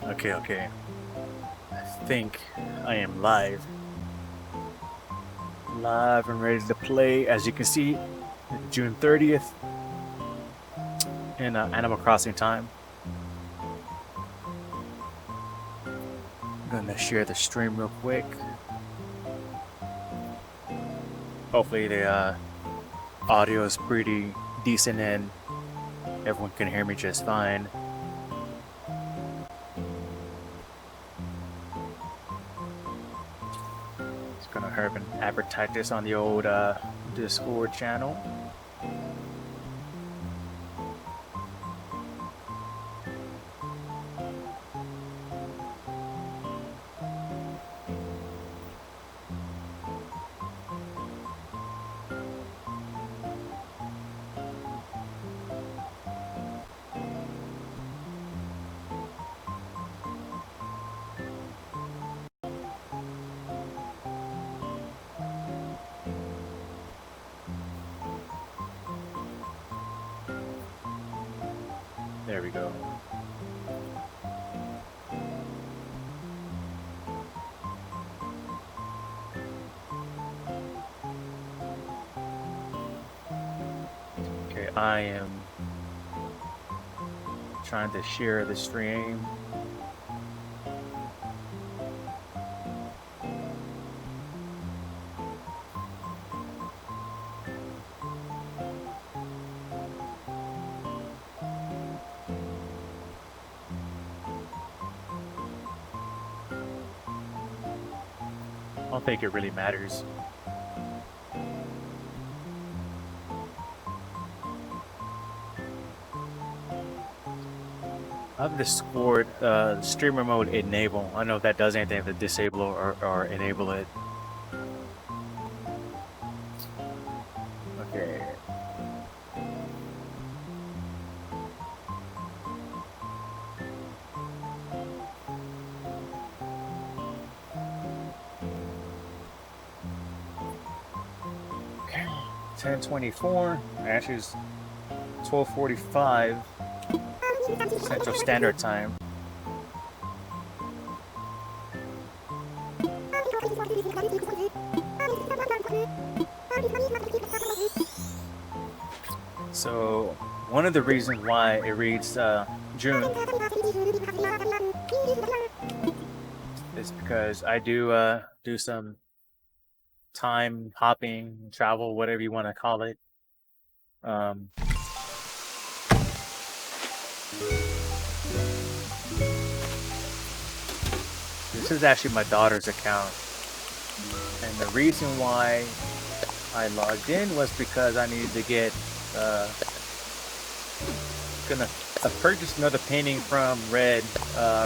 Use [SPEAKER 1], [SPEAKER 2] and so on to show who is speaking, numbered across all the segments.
[SPEAKER 1] Okay. I think I am live. Live and ready to play. As you can see, June 30th in Animal Crossing time. I'm gonna share the stream real quick. Hopefully the audio is pretty decent and everyone can hear me just fine. Just gonna hurry and advertise this on the old Discord channel. There we go. Okay, I am trying to share the stream. I don't think it really matters. I've Discord streamer mode enable. I don't know if that does anything to disable or enable it. Okay. Okay. 10:24. Actually, it's 12:45 Central Standard Time. So one of the reasons why it reads June is because I do some time hopping, travel, whatever you want to call it. This is actually my daughter's account, and the reason why I logged in was because I needed to get gonna purchase another painting from Red.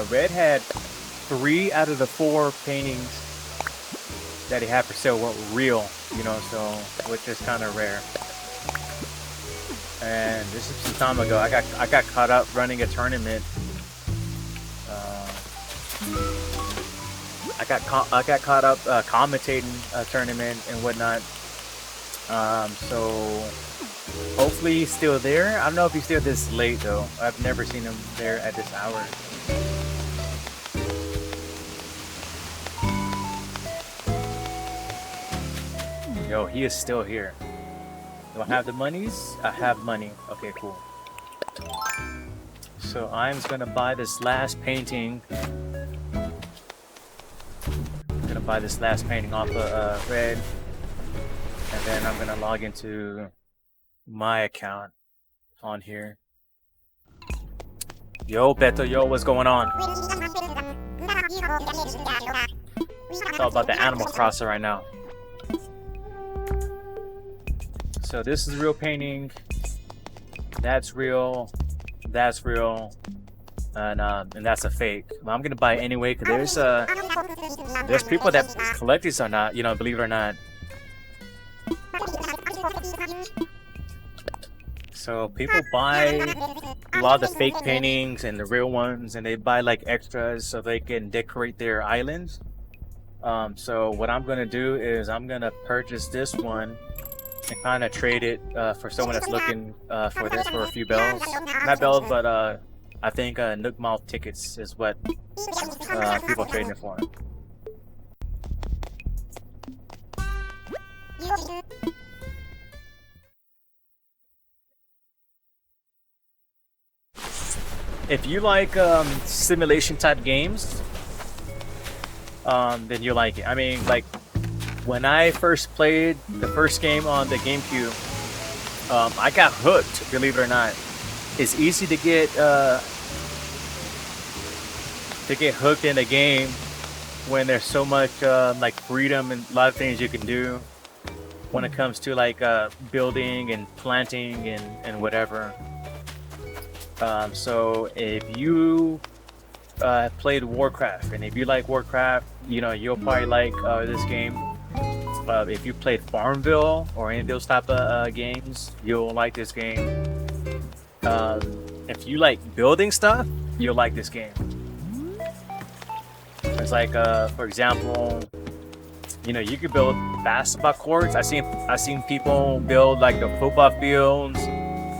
[SPEAKER 1] Red had 3 out of the 4 paintings that he had for sale were real, you know, so which is kind of rare. And this is some time ago. I got caught up running a tournament. I got caught up commentating a tournament and whatnot. So hopefully he's still there. I don't know if he's still this late though. I've never seen him there at this hour. Yo, he is still here. Do I have the monies? I have money. Okay, cool. So I'm gonna buy this last painting. I'm gonna buy this last painting off of Red, and then I'm gonna log into my account on here. Yo, Beto, yo, what's going on? It's all about the Animal Crossing right now. So this is a real painting. That's real. That's real. And that's a fake. But I'm gonna buy it anyway because there's people that collect these or not. You know, believe it or not. So people buy a lot of the fake paintings and the real ones, and they buy like extras so they can decorate their islands. So what I'm gonna do is I'm gonna purchase this one and kind of trade it for someone that's looking for this for a few bells. Not bells, but I think Nook Mall tickets is what people are trading it for. If you like simulation type games, then you like it. I mean, like when I first played the first game on the GameCube, I got hooked. Believe it or not, it's easy to get hooked in a game when there's so much like freedom and a lot of things you can do when it comes to like building and planting and whatever. So if you played Warcraft, and if you like Warcraft, you know, you'll probably like this game. If you played Farmville or any of those type of games, you'll like this game. If you like building stuff, you'll like this game. It's like, for example, you know, you could build basketball courts. I've seen people build like the football fields.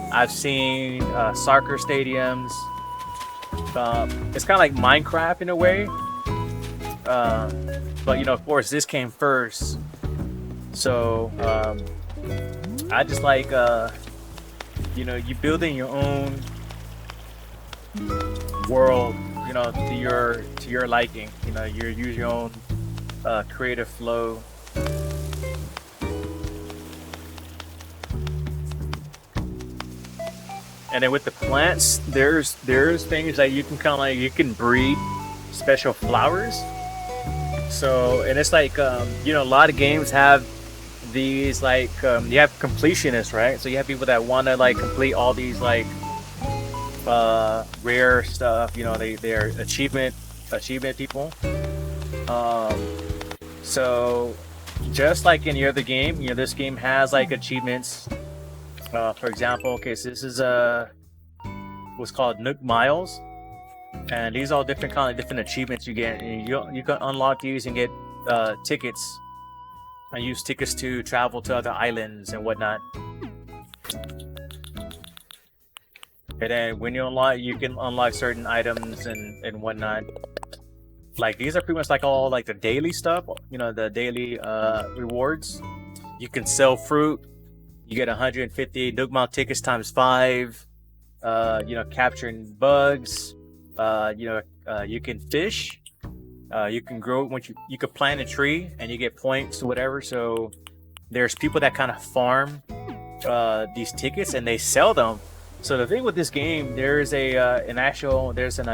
[SPEAKER 1] I've seen soccer stadiums. It's kind of like Minecraft in a way, but you know, of course, this came first. So I just like you know, you building your own world, you know, to your liking. You know, you use your own creative flow. And then with the plants, there's things that you can kind of like, you can breed special flowers. So, and it's like you know, a lot of games have these like you have completionists, right? So you have people that want to like complete all these like rare stuff. You know, they're achievement people. So just like any other game, you know, this game has like achievements. For example, okay, so this is what's called Nook Miles, and these are all different achievements you get. And you can unlock these and get tickets, and use tickets to travel to other islands and whatnot. And then when you can unlock certain items and whatnot. Like these are pretty much like all like the daily stuff, you know, the daily rewards. You can sell fruit. You get 150 Nook Mall tickets times 5. You know, capturing bugs. You know, you can fish. You can grow once you could plant a tree and you get points or whatever. So there's people that kind of farm these tickets and they sell them. So the thing with this game, there's an economy. There's an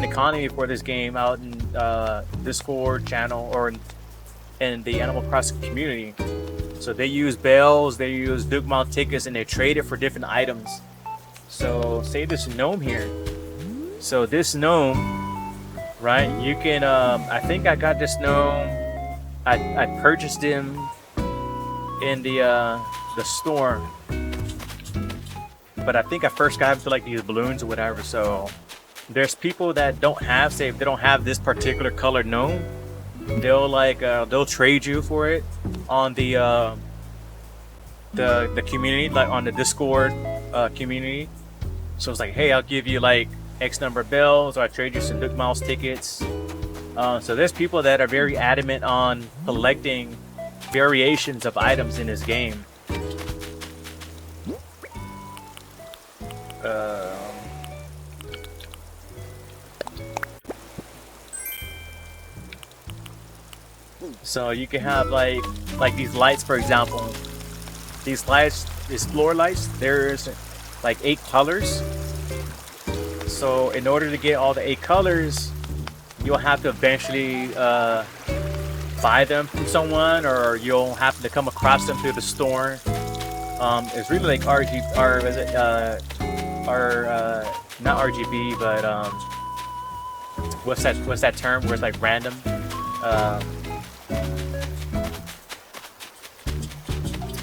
[SPEAKER 1] economy for this game out in Discord channel or in the Animal Crossing community. So they use bells, they use Nook Mall tickets, and they trade it for different items. So say this gnome here. So this gnome, right? You can I think I got this gnome. I purchased him in the store. But I think I first got him to like these balloons or whatever. So there's people that don't have, say if they don't have this particular colored gnome, they'll like they'll trade you for it on the community, like on the Discord community. So it's like, hey, I'll give you like X number of bells, or I trade you some Nook Miles tickets. So there's people that are very adamant on collecting variations of items in this game. So you can have like these lights, for example. These lights, these floor lights, there's like 8 colors. So in order to get all the 8 colors, you'll have to eventually buy them from someone, or you'll have to come across them through the store. It's really like not RGB, but what's that term where it's like random?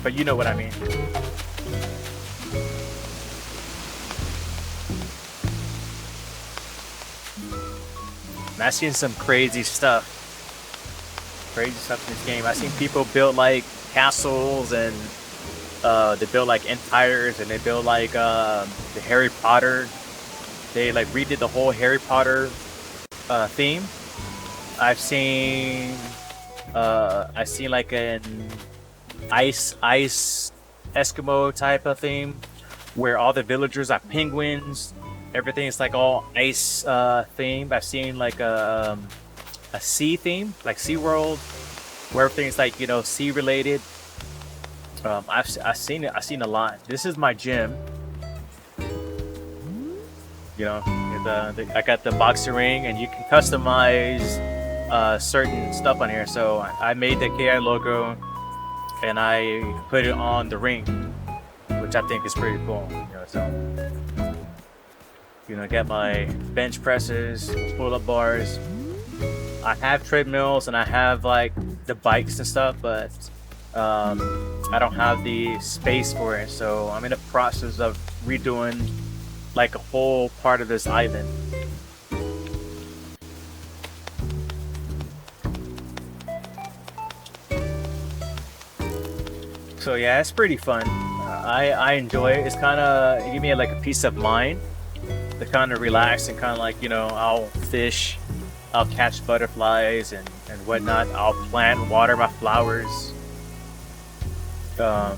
[SPEAKER 1] But you know what I mean. And I've seen some crazy stuff. Crazy stuff in this game. I've seen people build like castles and They built like empires, and they built like the Harry Potter. They like redid the whole Harry Potter theme. I've seen like an ice Eskimo type of theme where all the villagers are penguins. Everything is like all ice themed. I've seen like a sea theme, like SeaWorld, where everything's like, you know, sea related. I've seen it. I've seen a lot. This is my gym. You know, I got the boxing ring, and you can customize certain stuff on here. So I made the KI logo, and I put it on the ring, which I think is pretty cool. You know, so you know, I got my bench presses, pull-up bars. I have treadmills and I have like the bikes and stuff, but I don't have the space for it. So I'm in the process of redoing like a whole part of this island. So yeah, it's pretty fun. I enjoy it. It's kind of give me like a peace of mind to kind of relax and kind of like, you know, I'll fish, I'll catch butterflies and whatnot. I'll plant, water my flowers. I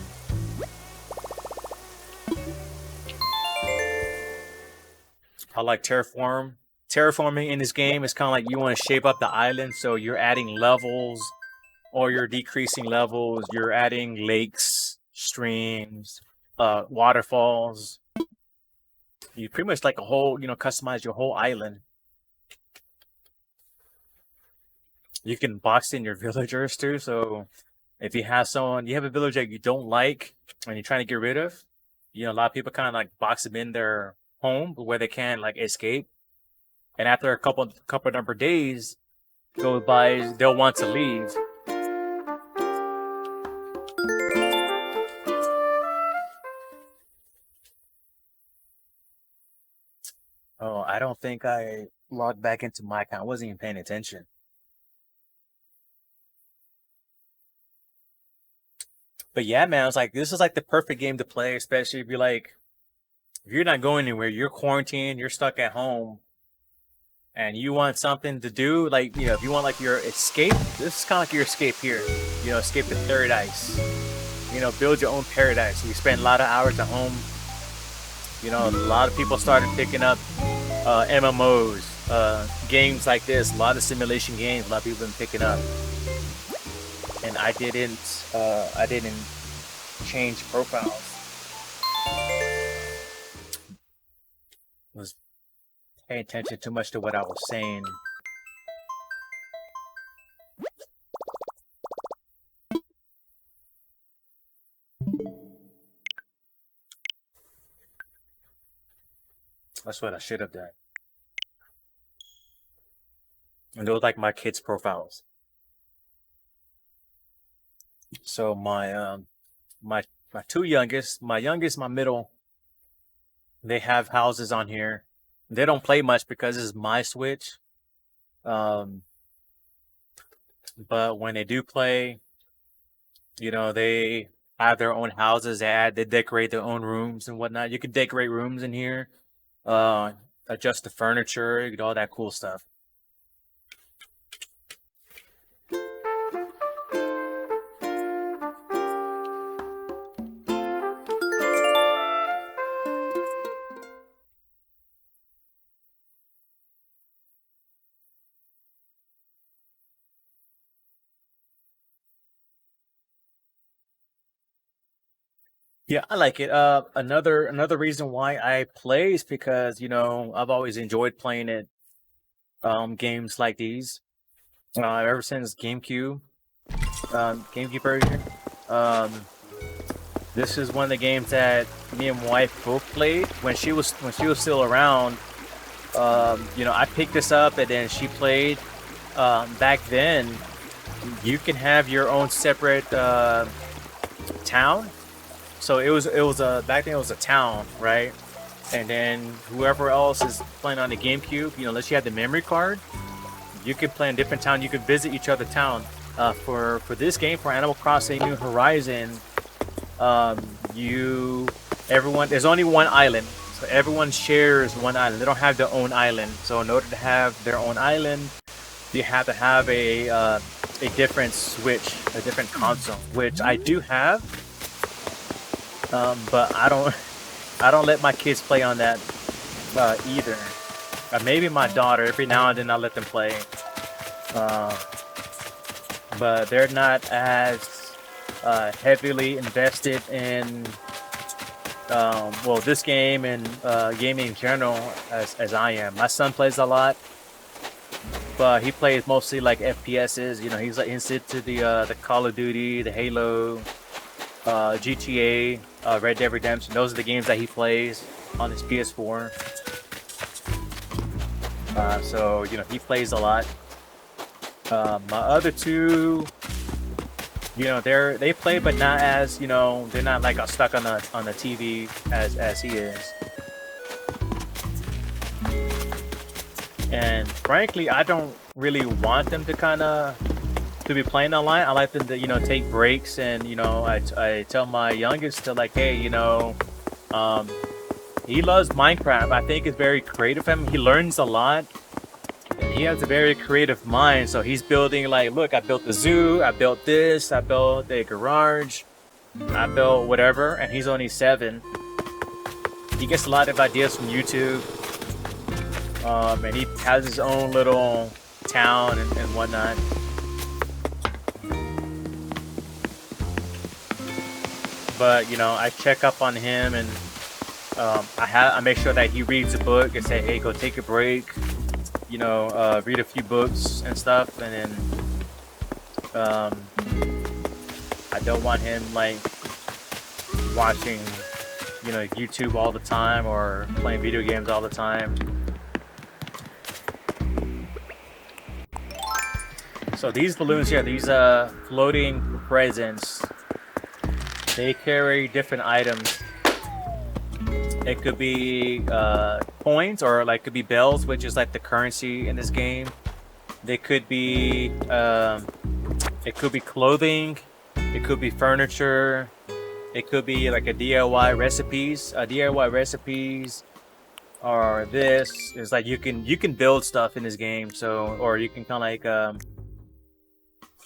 [SPEAKER 1] like terraforming in this game. Is kind of like you want to shape up the island, so you're adding levels or you're decreasing levels. You're adding lakes, streams, waterfalls. You pretty much like a whole, you know, customize your whole island. You can box in your villagers too. So if you have you have a villager that you don't like and you're trying to get rid of, you know, a lot of people kind of like box them in their home where they can like escape. And after a couple number of days go by, they'll want to leave. Oh, I don't think I logged back into my account. I wasn't even paying attention. But yeah, man, I was like, this is like the perfect game to play, especially if you're not going anywhere, you're quarantined, you're stuck at home, and you want something to do, like, you know, if you want like your escape, this is kind of like your escape here. You know, escape to paradise. You know, build your own paradise. We spend a lot of hours at home. You know, a lot of people started picking up MMOs, games like this. A lot of simulation games. A lot of people have been picking up, and I didn't change profiles. Was paying attention too much to what I was saying. That's what I should have done. And those like my kids' profiles. So my two youngest, my youngest, my middle, they have houses on here. They don't play much because this is my Switch. Um, but when they do play, you know, they have their own houses. They decorate their own rooms and whatnot. You can decorate rooms in here, uh, adjust the furniture, you know, all that cool stuff. Yeah, I like it. Another reason why I play is because, you know, I've always enjoyed playing it. Games like these. Ever since GameCube version. Um, this is one of the games that me and my wife both played when she was still around. You know, I picked this up and then she played. Back then, you can have your own separate town. So it was a back then it was a town, right? And then whoever else is playing on the GameCube, you know, unless you have the memory card, you can play in different town. You can visit each other town. For this game, for Animal Crossing New Horizon, There's only one island, so everyone shares one island. They don't have their own island. So in order to have their own island, you have to have a different Switch, a different console, which I do have, but I don't let my kids play on that either. Maybe my daughter, every now and then I let them play, but they're not as heavily invested in this game and gaming in general as I am. My son plays a lot, but he plays mostly like FPSs. You know, he's like into the Call of Duty, the Halo, GTA, Red Dead Redemption. Those are the games that he plays on his PS4. So you know, he plays a lot. My other two, you know, they play, but not as, you know, they're not like stuck on the TV as he is. And frankly, I don't really want them to be playing online. I like them to, you know, take breaks, and you know, I tell my youngest to, like, hey, you know, he loves Minecraft. I think it's very creative for him. He learns a lot. He has a very creative mind, so he's building, like, look, I built the zoo, I built this, I built a garage, I built whatever, and he's only 7. He gets a lot of ideas from YouTube, and he has his own little town and whatnot. But you know, I check up on him, and I make sure that he reads a book and say, hey, go take a break. You know, read a few books and stuff, and then I don't want him like watching, you know, YouTube all the time or playing video games all the time. So these balloons here, these floating presents, they carry different items. It could be coins, or like could be bells, which is like the currency in this game. They could be it could be clothing, it could be furniture, it could be like a DIY recipes. DIY recipes, or this is like you can build stuff in this game. So, or you can kind of like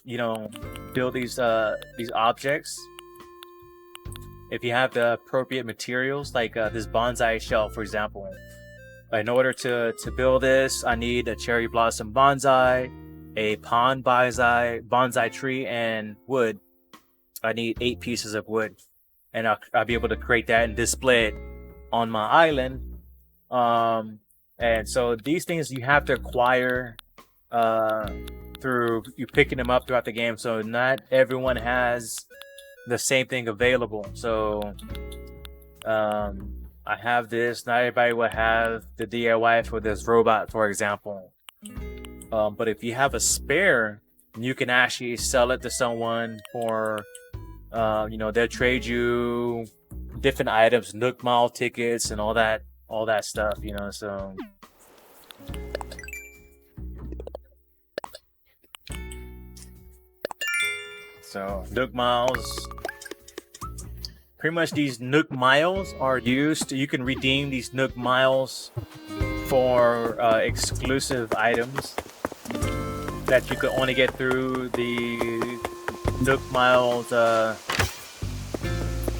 [SPEAKER 1] you know, build these objects. If you have the appropriate materials, like this bonsai shelf, for example. In order to build this, I need a cherry blossom bonsai, a pond bonsai tree, and wood. I need 8 pieces of wood, and I'll be able to create that and display it on my island. And so these things you have to acquire through you picking them up throughout the game. So not everyone has the same thing available. So I have this. Not everybody will have the DIY for this robot, for example. But if you have a spare, you can actually sell it to someone for you know, they'll trade you different items, Nook Mile tickets, and all that stuff, you know. So Nook Miles, pretty much these Nook Miles are used you can redeem these Nook Miles for exclusive items that you could only get through the Nook Miles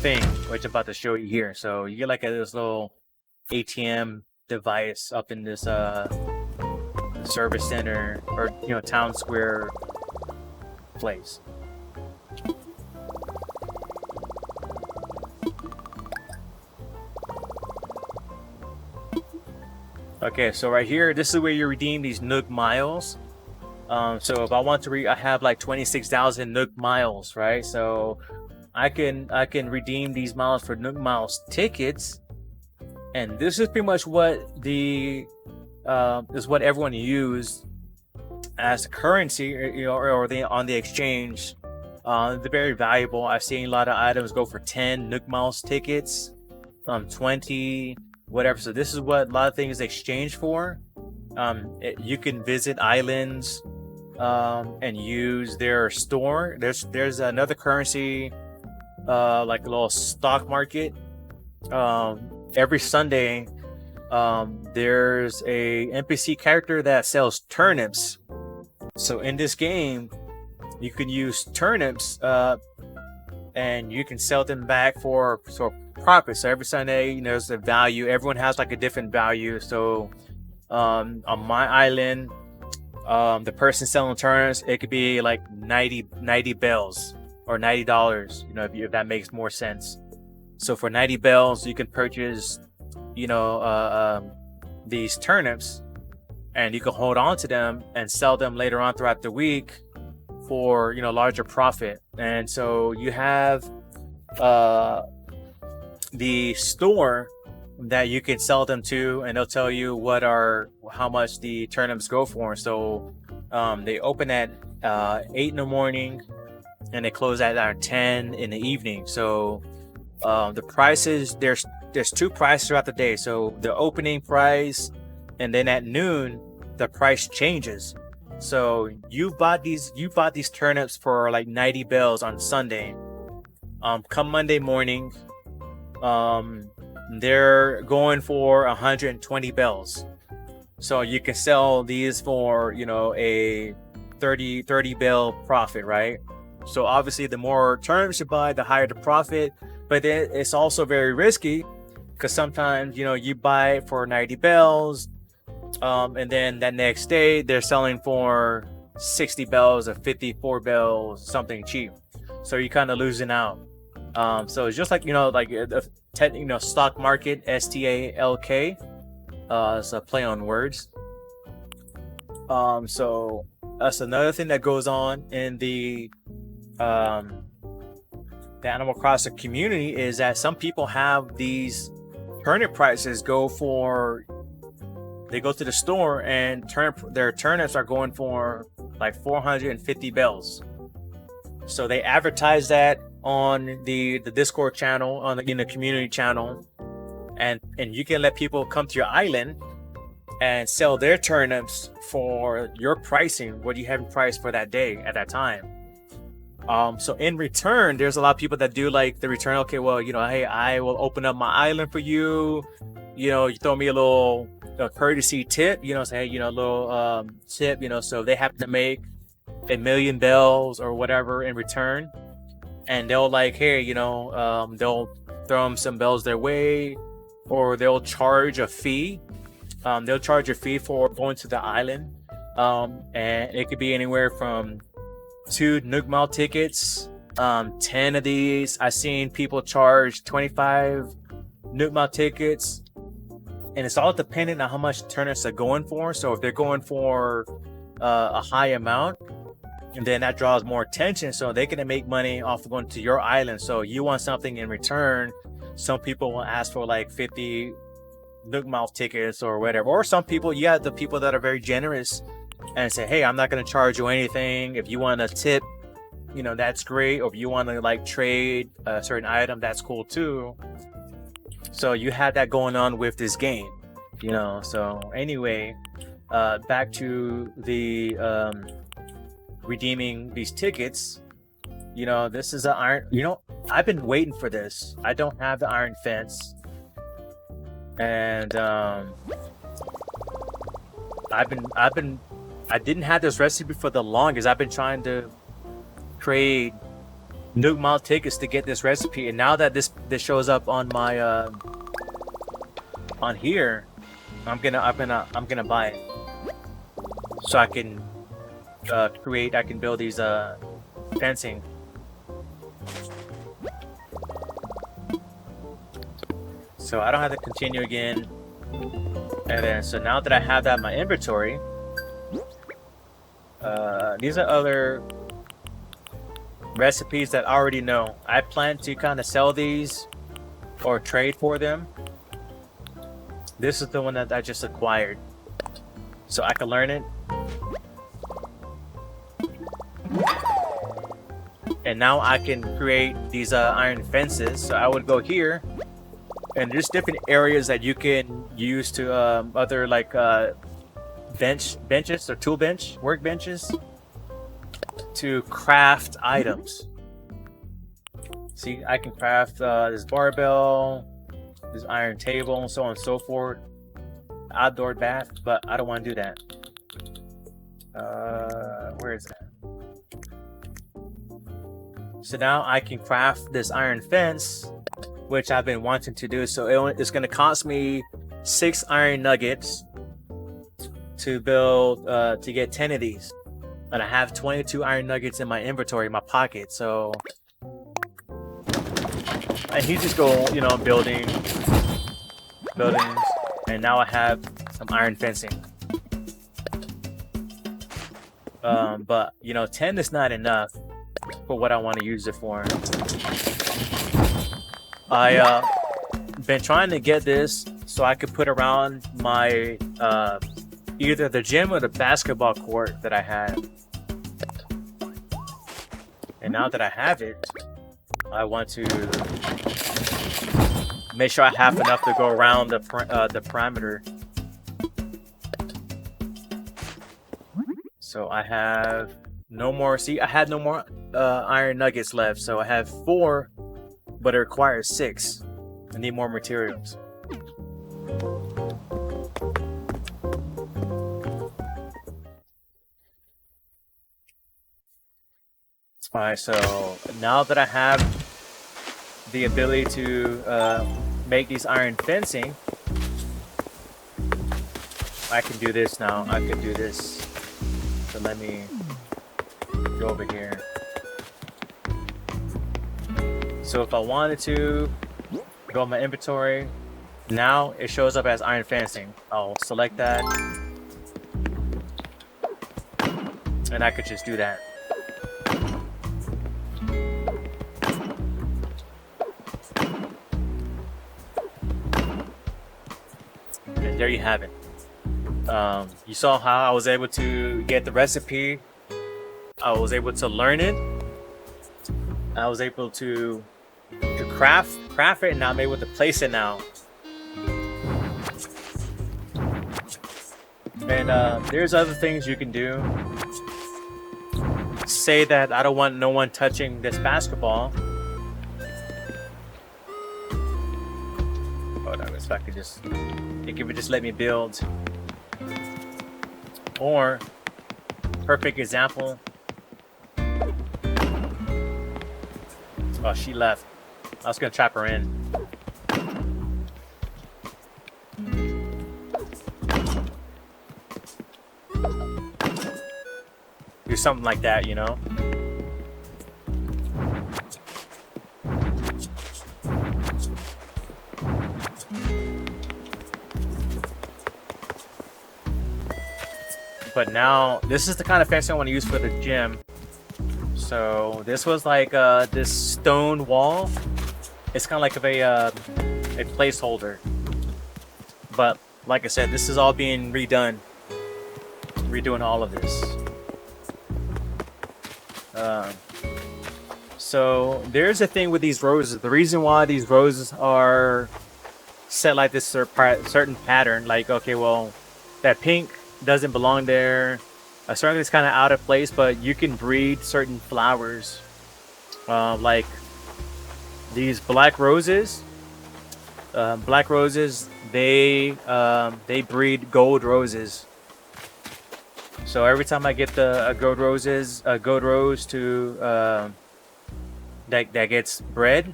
[SPEAKER 1] thing, which I'm about to show you here. So you get like this little ATM device up in this service center, or you know, town square place. Okay, so right here, this is where you redeem these Nook Miles. So if I want to I have like 26,000 Nook Miles, right? So I can redeem these miles for Nook Miles tickets, and this is pretty much what the is what everyone used as currency, you know, or on the exchange. They're very valuable. I've seen a lot of items go for 10 Nook Miles tickets, 20, whatever. So this is what a lot of things exchange for. You can visit islands and use their store. There's another currency like a little stock market. Every Sunday, there's a NPC character that sells turnips. So in this game, you can use turnips, and you can sell them back for profit. So every Sunday, there's a value. Everyone has like a different value. So on my island, the person selling turnips, it could be like 90 bells or $90. If that makes more sense. So for 90 bells, you can purchase, these turnips, and you can hold on to them and sell them later on throughout the week for larger profit. And so you have the store that you can sell them to, and they'll tell you how much the turnips go for. So they open at 8 in the morning and they close at 10 in the evening. So the prices, there's two prices throughout the day. So the opening price, and then at noon the price changes. So you bought these turnips for like 90 bells on Sunday. Come Monday morning, they're going for 120 bells. So you can sell these for a 30 bell profit, right? So obviously the more turnips you buy, the higher the profit. But then it's also very risky, because sometimes you buy it for 90 bells, and then that next day they're selling for 60 bells or 54 bells, something cheap. So you're kind of losing out. So it's just like stock market, STALK. It's a play on words. So that's another thing that goes on in the Animal Crossing community, is that some people have these turnip prices they go to the store and their turnips are going for like 450 bells. So they advertise that on the Discord channel, in the community channel, and you can let people come to your island and sell their turnips for your pricing, what you have priced for that day at that time. So in return, there's a lot of people that do like the return. Okay, well, hey, I will open up my island for you. You throw me a little courtesy tip. Say, hey, a little tip. So they happen to make 1,000,000 bells or whatever in return, and they'll like, hey, they'll throw them some bells their way, or they'll charge a fee. They'll charge a fee for going to the island, and it could be anywhere from 2 Nook Mile tickets, 10 of these. I've seen people charge 25 Nook Mile tickets, and it's all dependent on how much turnips are going for. So if they're going for a high amount, and then that draws more attention, so they're gonna make money off of going to your island. So you want something in return. Some people will ask for like 50 Nook Mile tickets or whatever, or some people, the people that are very generous and say, hey, I'm not going to charge you anything. If you want a tip, that's great. Or if you want to like trade a certain item, that's cool too. So you have that going on with this game, so anyway, back to the redeeming these tickets. This is an iron, I've been waiting for this. I don't have the iron fence, and I didn't have this recipe for the longest. I've been trying to trade Nook Mile tickets to get this recipe, and now that this shows up on my on here, I'm gonna buy it, so I can build these fencing. So I don't have to continue again. And then, so now that I have that in my inventory, these are other recipes that I already know. I plan to kind of sell these or trade for them. This is the one that I just acquired, so I can learn it. And now I can create these iron fences. So I would go here, and there's different areas that you can use to other like benches or workbenches to craft items. See, I can craft this barbell, this iron table, and so on and so forth. Outdoor bath, but I don't want to do that. Where is that? So now I can craft this iron fence, which I've been wanting to do. So it's going to cost me 6 iron nuggets to build, to get 10 of these. And I have 22 iron nuggets in my inventory, in my pocket. So, and he just go, you know, buildings, and now I have some iron fencing. But you know, 10 is not enough for what I want to use it for. I been trying to get this so I could put around my either the gym or the basketball court that I had. And now that I have it, I want to make sure I have enough to go around the perimeter. So I have no more. See, I had no more iron nuggets left. So I have 4, but it requires 6. I need more materials. Alright, so now that I have the ability to make these iron fencing, I can do this now. I can do this. So let me go over here. So if I wanted to go in my inventory, now it shows up as iron fencing. I'll select that, and I could just do that. And there you have it. You saw how I was able to get the recipe. I was able to learn it. I was able to craft it, and now I'm able to place it now. And there's other things you can do. Say that I don't want no one touching this basketball. Hold on, if I could just, it would just let me build. Or, perfect example. Oh, she left. I was gonna trap her in. Do something like that, you know? But now, this is the kind of fencing I want to use for the gym. So this was like this stone wall. It's kind of like a placeholder. But like I said, this is all being redone. Redoing all of this. So there's a thing with these roses. The reason why these roses are set like this certain pattern, like, okay, well, that pink doesn't belong there. Certainly it's kind of out of place, but you can breed certain flowers, like these black roses. Black roses, they breed gold roses. So every time I get the gold rose to that gets bred,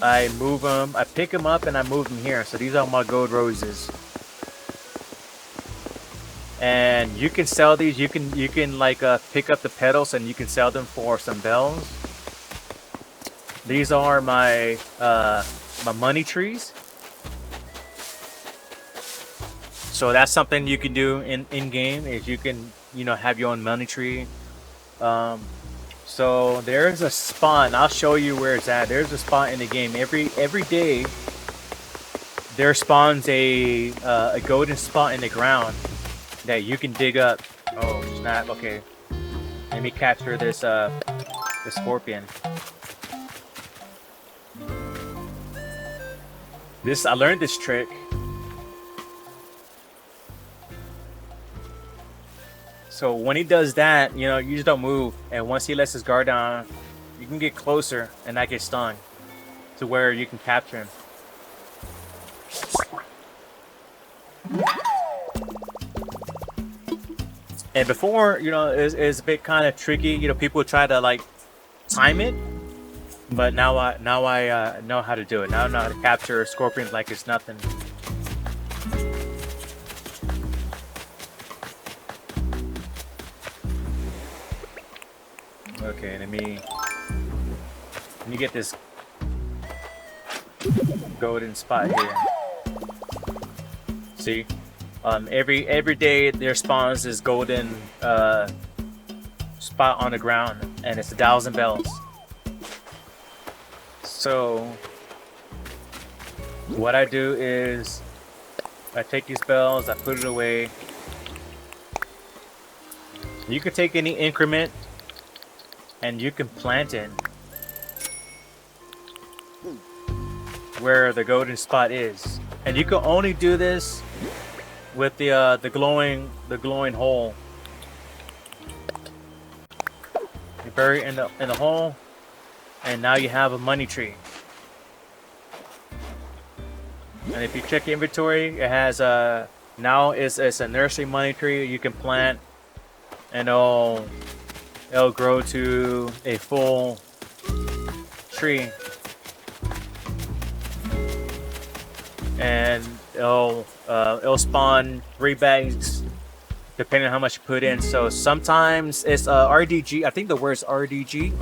[SPEAKER 1] I move them. I pick them up and I move them here. So these are my gold roses. And you can sell these. You can like pick up the petals and you can sell them for some bells. These are my my money trees. So that's something you can do in game, is you can, you know, have your own money tree. So there's a spot. I'll show you where it's at. There's a spot in the game. Every day there spawns a golden spot in the ground that you can dig up. Oh snap! Okay, let me capture this the scorpion. I learned this trick. So when he does that, you know, you just don't move, and once he lets his guard down, you can get closer and not get stung, to where you can capture him. And before, you know, it's a bit kind of tricky. You know, people try to like time it, but now I know how to do it. Now I know how to capture scorpions like it's nothing. Okay, let me get this golden spot here. See, every day there spawns this golden spot on the ground, and it's 1,000 bells. So what I do is I take these bells, I put it away. You can take any increment and you can plant it where the golden spot is, and you can only do this with the glowing hole. You bury it in the hole, and now you have a money tree. And if you check your inventory, it has now it's a nursery money tree. You can plant, and it'll grow to a full tree, and it'll spawn 3 bags depending on how much you put in. So sometimes it's RDG. I think the word's RDG,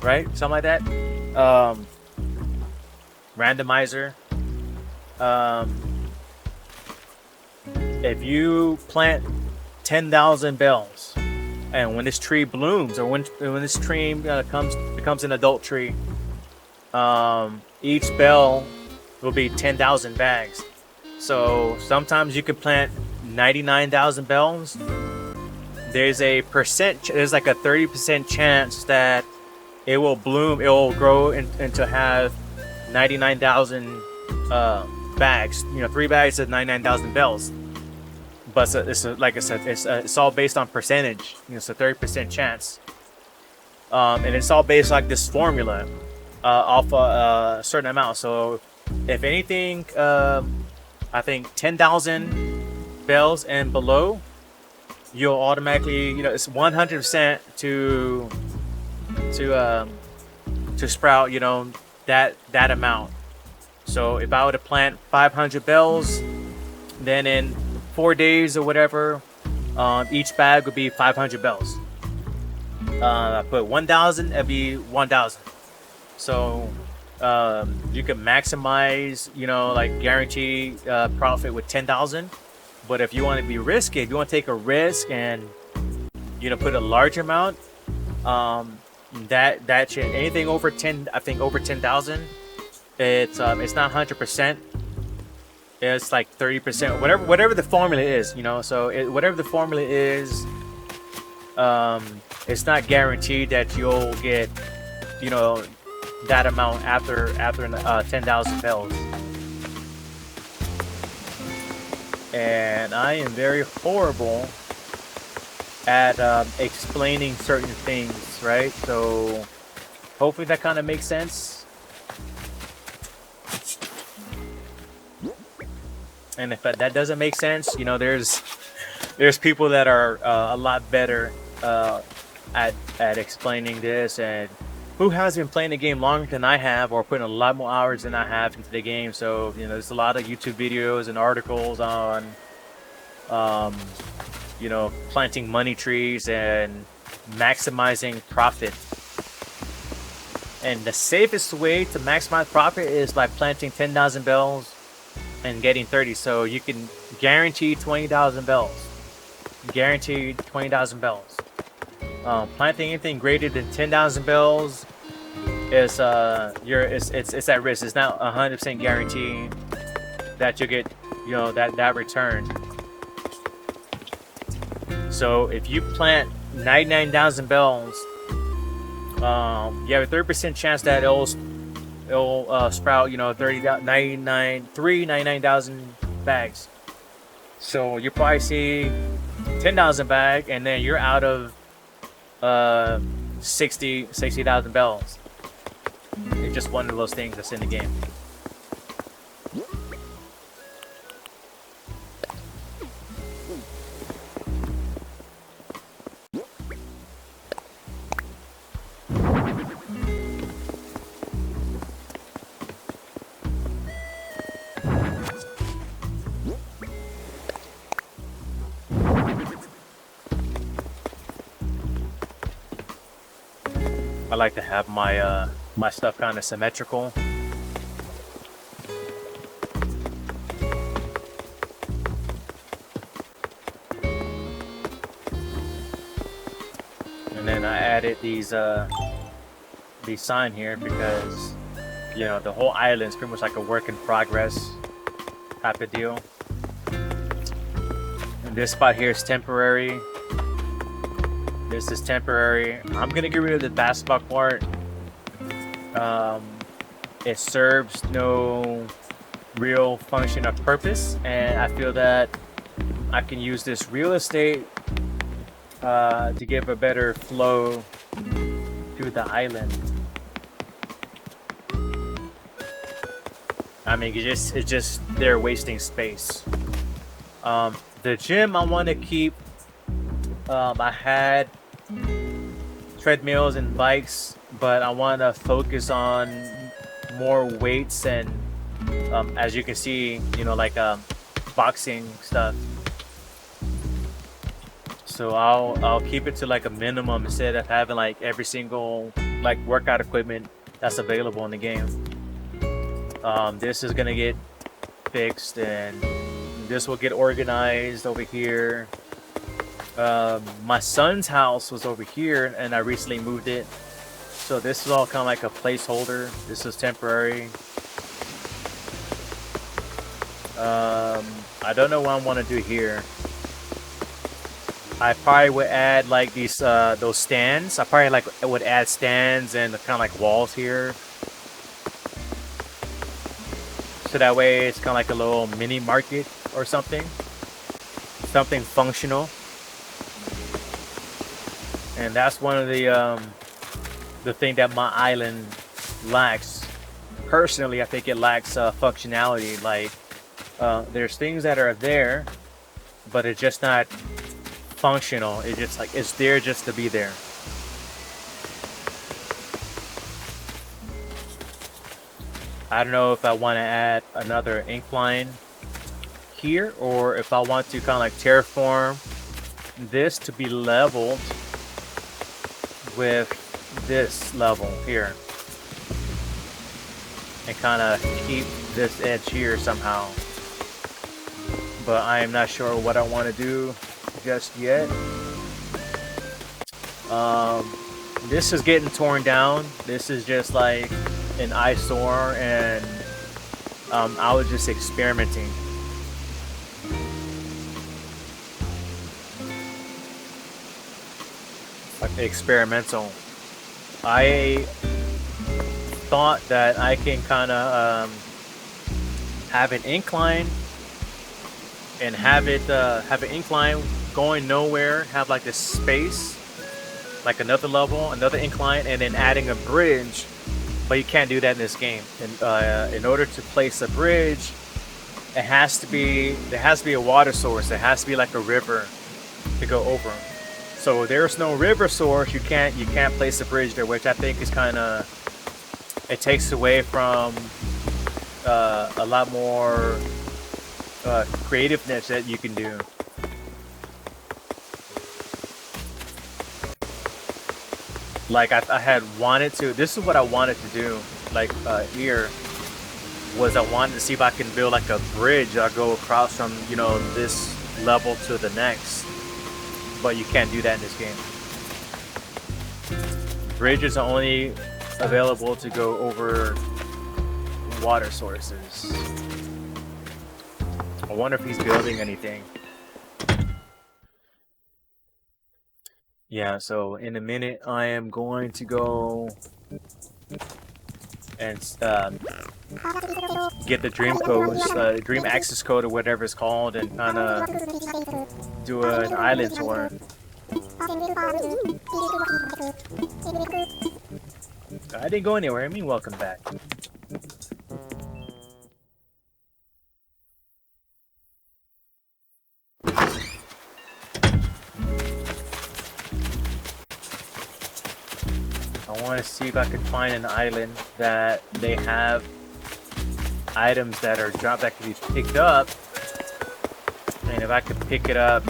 [SPEAKER 1] right? Something like that. Randomizer. If you plant 10,000 bells, and when this tree blooms, or when this tree becomes an adult tree, each bell will be 10,000 bags. So sometimes you can plant 99,000 bells. There's like a 30% chance that it will bloom. It will grow into have 99,000 bags. You know, 3 bags of 99,000 bells. But like I said, it's all based on percentage. You know, it's a 30% chance, and it's all based like this formula off a certain amount. So if anything, I think 10,000 bells and below, you'll automatically, you know, it's 100% to sprout, you know, that amount. So if I were to plant 500 bells, then in 4 days or whatever, each bag would be 500 bells. I put 1,000, it'd be 1,000. So you can maximize, you know, like guarantee profit with 10,000. But if you want to be risky, if you want to take a risk and, you know, put a large amount, that should, anything over 10, I think over 10,000, it's not 100%. It's like 30%, whatever the formula is, you know. So whatever the formula is, it's not guaranteed that you'll get, you know, that amount after 10,000 bells. And I am very horrible at explaining certain things, right? So hopefully that kind of makes sense. And if that doesn't make sense, you know, there's people that are a lot better at explaining this, and who has been playing the game longer than I have, or putting a lot more hours than I have into the game. So, you know, there's a lot of YouTube videos and articles on, you know, planting money trees and maximizing profit. And the safest way to maximize profit is by planting 10,000 bells and getting 30. So you can guarantee 20,000 bells. Guaranteed 20,000 bells. Planting anything greater than 10,000 bells is it's at risk. It's not 100% guaranteed that you'll get, you know, that return. So if you plant 99,000 bells, you have a 30% chance that it'll sprout, you know, 99,000 bags. So you probably see 10,000 bag, and then you're out of 60,000 bells. It's just one of those things that's in the game. I like to have my my stuff kind of symmetrical. And then I added these sign here because, you know, the whole island is pretty much like a work in progress type of deal. And this spot here is temporary. This is temporary. I'm gonna get rid of the basketball court. It serves no real function or purpose, and I feel that I can use this real estate to give a better flow to the island. I mean, it's just they're wasting space. The gym I want to keep. I had treadmills and bikes, but I want to focus on more weights and, as you can see, you know, like boxing stuff. So I'll keep it to like a minimum instead of having like every single like workout equipment that's available in the game. This is gonna get fixed, and this will get organized over here. My son's house was over here, and I recently moved it. So this is all kind of like a placeholder. This is temporary. I don't know what I want to do here. I probably would add like these those stands. I probably like would add stands and kind of like walls here. So that way it's kind of like a little mini market or something. Something functional. And that's one of the thing that my island lacks. Personally, I think it lacks functionality. Like there's things that are there, but it's just not functional. It's just like it's there just to be there. I don't know if I want to add another incline here, or if I want to kind of like terraform this to be leveled with this level here and kind of keep this edge here somehow. But I am not sure what I want to do just yet. This is getting torn down. This is just like an eyesore, and I was just experimenting. Like experimental. I thought that I can kind of have an incline and have an incline going nowhere, have like this space, like another level, another incline, and then adding a bridge. But you can't do that in this game. And in order to place a bridge, there has to be a water source. There has to be like a river to go over. So there's no river source. You can't place a bridge there, which I think is kind of, it takes away from a lot more creativeness that you can do. Like I had wanted to, this is what I wanted to do, like here, was I wanted to see if I can build like a bridge that'll go across from, you know, this level to the next. But you can't do that in this game. Bridges are only available to go over water sources. I wonder if he's building anything. Yeah, so in a minute I am going to go and get the dream codes, dream access code or whatever it's called, and kind of do an island tour. I didn't go anywhere. I mean, welcome back. I want to see if I can find an island that they have items that are dropped that can be picked up, and if I could pick it up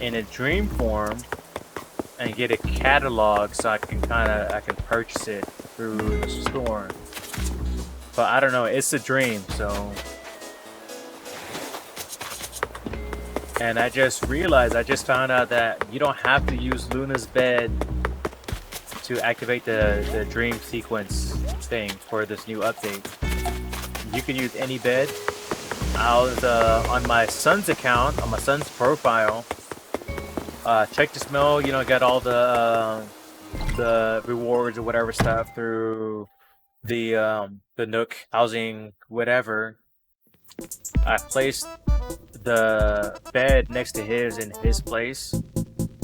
[SPEAKER 1] in a dream form and get a catalog so I can purchase it through the store. But I don't know, it's a dream, so. And I just realized, I just found out that you don't have to use Luna's bed to activate the dream sequence thing for this new update. You can use any bed. I was on my son's account, on my son's profile. Check this mail, you know, got all the rewards or whatever stuff through the Nook housing, whatever. I placed the bed next to his in his place.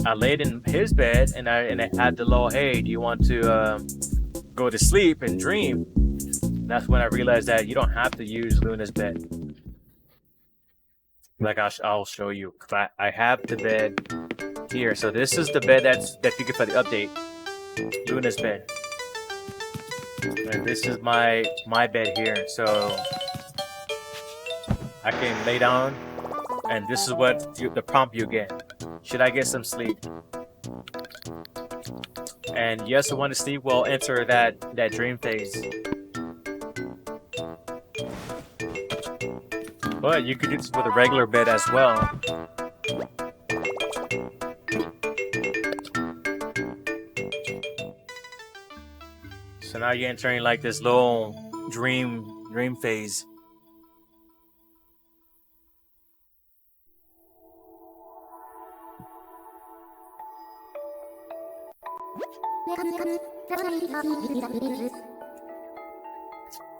[SPEAKER 1] I laid in his bed and I had the little, hey, do you want to go to sleep and dream? That's when I realized that you don't have to use Luna's bed. Like I'll show you. I have the bed here. So this is the bed that you get for the update. Luna's bed. And this is my bed here. So I can lay down, and this is what the prompt you get. Should I get some sleep? And yes, I want to sleep. Well, enter that dream phase. But you could do this with a regular bed as well. So now you're entering like this little dream phase.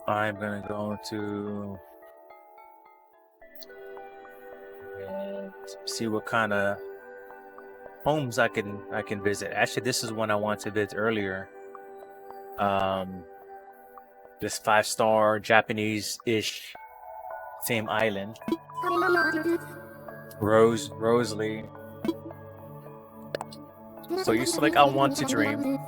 [SPEAKER 1] I'm gonna go to and see what kind of homes I can visit. Actually, this is one I wanted to visit earlier. This 5-star Japanese-ish theme island. Rosalie. So you select I want to dream.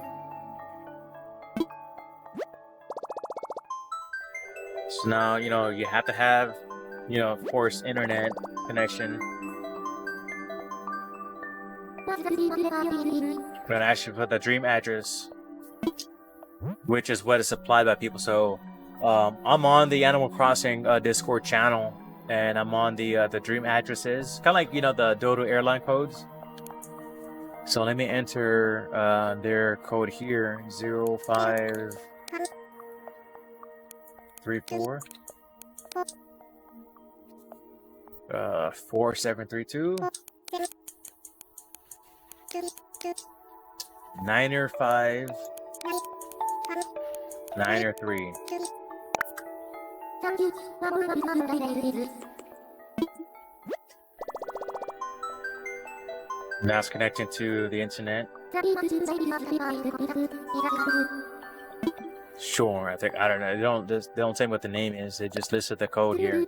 [SPEAKER 1] So now, you know, you have to have, you know, of course, internet connection. But actually put the dream address, which is what is supplied by people. So I'm on the Animal Crossing Discord channel, and I'm on the dream addresses, kind of like, you know, the Dodo airline codes. So let me enter their code here, 0534 4732 905 903. Now it's connecting to the internet. Sure, I don't know. They don't say what the name is. They just listed the code here.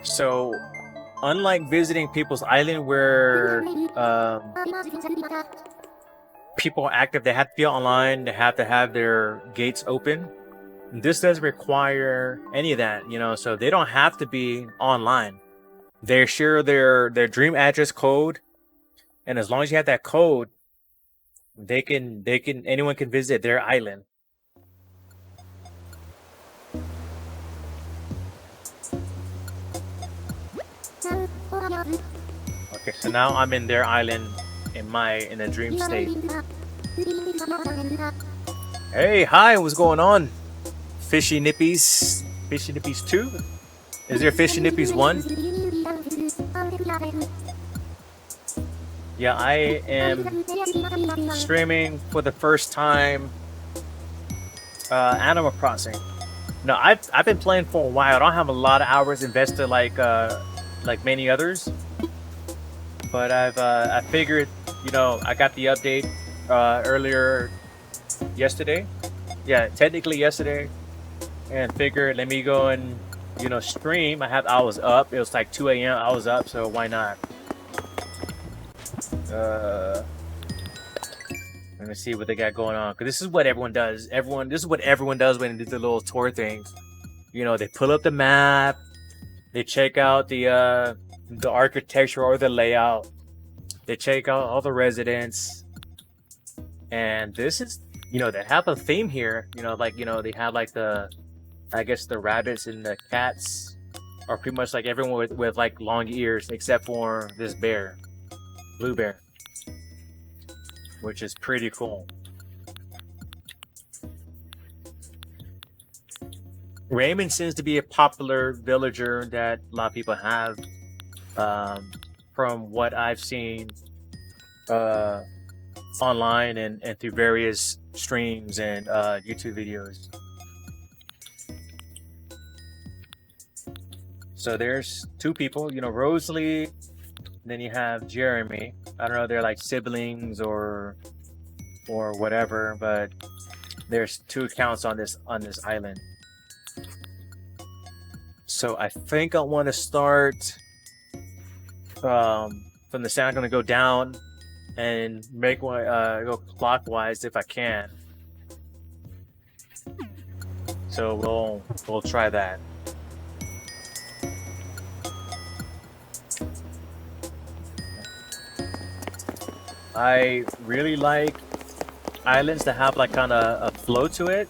[SPEAKER 1] So, unlike visiting people's island where people are active, they have to be online, they have to have their gates open. This doesn't require any of that, you know, so they don't have to be online. They share their dream address code, and as long as you have that code, anyone can visit their island. Okay, so now I'm in their island in a dream state. Hey, hi, what's going on? Fishy Nippies 2? Is there Fishy Nippies 1? Yeah, I am streaming for the first time Animal Crossing. No, I've been playing for a while. I don't have a lot of hours invested like like many others. But I figured, you know, I got the update earlier yesterday. Yeah, technically yesterday, and figured let me go and, you know, stream. I was up. It was like 2 a.m. I was up, so why not? Let me see what they got going on. Cause this is what everyone does. This is what everyone does when they do the little tour things. You know, they pull up the map, they check out the architecture or the layout, they check out all the residents, and this is, you know, they have a theme here. You know, like, you know, they have like I guess the rabbits and the cats are pretty much like everyone with like long ears, except for this bear, blue bear, which is pretty cool. Raymond seems to be a popular villager that a lot of people have, from what I've seen online and through various streams and YouTube videos. So there's two people, you know, Rosalie, and then you have Jeremy. I don't know, they're like siblings or whatever, but there's two accounts on this island. So I think I want to start from the sound. I'm going to go down and make one go clockwise if I can. So we'll try that. I really like islands that have like kind of a flow to it.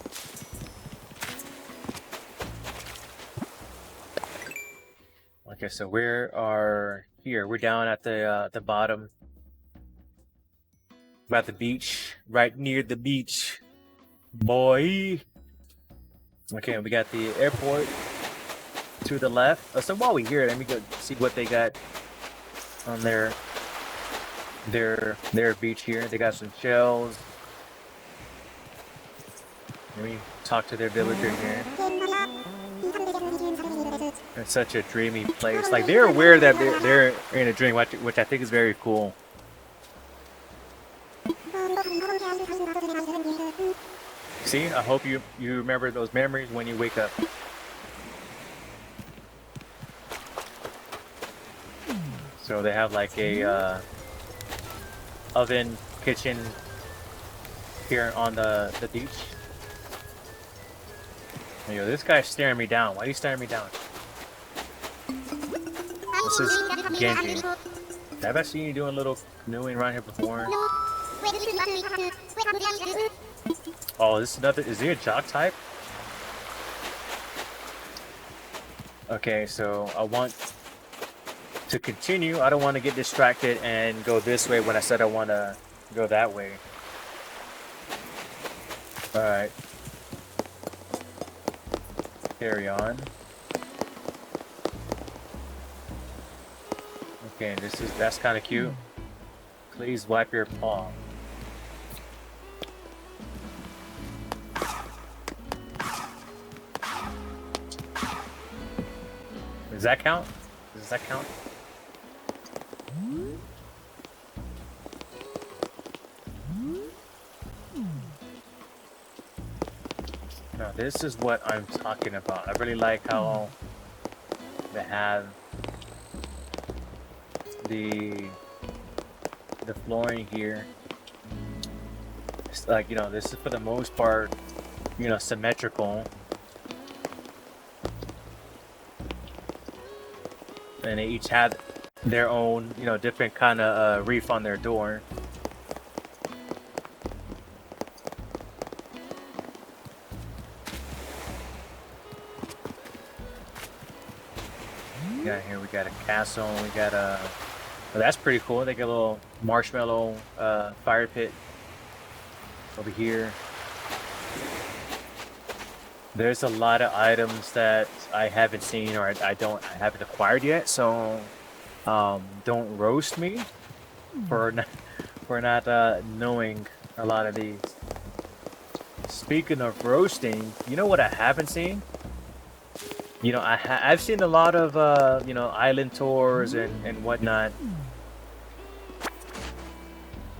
[SPEAKER 1] Okay, so we are here. We're down at the bottom. We're at the beach, right near the beach, boy. Okay, we got the airport to the left. So while we're here, let me go see what they got on their beach here. They got some shells. Let me talk to their villager here. It's such a dreamy place. Like, they're aware that they're in a dream, which I think is very cool. See, I hope you remember those memories when you wake up. So they have like a oven kitchen here on the beach. Yo, this guy's staring me down. Why are you staring me down? This is Genji. Have I seen you doing a little canoeing around here before? Oh, this is another. Is he a jock type? Okay, so I want to continue. I don't want to get distracted and go this way when I said I want to go that way. All right. Carry on. Okay, that's kind of cute. Please wipe your paw. Does that count? Does that count? Now this is what I'm talking about. I really like how they have the flooring here. It's like, you know, this is for the most part, you know, symmetrical. And they each had their own, you know, different kind of reef on their door. Got here, we got a castle. We got a. Well, that's pretty cool. They got a little marshmallow fire pit over here. There's a lot of items that I haven't seen or I haven't acquired yet. So don't roast me for not knowing a lot of these. Speaking of roasting, you know what I haven't seen? You know, I've seen a lot of you know, island tours and whatnot.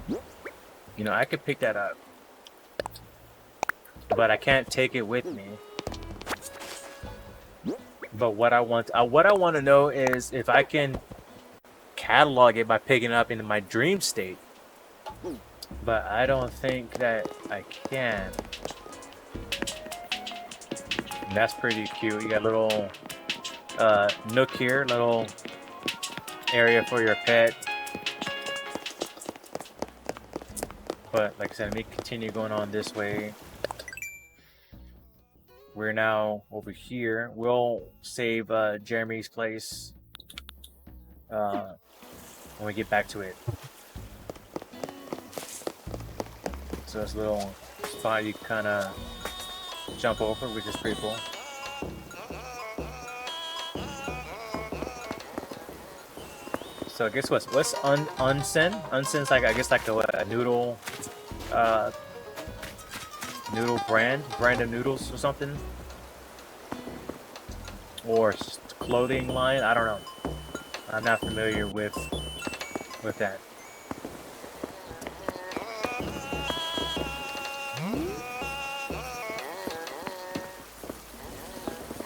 [SPEAKER 1] You know, I could pick that up, but I can't take it with me. But what I want to know is if I can catalog it by picking it up in my dream state. But I don't think that I can. And that's pretty cute. You got a little nook here, little area for your pet. But like I said, let me continue going on this way. We're now over here. We'll save Jeremy's place when we get back to it. So it's a little spot you kind of jump over, which is pretty cool. So I guess what's onsen? Onsen's like, I guess like a noodle noodle brand of noodles or something, or clothing line. I don't know. I'm not familiar with that.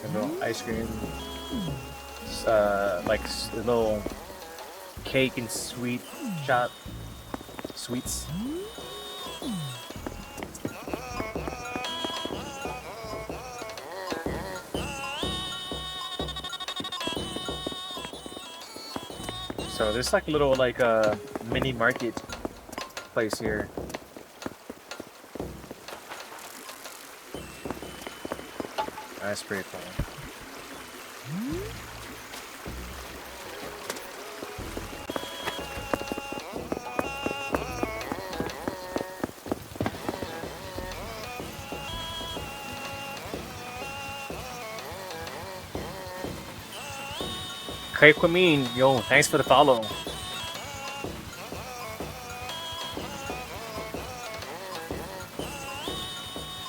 [SPEAKER 1] A little ice cream, like a little cake and sweet shop, sweets. So there's like a little like a mini market place here. That's pretty cool. Craig Quamine, yo, thanks for the follow.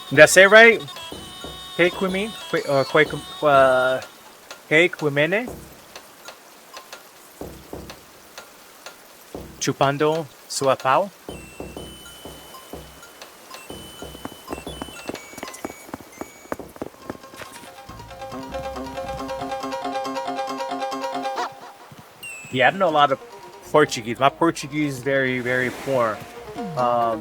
[SPEAKER 1] Did I say it right? Craig Quamine? Craig Quimene? Chupando Suapao? Yeah, I don't know a lot of Portuguese. My Portuguese is very, very poor. I'm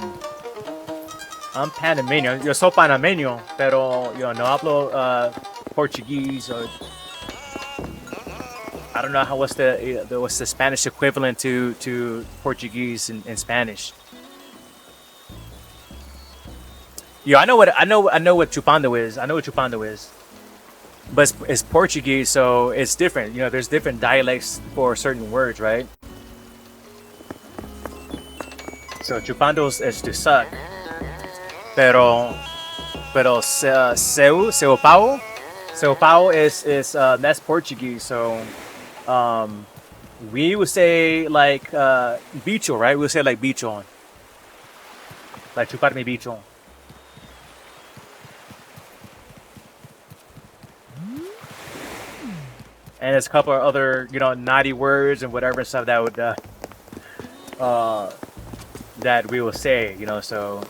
[SPEAKER 1] Panameño. Yo soy panameño, pero yo no hablo Portuguese. Or I don't know what's the Spanish equivalent to Portuguese in Spanish. Yo, I know what chupando is. I know what chupando is. But it's Portuguese, so it's different. You know, there's different dialects for certain words, right? So chupando is to suck. Pero seu pau is that's Portuguese. So we would say like bicho, right? We would say like bicho, like chupar mi bicho. And there's a couple of other, you know, naughty words and whatever stuff that would that we will say, you know. So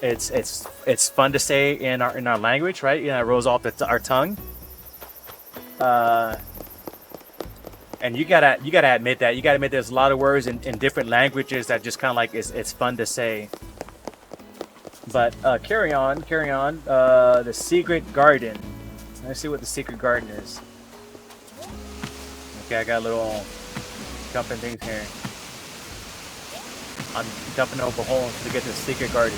[SPEAKER 1] it's fun to say in our language, right? You know, it rolls off our tongue. And you gotta admit that. You gotta admit there's a lot of words in different languages that just kind of like it's fun to say. But carry on. The secret garden. Let's see what the secret garden is. Okay, I got a little jumping things here. I'm jumping over holes to get to the secret garden.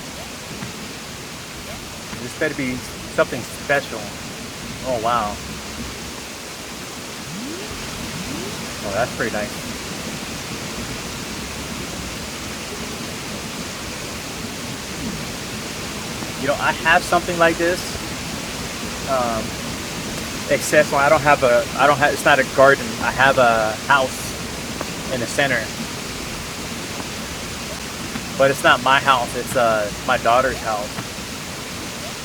[SPEAKER 1] This better be something special. Oh wow. Oh, that's pretty nice. You know, I have something like this. Except when I don't have, it's not a garden. I have a house in the center. But it's not my house, it's my daughter's house.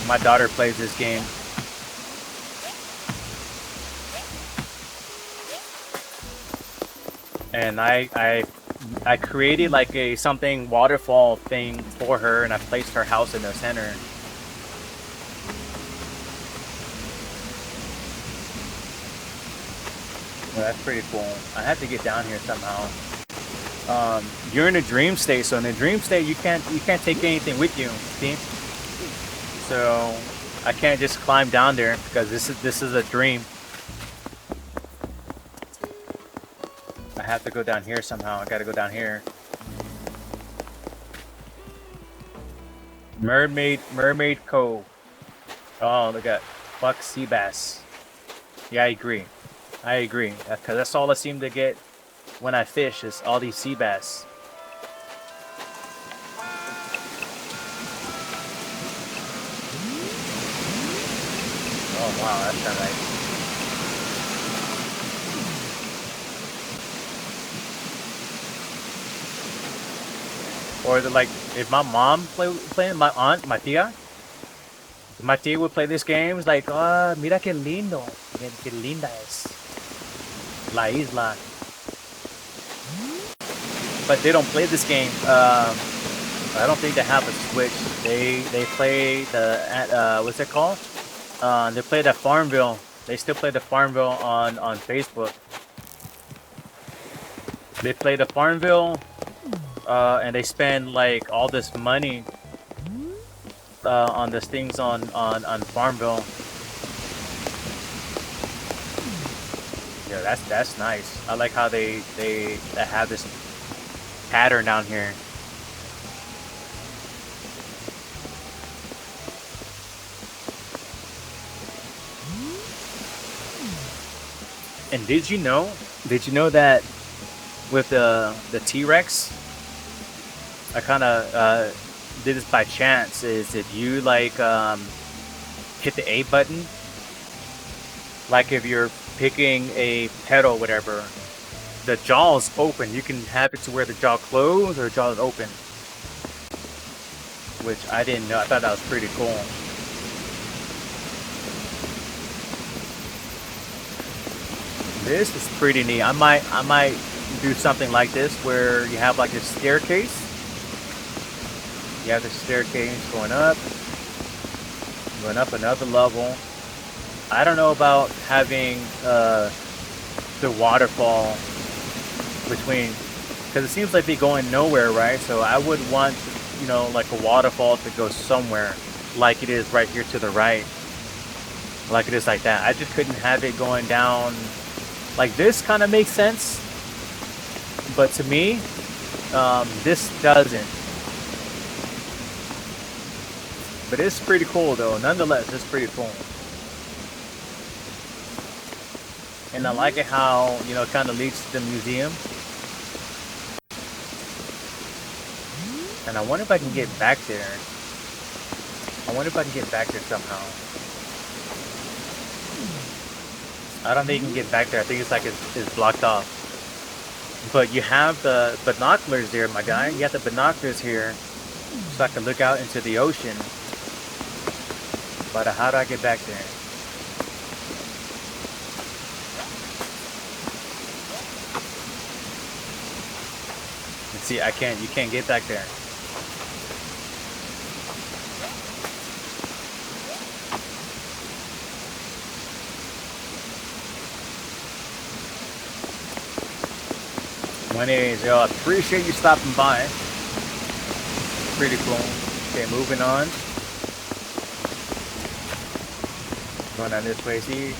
[SPEAKER 1] My daughter plays this game. and I created like a something waterfall thing for her, and I placed her house in the center. Well, that's pretty cool. I had to get down here somehow. You're in a dream state, so in a dream state you can't take anything with you. See? So I can't just climb down there because this is a dream. I have to go down here somehow. I gotta go down here. Mermaid Cove. Oh, look at fuck sea bass. Yeah, I agree. I agree. Because that's all I seem to get when I fish is all these sea bass. Oh wow, that's kind of nice. Or is it like if my mom playing, my aunt, my tia would play this game. It's like, oh, mira que lindo, que linda es la isla. But they don't play this game. I don't think they have a Switch. They play the what's it called? They play the Farmville. They still play the Farmville on Facebook. They play the Farmville, and they spend like all this money on these things on Farmville. Yeah, that's nice. I like how they have this pattern down here. And did you know that with the T-Rex, I kind of did this by chance, is if you like hit the A button, like if you're picking a pet or whatever, the jaw is open. You can have it to where the jaw closed or the jaw is open, which I didn't know. I thought that was pretty cool. This is pretty neat. I might do something like this where you have like a staircase. You have the staircase going up another level. I don't know about having the waterfall between, because it seems like they're going nowhere, right? So I would want, you know, like a waterfall to go somewhere, like it is right here to the right, like it is like that. I just couldn't have it going down like this. Kind of makes sense, but to me, this doesn't. But it's pretty cool though. Nonetheless, it's pretty cool. And I like it how, you know, it kind of leads to the museum. And I wonder if I can get back there. I wonder if I can get back there somehow. I don't think you can get back there. I think it's like it's blocked off. But you have the binoculars there, my guy. You have the binoculars here, so I can look out into the ocean. But how do I get back there? Let's see, I can't. You can't get back there. Anyways, yo, I appreciate you stopping by. Pretty cool. Okay, moving on. Going down this way. See,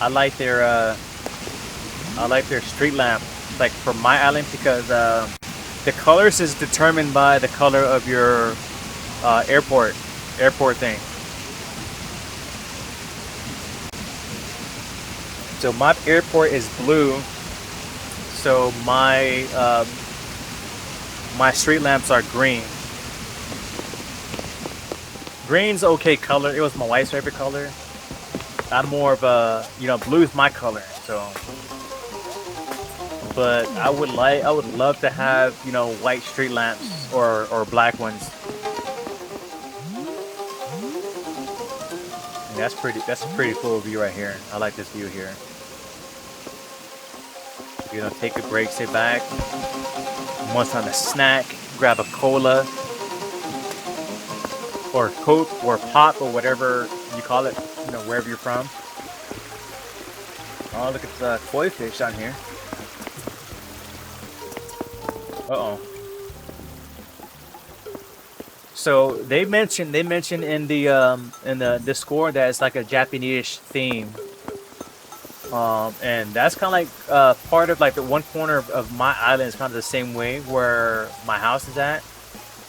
[SPEAKER 1] I like their street lamp, like for my island, because the colors is determined by the color of your airport thing. So my airport is blue. So my my street lamps are green. Green's okay color. It was my wife's favorite color. I'm more of a, you know, blue's my color. So, but I would love to have, you know, white street lamps or black ones. And that's a pretty cool view right here. I like this view here. You know, take a break, sit back. Want on a snack, grab a cola or Coke or pop or whatever you call it, you know, wherever you're from. Oh, look at the koi fish on here. Uh-oh. So they mentioned in the Discord that it's like a Japanese theme. And that's kind of like part of like the one corner of my island is kind of the same way where my house is at.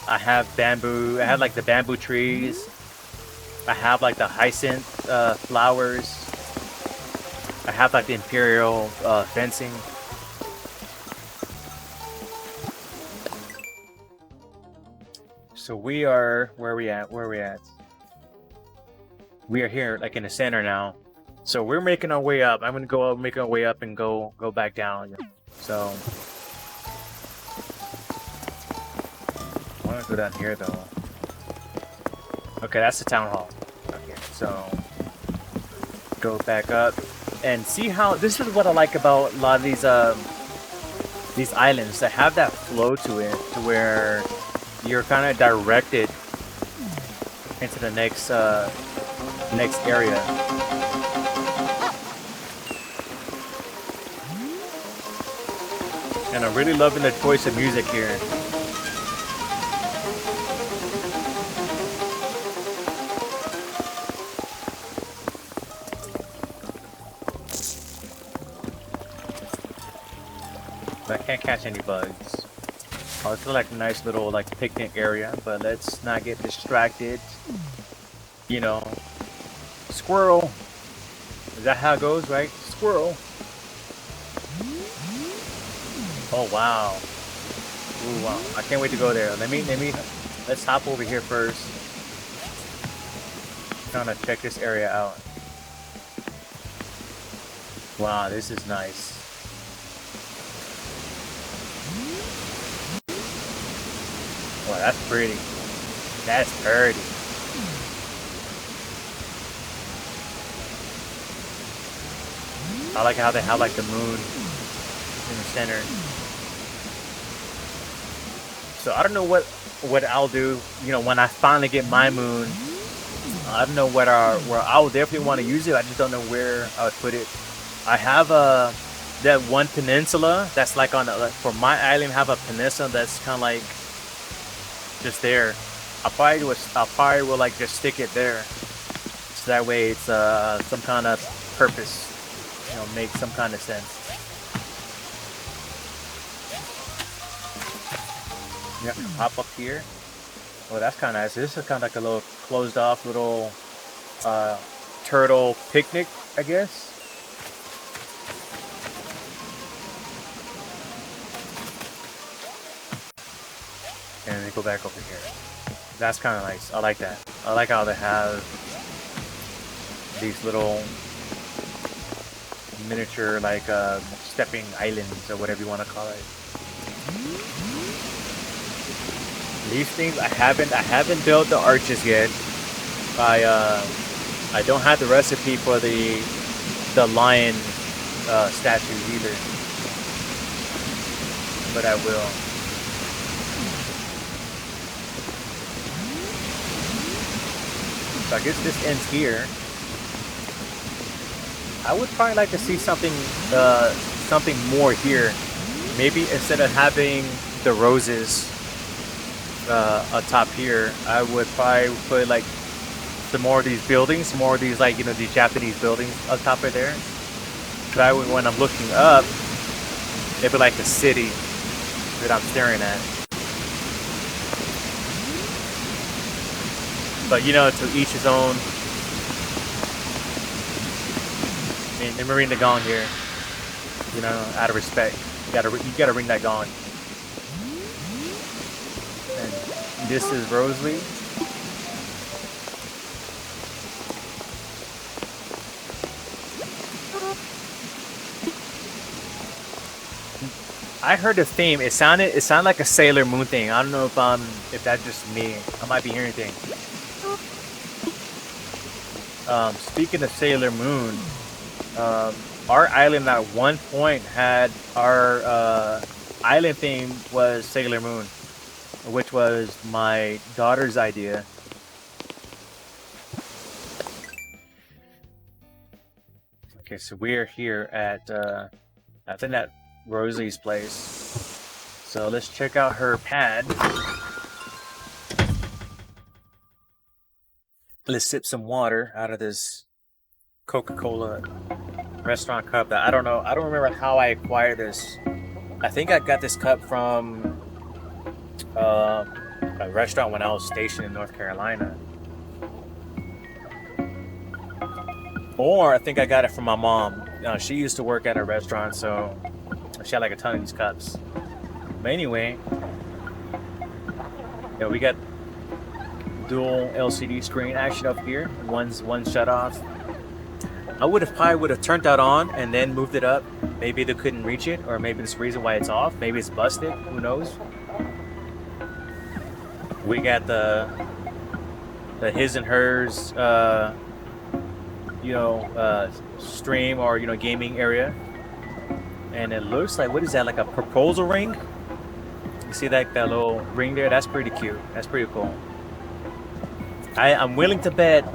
[SPEAKER 1] I have bamboo. I have like the bamboo trees. I have like the hyacinth flowers. I have like the imperial fencing. So we are where are we at? Where are we at? We are here, like in the center now. So we're making our way up. I'm gonna go up, make our way up, and go back down. So I want to go down here though. Okay, that's the town hall. Okay, so go back up and see how this is what I like about a lot of these islands that have that flow to it, to where you're kind of directed into the next area. And I'm really loving the choice of music here. But I can't catch any bugs. Oh, it's like a nice little like picnic area, but let's not get distracted. You know, squirrel. Is that how it goes, right? Squirrel. Oh wow. Ooh, wow. I can't wait to go there. Let's hop over here first. Trying to check this area out. Wow, this is nice. Wow, that's pretty. That's pretty. I like how they have like the moon in the center. So I don't know what I'll do, you know, when I finally get my moon. I don't know where I will definitely want to use it. I just don't know where I would put it. I have that one peninsula that's like on like for my island. Have a peninsula that's kind of like just there. I probably will like just stick it there, so that way it's some kind of purpose. You know, make some kind of sense. Yeah, hop up here. Oh, that's kind of nice. This is kind of like a little closed off little turtle picnic, I guess. And then go back over here. That's kind of nice. I like that. I like how they have these little miniature like stepping islands or whatever you want to call it. These things I haven't built the arches yet. I don't have the recipe for the lion statues either, but I will. So I guess this ends here. I would probably like to see something more here. Maybe instead of having the roses atop here, I would probably put like some more of these buildings, more of these like, you know, these Japanese buildings on top of there. So that way when I'm looking up, it'd be like a city that I'm staring at. But you know, to each his own. I mean, let me ring the gong here. You know, out of respect, you gotta ring that gong. And this is Rosalie. I heard the theme. It sounded like a Sailor Moon thing. I don't know if that's just me. I might be hearing things. Speaking of Sailor Moon, our island at one point had our island theme was Sailor Moon, which was my daughter's idea. Okay, so we're here at I think at Rosie's place. So let's check out her pad. Let's sip some water out of this Coca-Cola restaurant cup that I don't know. I don't remember how I acquired this. I think I got this cup from a restaurant when I was stationed in North Carolina. Or I think I got it from my mom. She used to work at a restaurant, so she had like a ton of these cups. But anyway, yeah, we got dual LCD screen action up here. One shut off. I probably would have turned that on and then moved it up. Maybe they couldn't reach it, or maybe it's the reason why it's off. Maybe it's busted. Who knows? We got the his and hers, stream or gaming area, and it looks like, what is that? Like a proposal ring? You see that little ring there? That's pretty cute. That's pretty cool. I'm willing to bet.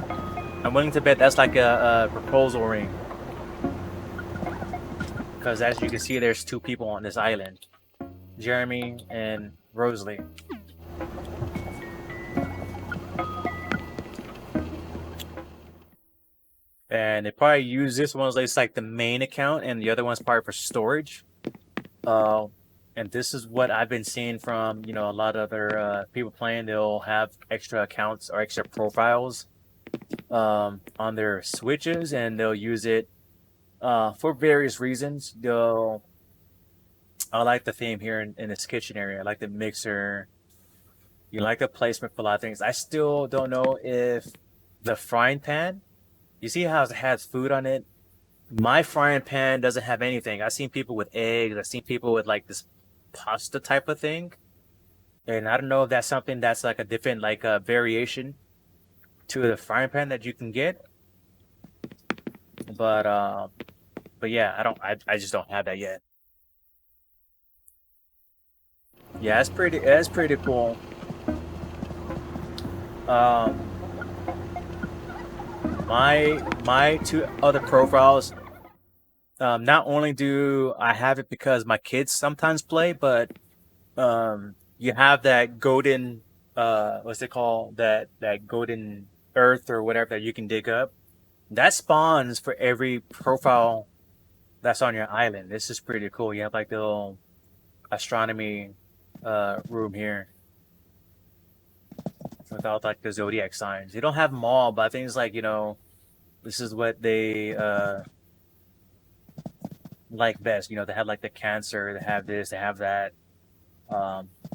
[SPEAKER 1] That's like a proposal ring. Because as you can see, there's two people on this island, Jeremy and Rosalie. And they probably use this one as like the main account, and the other one's probably for storage. And this is what I've been seeing from a lot of other people playing. They'll have extra accounts or extra profiles on their switches, and they'll use it for various reasons. I like the theme here in this kitchen area. I like the mixer. You like the placement for a lot of things. I still don't know if the frying pan. You see how it has food on it? My frying pan doesn't have anything. I've seen people with eggs. I've seen people with like this pasta type of thing. And I don't know if that's something that's like a different variation to the frying pan that you can get. But yeah, I just don't have that yet. Yeah, it's pretty cool. My two other profiles, not only do I have it because my kids sometimes play, but you have that golden what's it called, that golden earth or whatever that you can dig up. That spawns for every profile that's on your island. This is pretty cool. You have like the little astronomy room here without like the zodiac signs. You don't have them all, but I think it's like, this is what they like best. They have like the Cancer, they have this, they have that.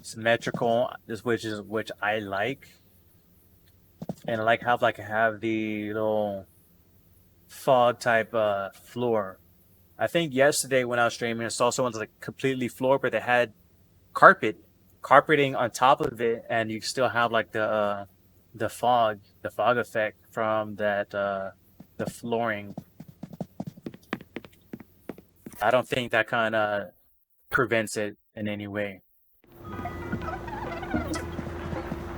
[SPEAKER 1] Symmetrical, which I like. And I like how I have the little fog type floor. I think yesterday when I was streaming, I saw someone's like completely floor, but they had carpeting on top of it, and you still have like the fog effect from that the flooring. I don't think that kind of prevents it in any way.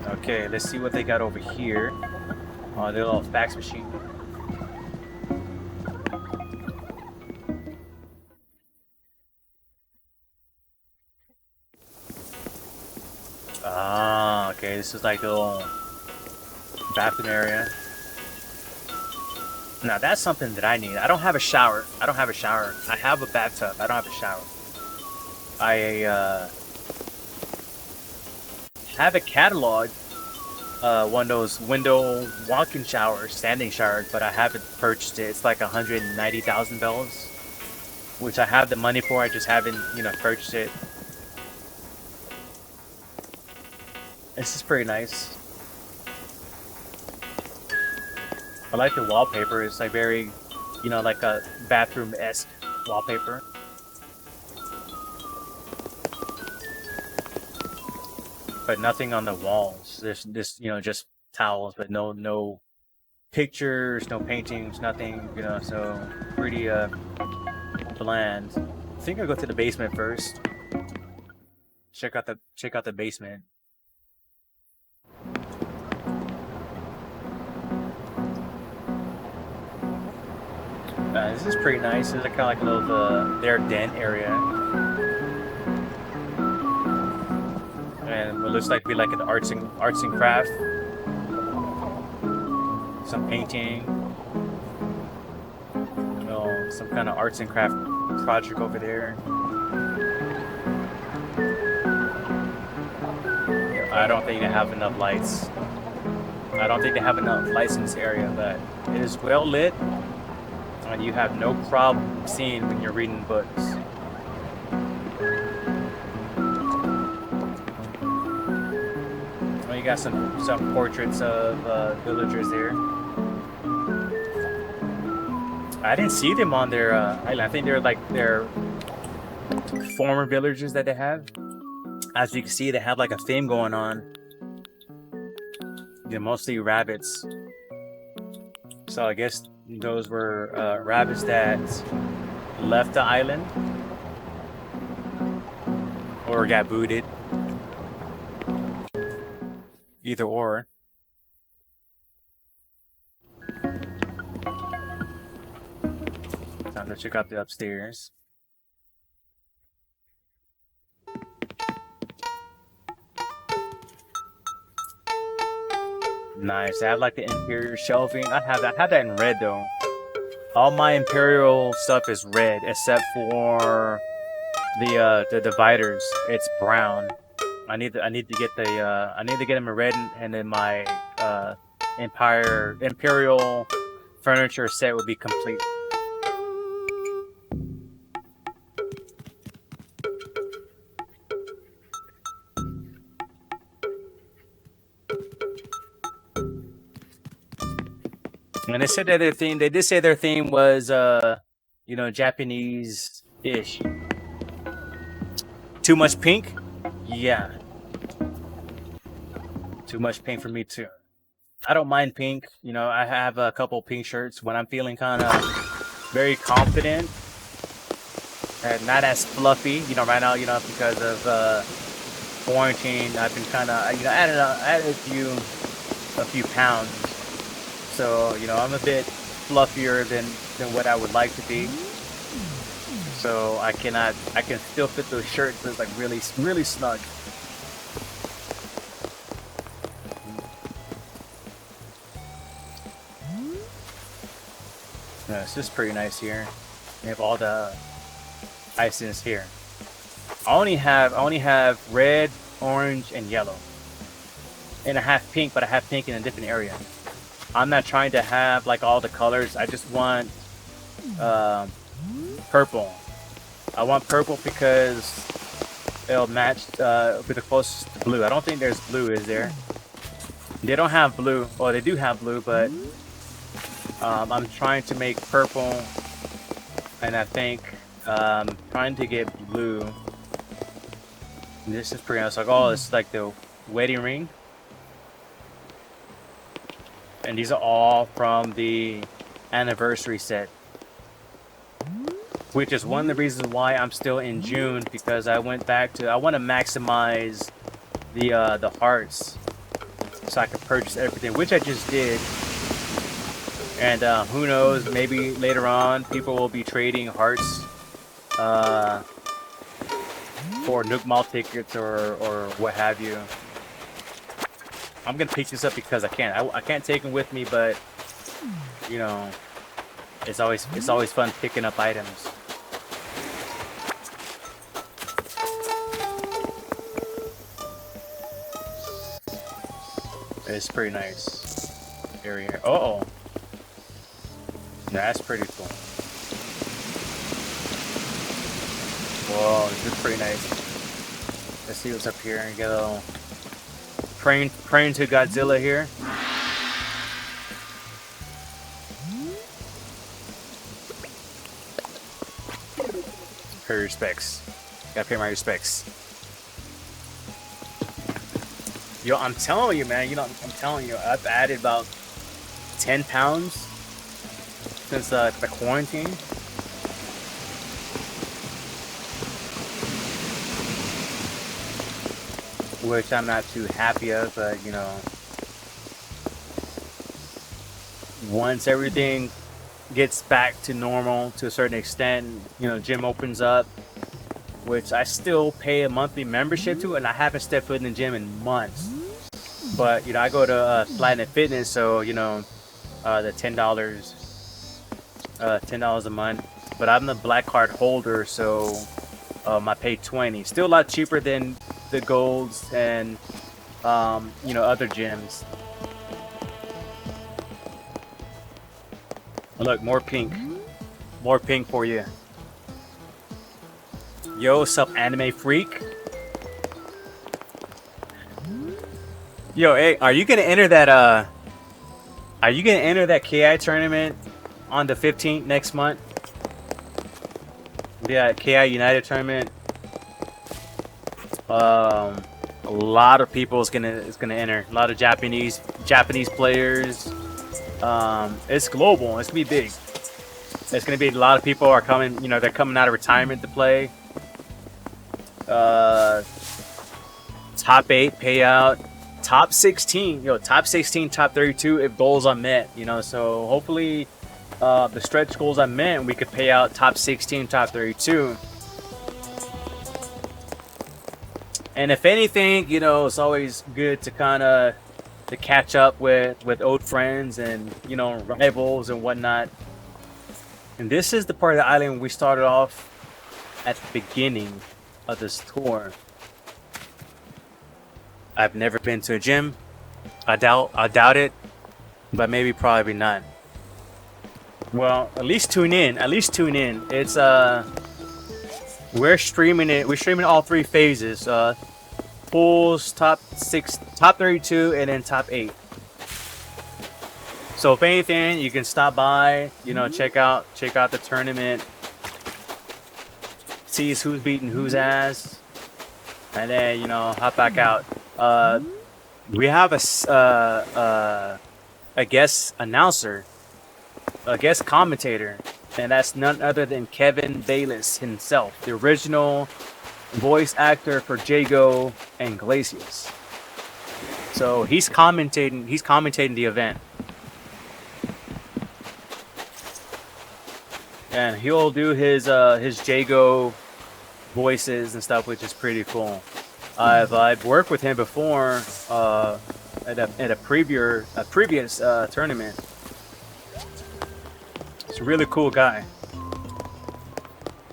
[SPEAKER 1] Okay, let's see what they got over here. Oh, their little fax machine. Ah, okay, this is like the little bathroom area. Now that's something that I need. I don't have a shower. I have a bathtub. I don't have a shower. I have a catalog, one of those window walk-in showers, standing showers, but I haven't purchased it. It's like 190,000 bells, which I have the money for. I just haven't, purchased it. This is pretty nice. I like the wallpaper. It's like very, like a bathroom-esque wallpaper. But nothing on the walls. There's just, just towels, but no pictures, no paintings, nothing, so pretty bland. I think I'll go to the basement first. Check out the basement. This is pretty nice. This is kind of like a little their den area, and what looks like to be like an arts and craft. Some painting. Some kind of arts and craft project over there. I don't think they have enough lights. I don't think they have enough lights in this area, but it is well lit, and you have no problem seeing when you're reading books. Well, you got some portraits of villagers there. I didn't see them on their island. I think they're like their former villagers that they have. As you can see, they have like a theme going on. They're mostly rabbits. So I guess those were rabbits that left the island or got booted. Either or. Time to check out the upstairs. Nice. I have like the Imperial shelving. I have that in red though. All my Imperial stuff is red except for the dividers. It's brown. I need to get them in red, and then my Imperial furniture set will be complete. And they said that they did say their theme was, Japanese-ish. Too much pink? Yeah. Too much pink for me too. I don't mind pink. I have a couple pink shirts when I'm feeling kind of very confident and not as fluffy. Right now, because of quarantine, I've been kind of, added a few pounds. So, I'm a bit fluffier than what I would like to be. So I can still fit those shirts, but it's like really, really snug. Yeah, it's just pretty nice here. We have all the icings here. I only have red, orange, and yellow. And I have pink, but I have pink in a different area. I'm not trying to have like all the colors. I just want purple. I want purple because it'll match with the closest to blue. I don't think there's blue, is there? They don't have blue. Well, they do have blue, but I'm trying to make purple, and I think trying to get blue. And this is pretty nice. Like, it's like the wedding ring. And these are all from the anniversary set, which is one of the reasons why I'm still in June, because I went back to, I want to maximize the hearts so I can purchase everything, which I just did. And who knows, maybe later on people will be trading hearts for Nook Mall tickets or what have you. I'm gonna pick this up because I can. I can't take them with me, but it's always fun picking up items. It's pretty nice area here. Oh, that's pretty cool. Whoa, this is pretty nice. Let's see what's up here and get a little praying to Godzilla here. Pay your respects. Gotta pay my respects. Yo, I'm telling you, man. I'm telling you, I've added about 10 pounds since the quarantine. which I'm not too happy of. But you know, once everything gets back to normal to a certain extent, you know, gym opens up, which I still pay a monthly membership to, and I haven't stepped foot in the gym in months. But you know, I go to Planet Fitness, so you know, the $10 a month. But I'm the black card holder, so I pay 20. Still a lot cheaper than the golds and you know, other gyms. Look, more pink for you. Yo, sup, anime freak? Yo, hey, are you gonna enter that? Are you gonna enter that KI tournament on the 15th next month? Yeah, KI United tournament. A lot of people is gonna enter. A lot of Japanese players. It's global. It's gonna be big. It's gonna be a lot of people are coming. You know, they're coming out of retirement to play. Top 8 payout. Top 16, top 16, top 32 if goals are met, you know. So hopefully the stretch goals are met and we could pay out top 16, top 32. And if anything, you know, it's always good to kind of to catch up with old friends and, you know, rivals and whatnot. And this is the part of the island we started off at the beginning of this tour. I've never been to a gym. I doubt it, but maybe probably not. Well, at least tune in. It's we're streaming it. We're streaming all 3 phases. Pools, top 6, top 32, and then top 8. So if anything, you can stop by, you know, check out the tournament, see who's beating whose ass, and then, you know, hop back out. We have a guest announcer, a guest commentator, and that's none other than Kevin Bayless himself, the original voice actor for Jago and Glacius. So he's commentating the event, and he'll do his Jago voices and stuff, which is pretty cool. I've worked with him before at a previous tournament. He's a really cool guy,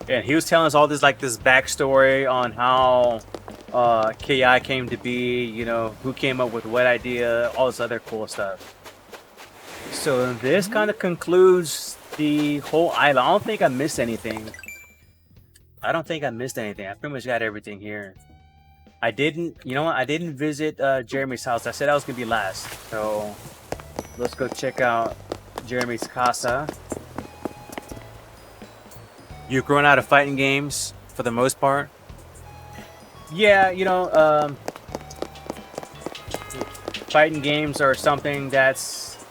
[SPEAKER 1] and he was telling us all this backstory on how KI came to be. You know, who came up with what idea, all this other cool stuff. So this kind of concludes the whole island. I don't think I missed anything. I pretty much got everything here. I didn't visit Jeremy's house. I said I was gonna be last. So let's go check out Jeremy's casa. You've grown out of fighting games for the most part. Yeah, you know, fighting games are something that's,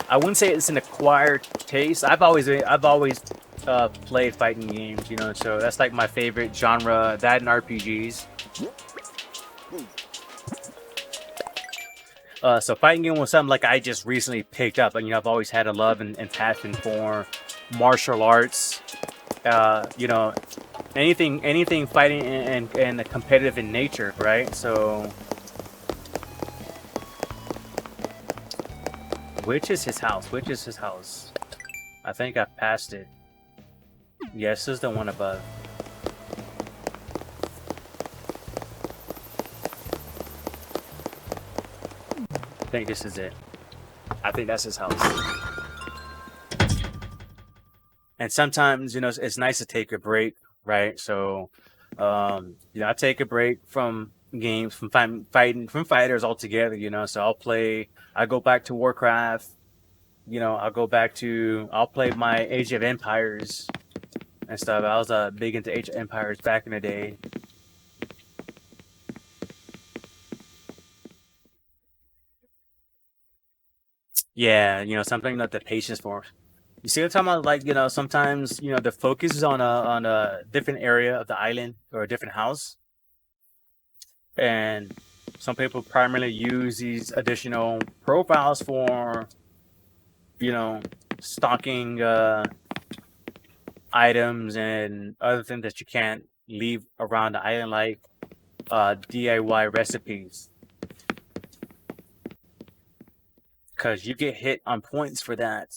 [SPEAKER 1] I wouldn't say it's an acquired taste. I've always played fighting games, you know, so that's like my favorite genre. That and RPGs. So fighting game was something like I just recently picked up, and you know, I've always had a love and passion for martial arts. You know, anything fighting and competitive in nature, right? So, which is his house? I think I've passed it. Yes, this is the one above. I think this is it. I think that's his house. And sometimes, you know, it's nice to take a break, right? So, you know, I take a break from games, from fighters altogether, you know. So I go back to Warcraft, you know, I'll play my Age of Empires and stuff. I was big into Age of Empires back in the day. Yeah, you know, something that the patience for. You see what I'm talking about? Like, you know, sometimes, you know, the focus is on a different area of the island or a different house. And Some people primarily use these additional profiles for, you know, stocking items and other things that you can't leave around the island, like DIY recipes. Because you get hit on points for that,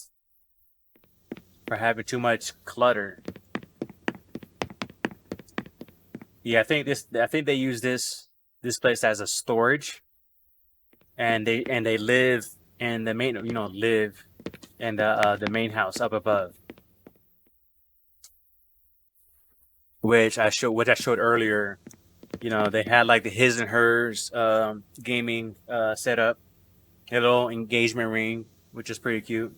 [SPEAKER 1] for having too much clutter. Yeah, I think they use this place as a storage, and they live in the main, live in the main house up above, which I showed earlier. You know, they had like the his and hers gaming setup, a little engagement ring, which is pretty cute.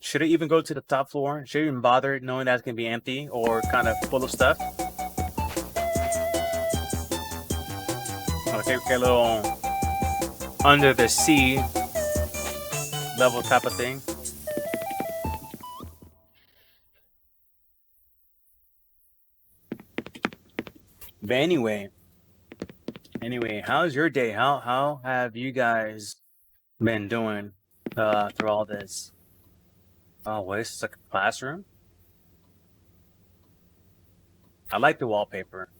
[SPEAKER 1] Should I even go to the top floor? Should I even bother knowing that's gonna be empty or kind of full of stuff? Okay, a little under the sea level type of thing. But anyway, how's your day? How have you guys been doing through all this? Oh, wait, this is like a classroom. I like the wallpaper.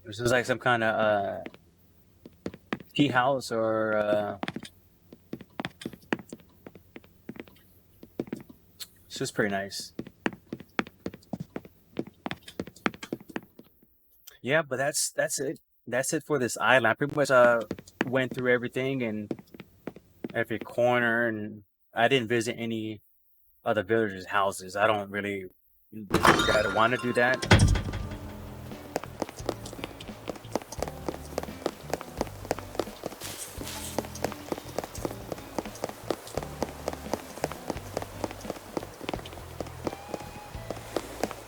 [SPEAKER 1] This is like some kind of tea house or it's just pretty nice. Yeah, but that's it. That's it for this island. I pretty much went through everything and every corner, and I didn't visit any other villagers' houses. I don't really want to do that.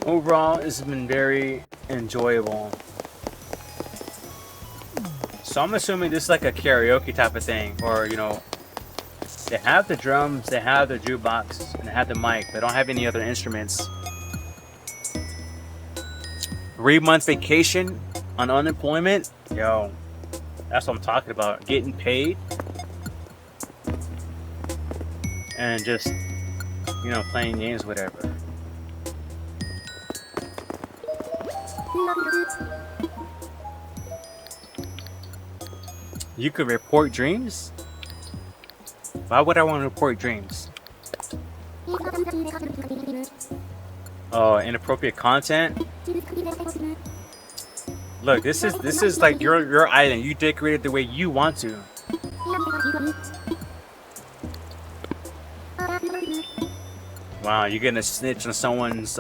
[SPEAKER 1] Overall, it's been very enjoyable. So I'm assuming this is like a karaoke type of thing, or they have the drums, they have the jukebox, and they have the mic. They don't have any other instruments. 3-month vacation on unemployment, yo, that's what I'm talking about. Getting paid and just playing games, whatever. You could report dreams? Why would I want to report dreams? Oh, inappropriate content? Look, this is like your island. You decorate it the way you want to. Wow, you're gonna snitch on someone's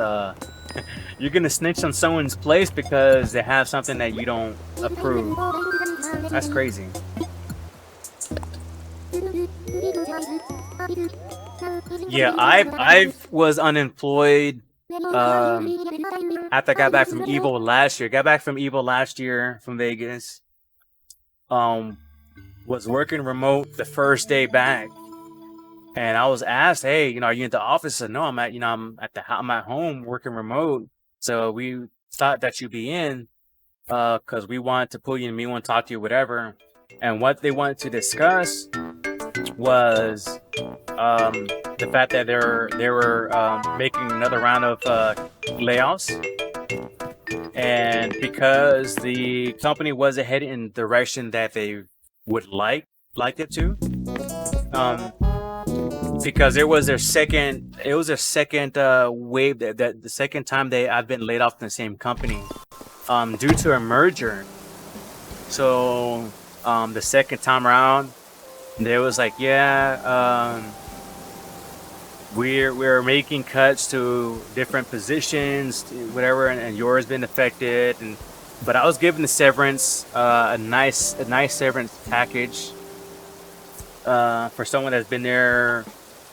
[SPEAKER 1] you're gonna snitch on someone's place because they have something that you don't approve. That's crazy. Yeah, I was unemployed after I got back from Evo last year. Got back from Evo last year from Vegas. Was working remote the first day back, and I was asked, "Hey, are you in the office?" I said, "No, I'm at home working remote." So we thought that you'd be in, because we wanted to pull you in, we want to talk to you, whatever. And what they wanted to discuss was the fact that they were making another round of layoffs, and because the company wasn't heading in the direction that they would like it to, because it was their second wave, that the second time I've been laid off in the same company due to a merger. So the second time around, they was like, yeah, we're making cuts to different positions, whatever, and yours been affected. But I was given the severance, a nice severance package for someone that's been there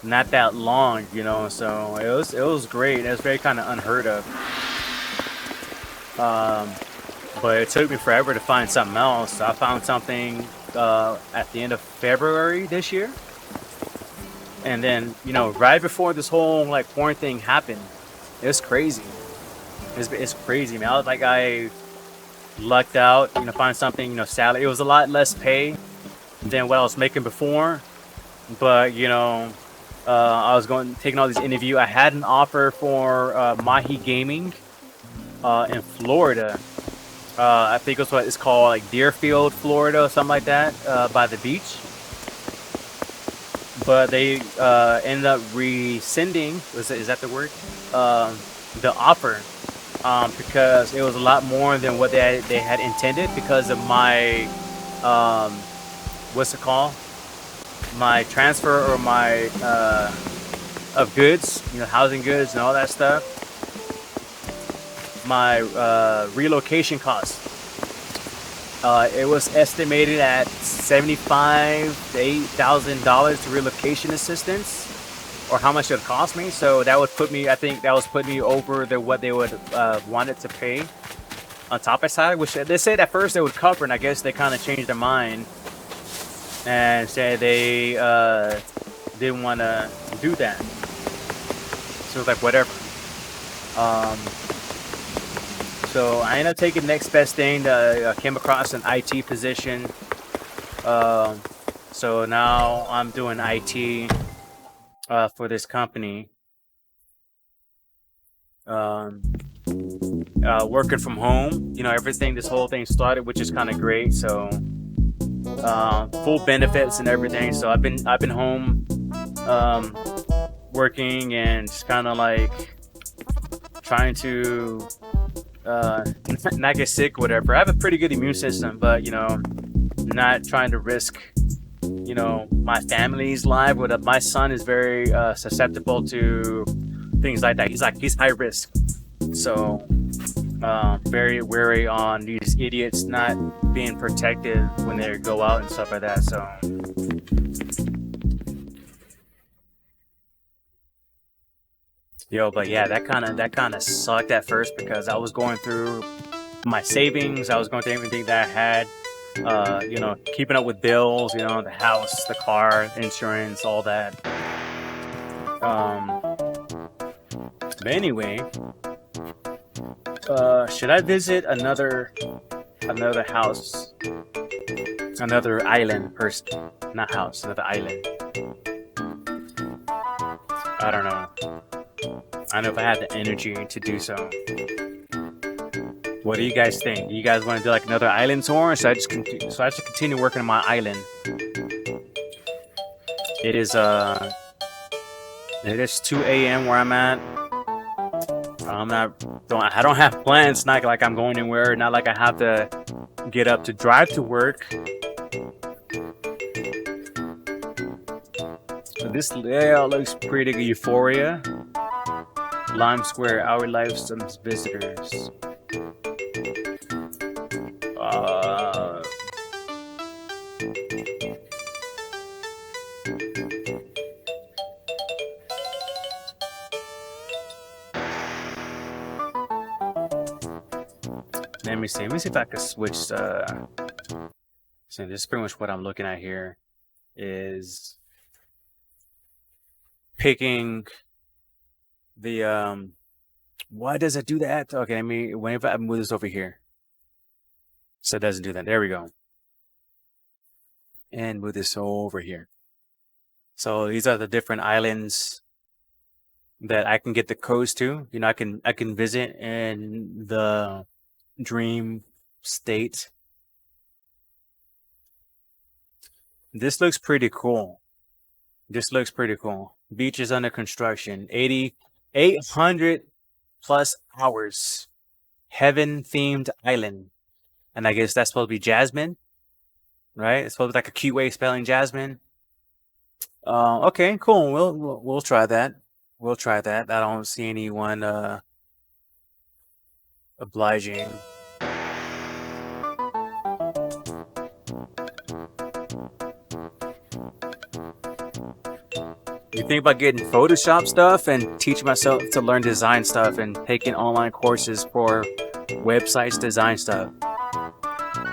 [SPEAKER 1] not that long, So it was great. It was very kind of unheard of. But it took me forever to find something else. I found something at the end of February this year, and then right before this whole quarantine thing happened, It's crazy. It's crazy, man. I was like, I lucked out, find something, salary. It was a lot less pay than what I was making before, but I was taking all these interviews. I had an offer for Mahi Gaming in Florida. I think it's what it's called, like Deerfield, Florida, or something like that, by the beach. But they ended up rescinding. Is that the word? The offer, because it was a lot more than what they had intended because of my what's it called? My transfer or my of goods, housing goods and all that stuff. My relocation costs. It was estimated at $75,000 to $8,000 to relocation assistance, or how much it would cost me. So that would put me, I think that was putting me over what they would wanted to pay on top of side, which they said at first they would cover, and I guess they kind of changed their mind and said they didn't want to do that. So it was like, whatever. So I ended up taking next best thing. I came across an IT position. So now I'm doing IT for this company. Working from home. Everything, this whole thing started, which is kind of great. So full benefits and everything. So I've been home working and just kind of like trying to not get sick, whatever. I have a pretty good immune system, but not trying to risk my family's life. But my son is very susceptible to things like that. He's high risk, so very wary on these idiots not being protected when they go out and stuff like that. So but yeah, that kind of sucked at first because I was going through my savings. I was going through everything that I had, keeping up with bills, the house, the car, insurance, all that. But anyway, should I visit another house, another island person? Not house, another island. I don't know. I don't know if I have the energy to do so. What do you guys think? Do you guys want to do like another island tour, or should I just continue working on my island? It is 2 a.m. where I'm at. I don't have plans. It's not like I'm going anywhere. Not like I have to get up to drive to work. So this layout looks pretty good. Euphoria. Lime Square, our life, some visitors. Let me see if I can switch. So this is pretty much what I'm looking at here. Is picking the why does it do that? Okay, whenever I move this over here, so it doesn't do that. There we go. And move this over here. So these are the different islands that I can get the codes to. I can visit in the dream state. This looks pretty cool. Beach is under construction. 800 plus hours. Heaven themed island. And I guess that's supposed to be Jasmine, right? It's supposed to be like a cute way of spelling Jasmine. Okay, cool. We'll try that. I don't see anyone obliging. You think about getting Photoshop stuff and teaching myself to learn design stuff and taking online courses for websites design stuff.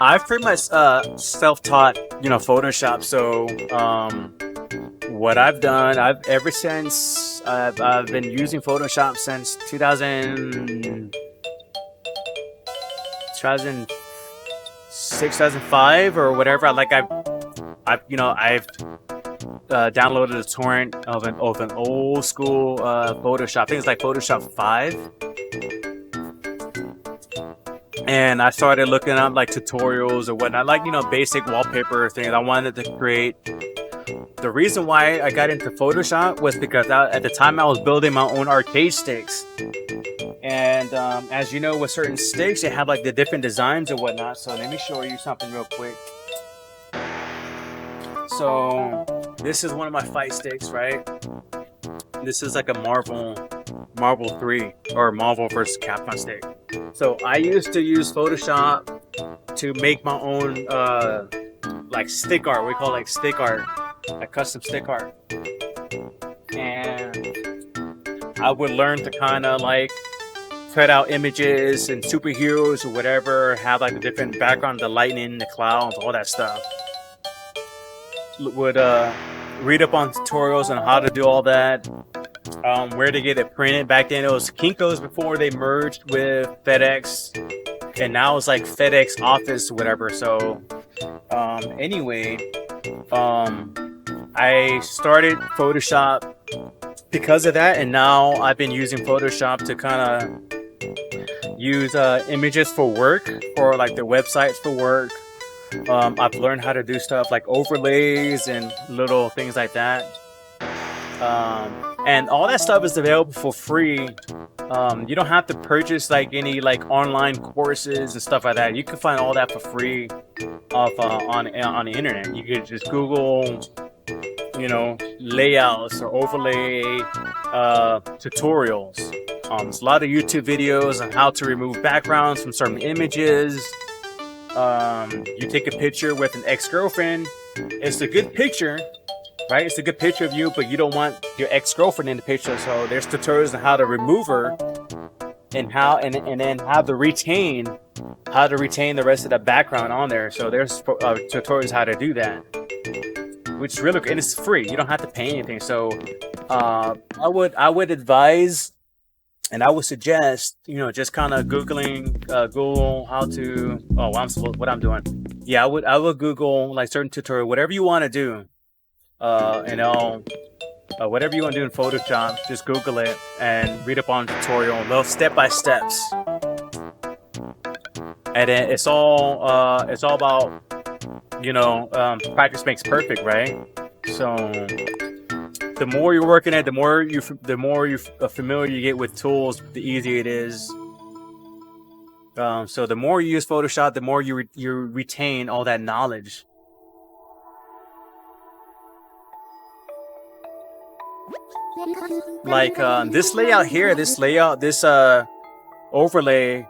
[SPEAKER 1] I've pretty much self-taught, Photoshop. So what I've done, ever since I've been using Photoshop since 2006, 2005 or whatever. I've downloaded a torrent of an old school Photoshop. I think it's like Photoshop 5. And I started looking up like tutorials or whatnot, like, basic wallpaper things I wanted to create. The reason why I got into Photoshop was because at the time I was building my own arcade sticks. And as you know, with certain sticks, they have like the different designs and whatnot. So let me show you something real quick. So this is one of my fight sticks, right? This is like a Marvel 3 or Marvel vs. Capcom stick. So I used to use Photoshop to make my own like stick art. We call it like stick art, like custom stick art. And I would learn to kind of like cut out images and superheroes or whatever, have like a different background, the lightning, the clouds, all that stuff. Would read up on tutorials on how to do all that. Where to get it printed. Back then it was Kinko's before they merged with FedEx, and now it's like FedEx Office or whatever. So anyway, I started Photoshop because of that, and now I've been using Photoshop to kind of use images for work, or like the websites for work. I've learned how to do stuff like overlays and little things like that. And all that stuff is available for free. You don't have to purchase like any like online courses and stuff like that. You can find all that for free on the internet. You could just Google, layouts or overlay tutorials. There's a lot of YouTube videos on how to remove backgrounds from certain images. You take a picture with an ex-girlfriend. It's a good picture, right? It's a good picture of you, but you don't want your ex-girlfriend in the picture. So there's tutorials on how to remove her, and then how to retain the rest of the background on there. So there's tutorials how to do that, which is really good, and it's free. You don't have to pay anything. So I would advise, and I would suggest, just kind of Googling, Google how to. What I'm doing? Yeah, I would Google like certain tutorial, whatever you want to do. Whatever you want to do in Photoshop, just Google it and read up on a tutorial, little step-by-steps. And then it's all about, practice makes perfect, right? So the more you're working at, the more you familiar you get with tools, the easier it is. So the more you use Photoshop, the more you retain all that knowledge. Like this layout here, this overlay,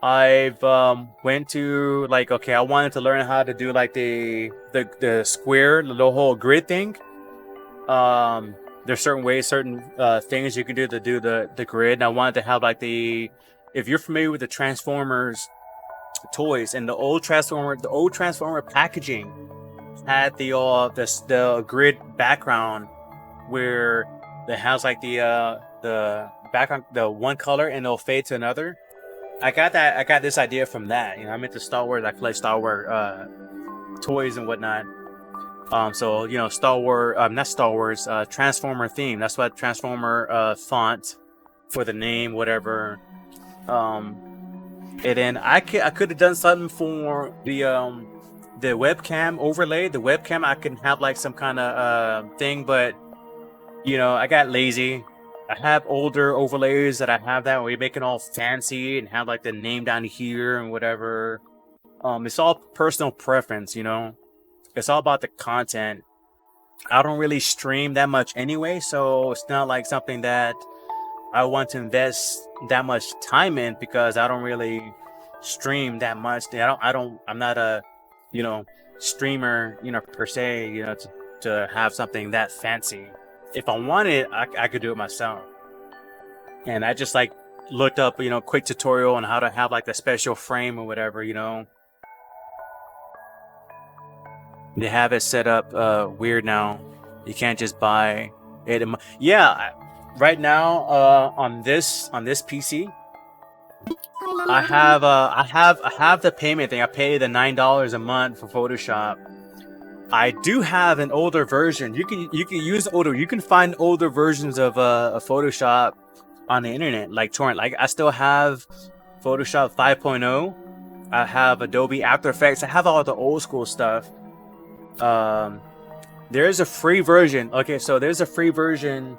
[SPEAKER 1] I've went to like, okay, I wanted to learn how to do like the square, the whole grid thing. There's certain ways, certain things you can do to do the grid, and I wanted to have like if you're familiar with the Transformers toys, and the old Transformer packaging had the grid background where it has like the background, the one color, and it'll fade to another. I got this idea from that. I'm into Star Wars. I play Star Wars toys and whatnot. So Star Wars, not Star Wars, Transformer theme. That's what Transformer font for the name, whatever. And then I could have done something for the webcam overlay. The webcam, I can have like some kind of thing, but I got lazy. I have older overlays that I have that we make it all fancy and have like the name down here and whatever. It's all personal preference, It's all about the content. I don't really stream that much anyway, so it's not like something that I want to invest that much time in, because I don't really stream that much. I'm not a, streamer, per se, to have something that fancy. If I wanted, I could do it myself. And I just like looked up, quick tutorial on how to have like the special frame or whatever, They have it set up weird now. You can't just buy it. Yeah, right now on this PC, I have the payment thing. I pay the $9 a month for Photoshop. I do have an older version. You can use older. You can find older versions of Photoshop on the internet, like torrent. Like I still have Photoshop 5.0. I have Adobe After Effects. I have all the old school stuff. There's a free version. Okay, so there's a free version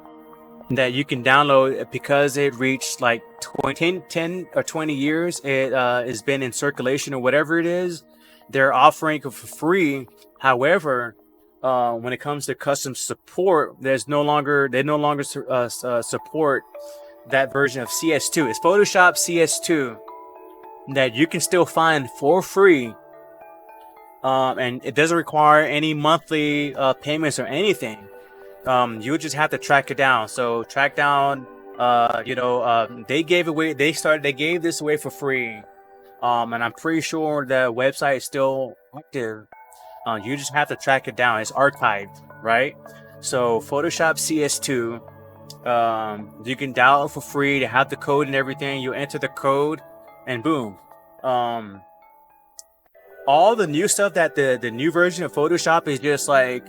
[SPEAKER 1] that you can download because it reached like 10 or 20 years. It has been in circulation or whatever it is. They're offering it for free. However, when it comes to custom support, they no longer support that version of CS2. It's Photoshop CS2 that you can still find for free. And it doesn't require any monthly payments or anything. You just have to track it down. So track down, they gave this away for free. And I'm pretty sure the website is still active. You just have to track it down. It's archived, right? So Photoshop CS2, you can download for free. They have the code and everything. You enter the code and boom. All the new stuff that the new version of Photoshop is just like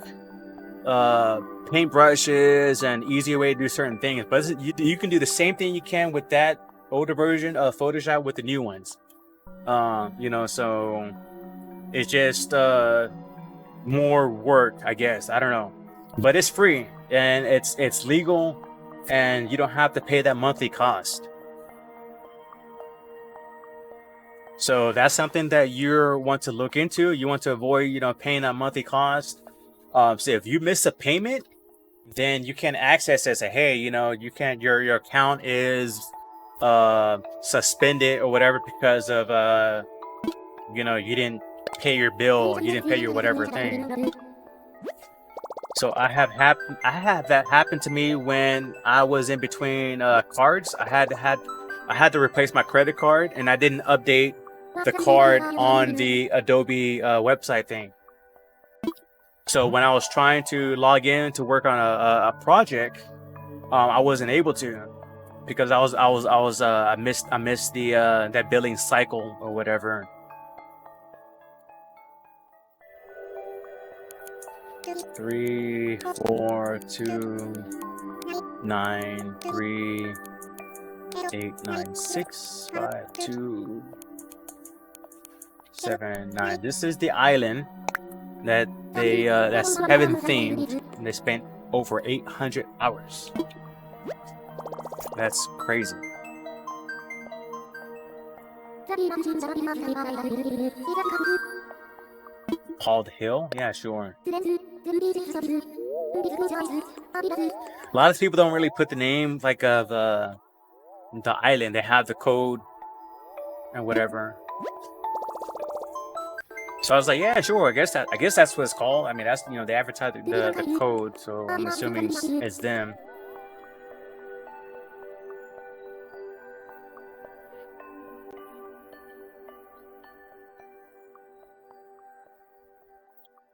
[SPEAKER 1] paint brushes and easier way to do certain things. But you can do the same thing you can with that older version of Photoshop with the new ones. So it's just more work, I guess. I don't know, but it's free and it's legal, and you don't have to pay that monthly cost. So that's something that you want to look into. You want to avoid, paying that monthly cost. So if you miss a payment, then you can access it and say, hey, you can't. Your account is suspended or whatever because of you didn't pay your bill, you didn't pay your whatever thing. So I have that happen to me when I was in between cards. I had to replace my credit card, and I didn't update the card on the Adobe website thing. So when I was trying to log in to work on a project, I wasn't able to because I missed the that billing cycle or whatever. 3, 4, 2, 9, 3, 8, 9, 6, 5, 2, 7, 9. This is the island that that's heaven themed, and they spent over 800 hours. That's crazy. Called Hill? Yeah, sure. A lot of people don't really put the name like of the island. They have the code and whatever. So I was like, yeah, sure. I guess that's what it's called. I mean, that's they advertise the code, so I'm assuming it's them.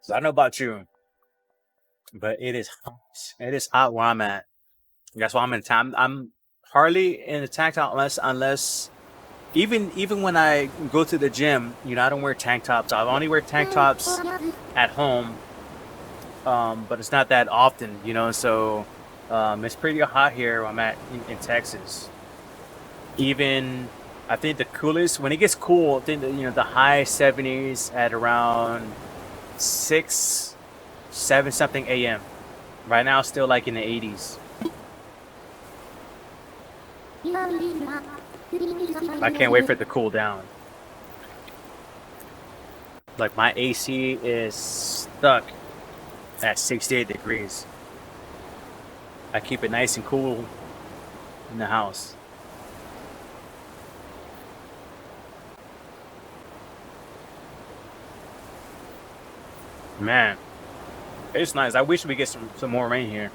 [SPEAKER 1] So I don't know about you, but it is hot. It is hot where I'm at. That's why I'm in town. I'm hardly in a tank top unless even when I go to the gym, I don't wear tank tops. I only wear tank tops at home, but it's not that often, So it's pretty hot here where I'm at in Texas. Even I think the coolest when it gets cool, I think the high 70s at around 6, 7 something a.m. Right now, still like in the 80s. I can't wait for it to cool down. Like my AC is stuck at 68 degrees. I keep it nice and cool in the house. Man, it's nice. I wish we get some more rain here.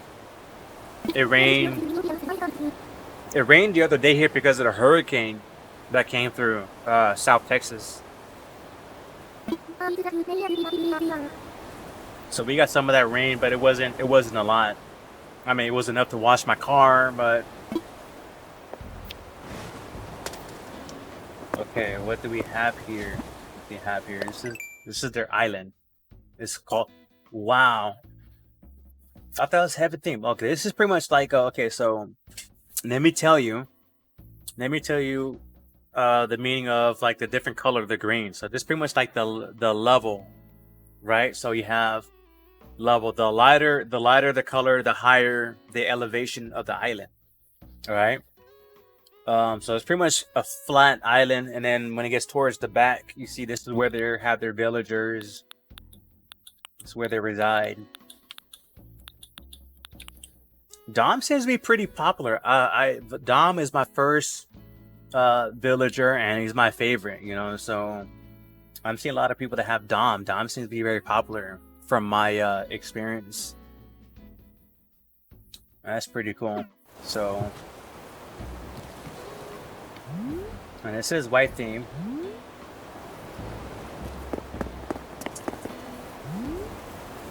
[SPEAKER 1] It rained. It rained the other day here because of the hurricane that came through South Texas. So we got some of that rain, but it wasn't a lot. I mean, it was enough to wash my car, but okay. What do we have here? What do we have here? This is their island. It's called. Wow. I thought it was heavy theme. Okay, this is pretty much like okay. So let me tell you. Let me tell you the meaning of like the different color of the green. So this is pretty much like the level, right? So you have level. The lighter the color, the higher the elevation of the island. All right. So it's pretty much a flat island, and then when it gets towards the back, you see this is where they have their villagers. This is where they reside. Dom seems to be pretty popular. Dom is my first villager, and he's my favorite. You know, so I'm seeing a lot of people that have Dom. Dom seems to be very popular from my experience. That's pretty cool. So, and this is white theme.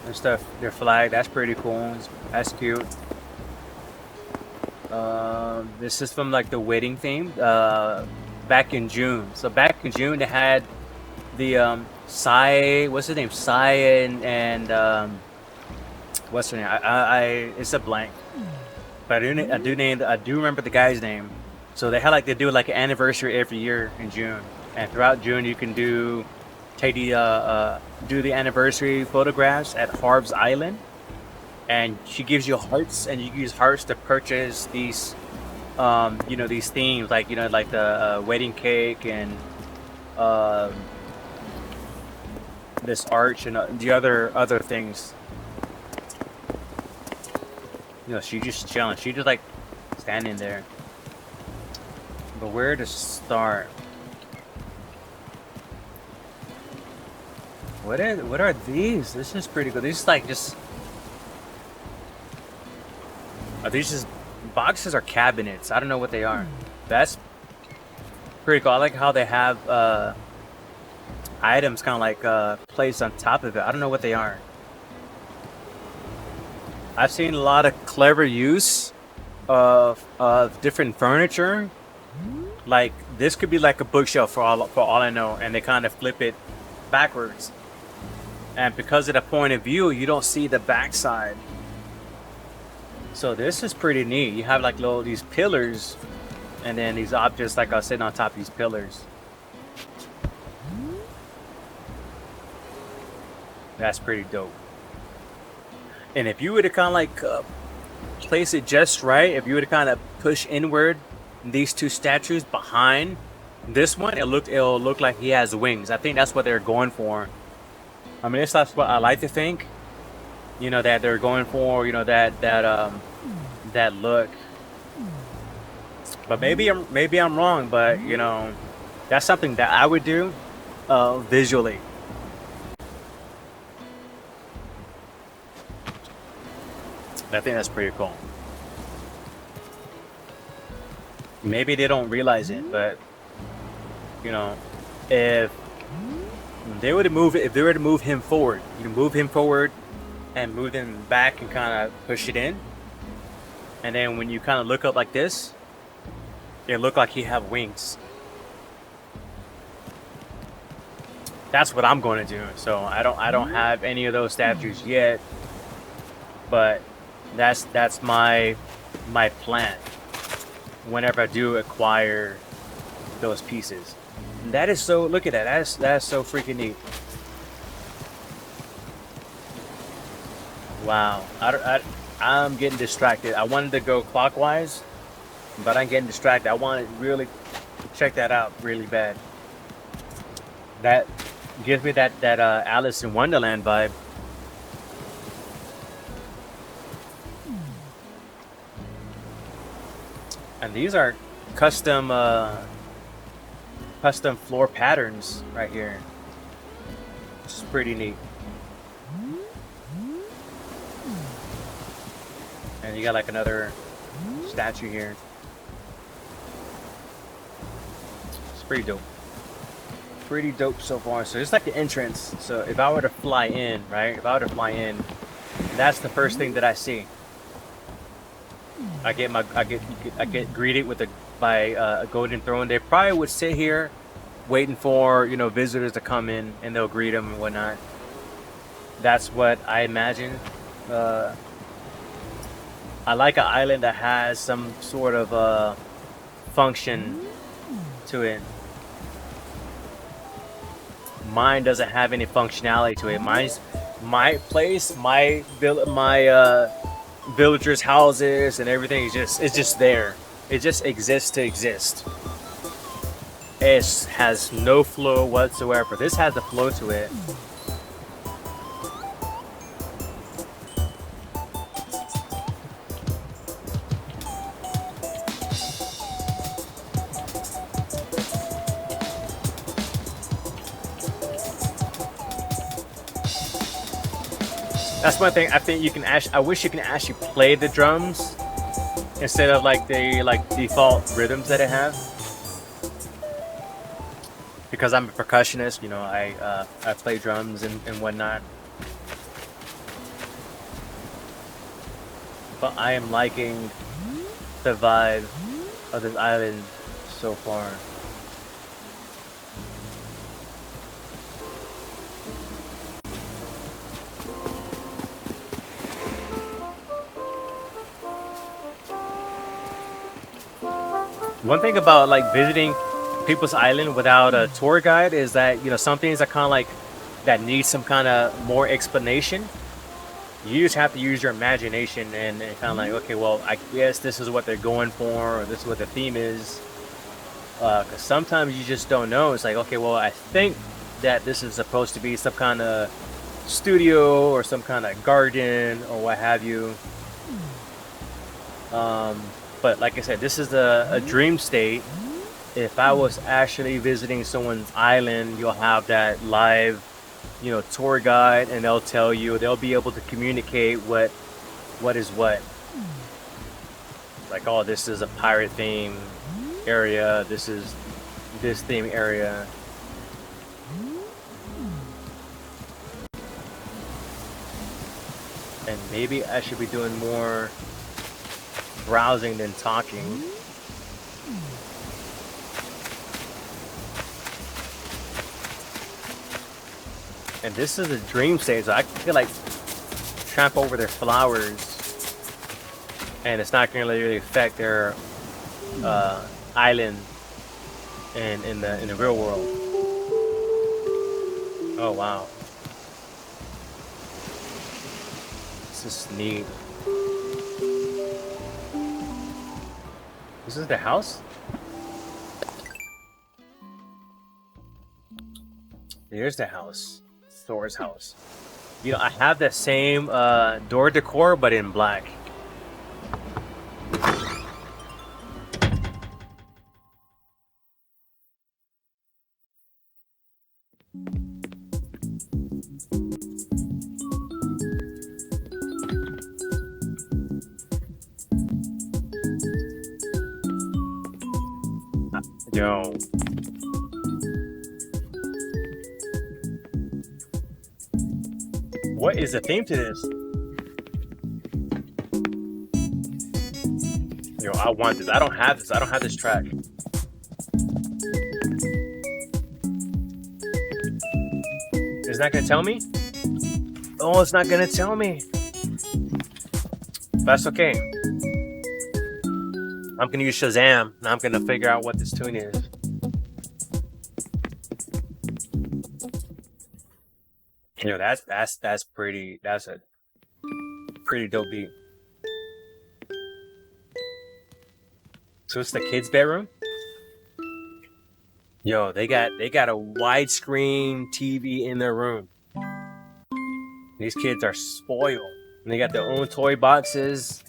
[SPEAKER 1] Their stuff, their flag. That's pretty cool. That's cute. This is from like the wedding theme. Back in June. So back in June they had the Sai. What's his name? Sai and what's her name? It's a blank. But I do remember the guy's name. So they do like an anniversary every year in June, and throughout June you can do the anniversary photographs at Harb's Island, and she gives you hearts, and you use hearts to purchase these these themes, like like the wedding cake and this arch and the other things. She's just chilling. She's just like standing there. But where to start? What are these? This is pretty cool. These like just are these just boxes or cabinets? I don't know what they are. That's pretty cool. I like how they have items kind of like placed on top of it. I don't know what they are. I've seen a lot of clever use of different furniture. Like this could be like a bookshelf for all I know, and they kind of flip it backwards. And because of the point of view, you don't see the backside. So this is pretty neat. You have like these pillars, and then these objects like are sitting on top of these pillars. That's pretty dope. And if you were to kind of like place it just right, if you were to kind of push inward these two statues behind this one, it'll look like he has wings. I think that's what they're going for. I mean, that's what I like to think. That they're going for. That look. But maybe I'm wrong. But that's something that I would do visually. I think that's pretty cool. Maybe they don't realize it, but if they were to move him forward, move him forward and move him back and kind of push it in, and then when you kind of look up like this, it look like he have wings. That's what I'm going to do. So I don't have any of those statues yet, but that's my plan whenever I do acquire those pieces. And that is so, look at that. That's so freaking neat. Wow. I'm getting distracted. I wanted to go clockwise, but I'm getting distracted. I want to really check that out really bad. That gives me that Alice in Wonderland vibe. And these are custom floor patterns right here. It's pretty neat. And you got like another statue here. It's pretty dope. pretty dope so far. So it's like the entrance. So if I were to fly in, right? If I were to fly in, that's the first thing that I see. I get greeted with by a golden throne. They probably would sit here waiting for, you know, visitors to come in and they'll greet them and whatnot. That's what I imagine. I like an island that has some sort of function to it. Mine doesn't have any functionality to it. My place, my villagers' houses and everything it's just there. It just exists to exist. It has no flow whatsoever. This has a flow to it. That's one thing I think you can actually. I wish you can actually play the drums instead of like the default rhythms that it has. Because I'm a percussionist, you know, I play drums and whatnot. But I am liking the vibe of this island so far. One thing about like visiting people's island without a tour guide is that, you know, some things are kind of like that need some kind of more explanation. You just have to use your imagination and kind of like, okay, well, I guess this is what they're going for, or this is what the theme is. Because sometimes you just don't know. It's like, okay, well, I think that this is supposed to be some kind of studio or some kind of garden or what have you. But like I said, this is a dream state. If I was actually visiting someone's island, you'll have that live, you know, tour guide, and they'll tell you, they'll be able to communicate what is what. Like, oh, this is a pirate theme area. This is this theme area. And maybe I should be doing more browsing than talking. And this is a dream stage, so I could like tramp over their flowers and it's not going to really affect their island in the real world. Oh wow, this is neat. This is the house? Here's the house. Thor's house. You know, I have the same door decor, but in black. Yo. What is the theme to this? Yo, I want this. I don't have this. I don't have this track. It's not gonna tell me? Oh, it's not gonna tell me. That's okay. I'm gonna use Shazam and I'm gonna figure out what this tune is. You know, that's a pretty dope beat. So it's the kids' bedroom. Yo, they got a widescreen TV in their room. These kids are spoiled. And they got their own toy boxes.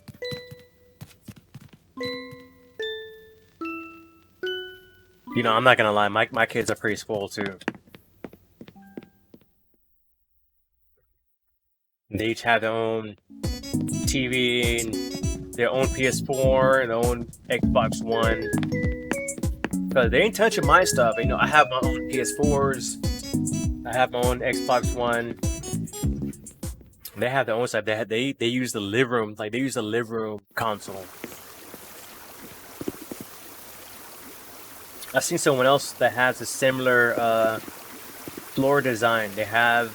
[SPEAKER 1] You know, I'm not gonna lie, my kids are pretty spoiled too. They each have their own TV, and their own PS4, and their own Xbox One. Cause they ain't touching my stuff. You know, I have my own PS4s. I have my own Xbox One. They have their own stuff. They use the living room, like they use the living room console. I've seen someone else that has a similar floor design. They have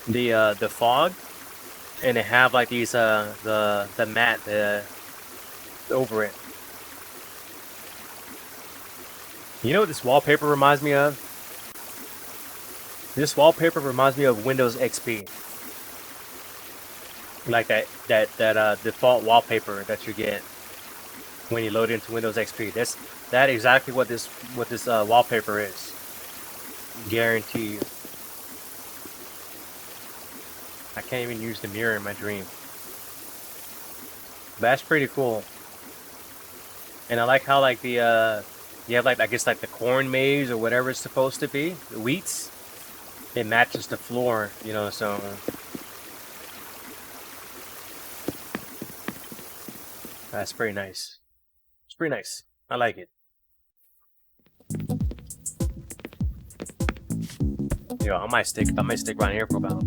[SPEAKER 1] the fog, and they have like these the mat over it. You know what this wallpaper reminds me of? This wallpaper reminds me of Windows XP. Like that default wallpaper that you get when you load into Windows XP. That exactly what this wallpaper is. Guarantee you. I can't even use the mirror in my dream. But that's pretty cool. And I like how like the you have like I guess like the corn maze or whatever it's supposed to be, the wheats. It matches the floor, you know, so that's pretty nice. It's pretty nice. I like it. Yo, I might stick around here for about.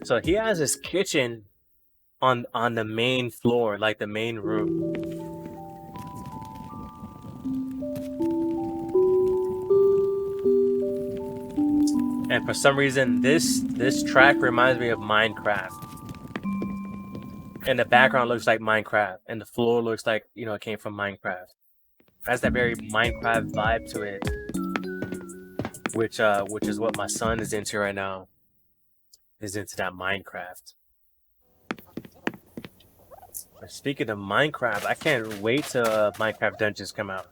[SPEAKER 1] So he has his kitchen on the main floor, like the main room. And for some reason, this track reminds me of Minecraft. And the background looks like Minecraft, and the floor looks like, you know, it came from Minecraft. Has that very Minecraft vibe to it, which is what my son is into right now. Is into that Minecraft. But speaking of Minecraft, I can't wait till Minecraft Dungeons come out.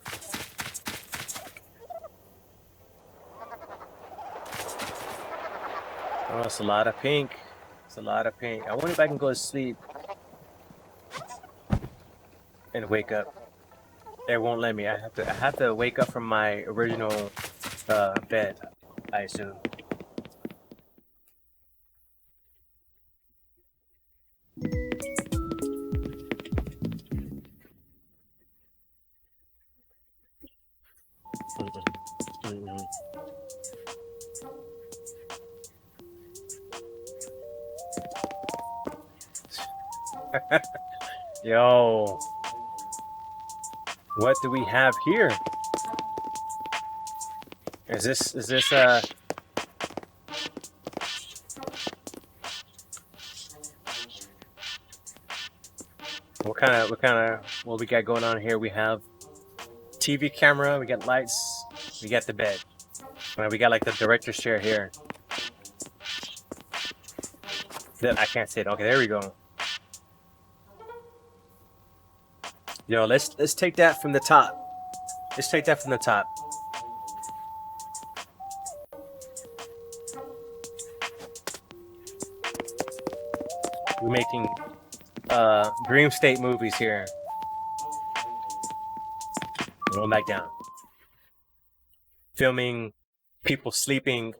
[SPEAKER 1] Oh, it's a lot of pink. It's a lot of pink. I wonder if I can go to sleep and wake up. It won't let me. I have to wake up from my original bed, I assume. Yo, what do we have here? Is this what we got going on here? We have TV camera, we got lights, we got the bed. We got like the director's chair here. I can't see it. Okay, there we go. Yo, let's take that from the top. Let's take that from the top. We're making dream state movies here. Going back down. Filming people sleeping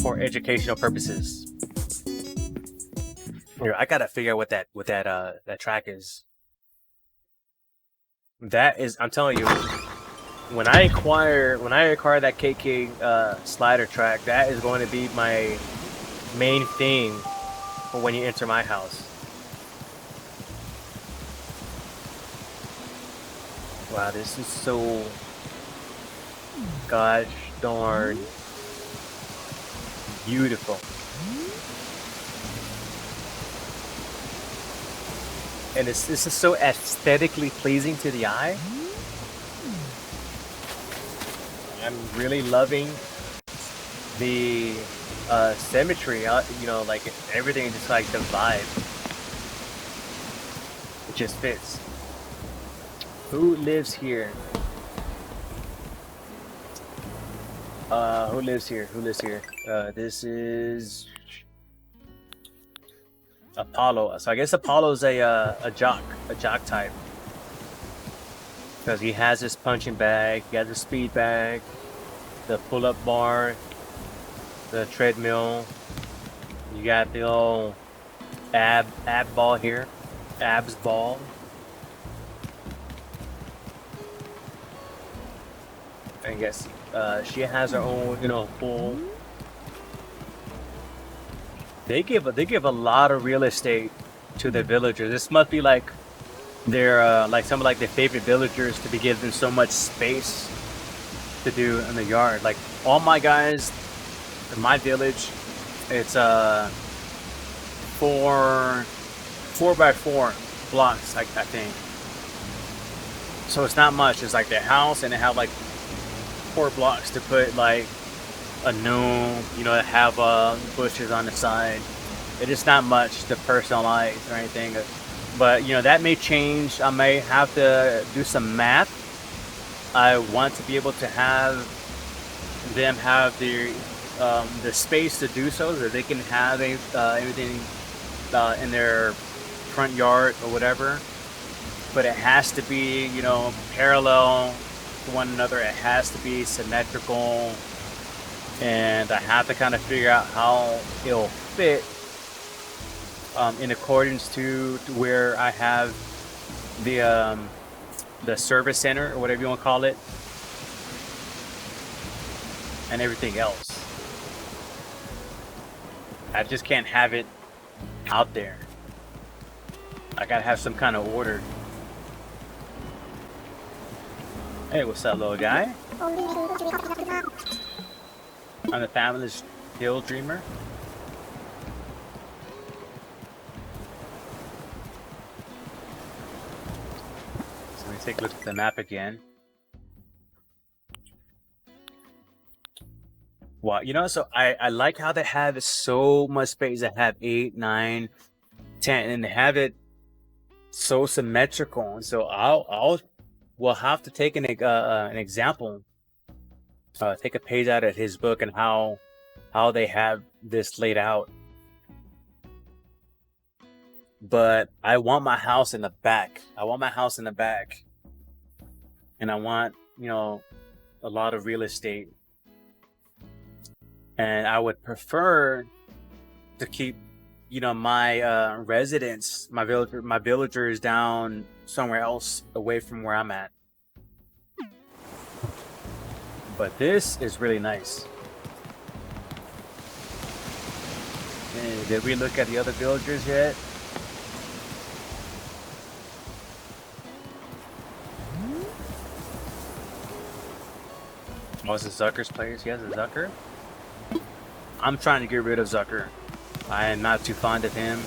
[SPEAKER 1] for educational purposes. Here, I gotta figure out what that track is. That is, I'm telling you, when I acquire that KK slider track, that is going to be my main thing for when you enter my house. Wow, this is so gosh darn beautiful. And this is so aesthetically pleasing to the eye. I'm really loving the symmetry, you know, like everything, just like the vibe. It just fits. Who lives here? Who lives here? This is... Apollo. So I guess Apollo's a jock type, because he has his punching bag, he has his speed bag, the pull-up bar, the treadmill. You got the old ab ball here, abs ball. I guess she has her own, full. They give a lot of real estate to the villagers. This must be like their like some of like their favorite villagers, to be given so much space to do in the yard. Like all my guys in my village, it's 4x4 blocks, I think. So it's not much. It's like their house, and they have like 4 blocks to put like a new, have bushes on the side. It is not much to personalize or anything, but that may change. I may have to do some math. I want to be able to have them have the space to do so that they can have everything in their front yard or whatever. But it has to be, parallel to one another. It has to be symmetrical, and I have to kind of figure out how it'll fit in accordance to where I have the service center, or whatever you want to call it, and everything else. I just can't have it out there. I gotta have some kind of order. Hey, what's up, little guy? I'm the family's hill dreamer. So let me take a look at the map again. Wow, so I like how they have so much space. They have 8, 9, 10, and they have it so symmetrical. And so we'll have to take an example, take a page out of his book, and how they have this laid out. But I want my house in the back. And I want, a lot of real estate. And I would prefer to keep, my residents, my villagers down somewhere else away from where I'm at. But this is really nice. And did we look at the other villagers yet? Oh, is it Zucker's place? He has a Zucker? I'm trying to get rid of Zucker. I am not too fond of him.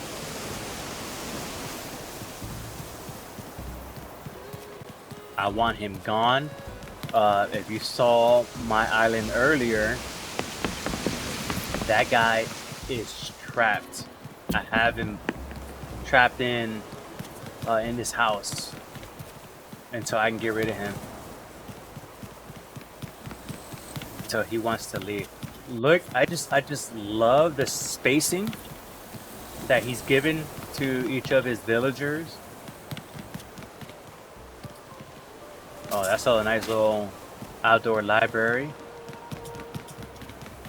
[SPEAKER 1] I want him gone. If you saw my island earlier, that guy is trapped. I have him trapped in this house until I can get rid of him. Until he wants to leave. Look, I just love the spacing that he's given to each of his villagers. Oh, that's all a nice little outdoor library.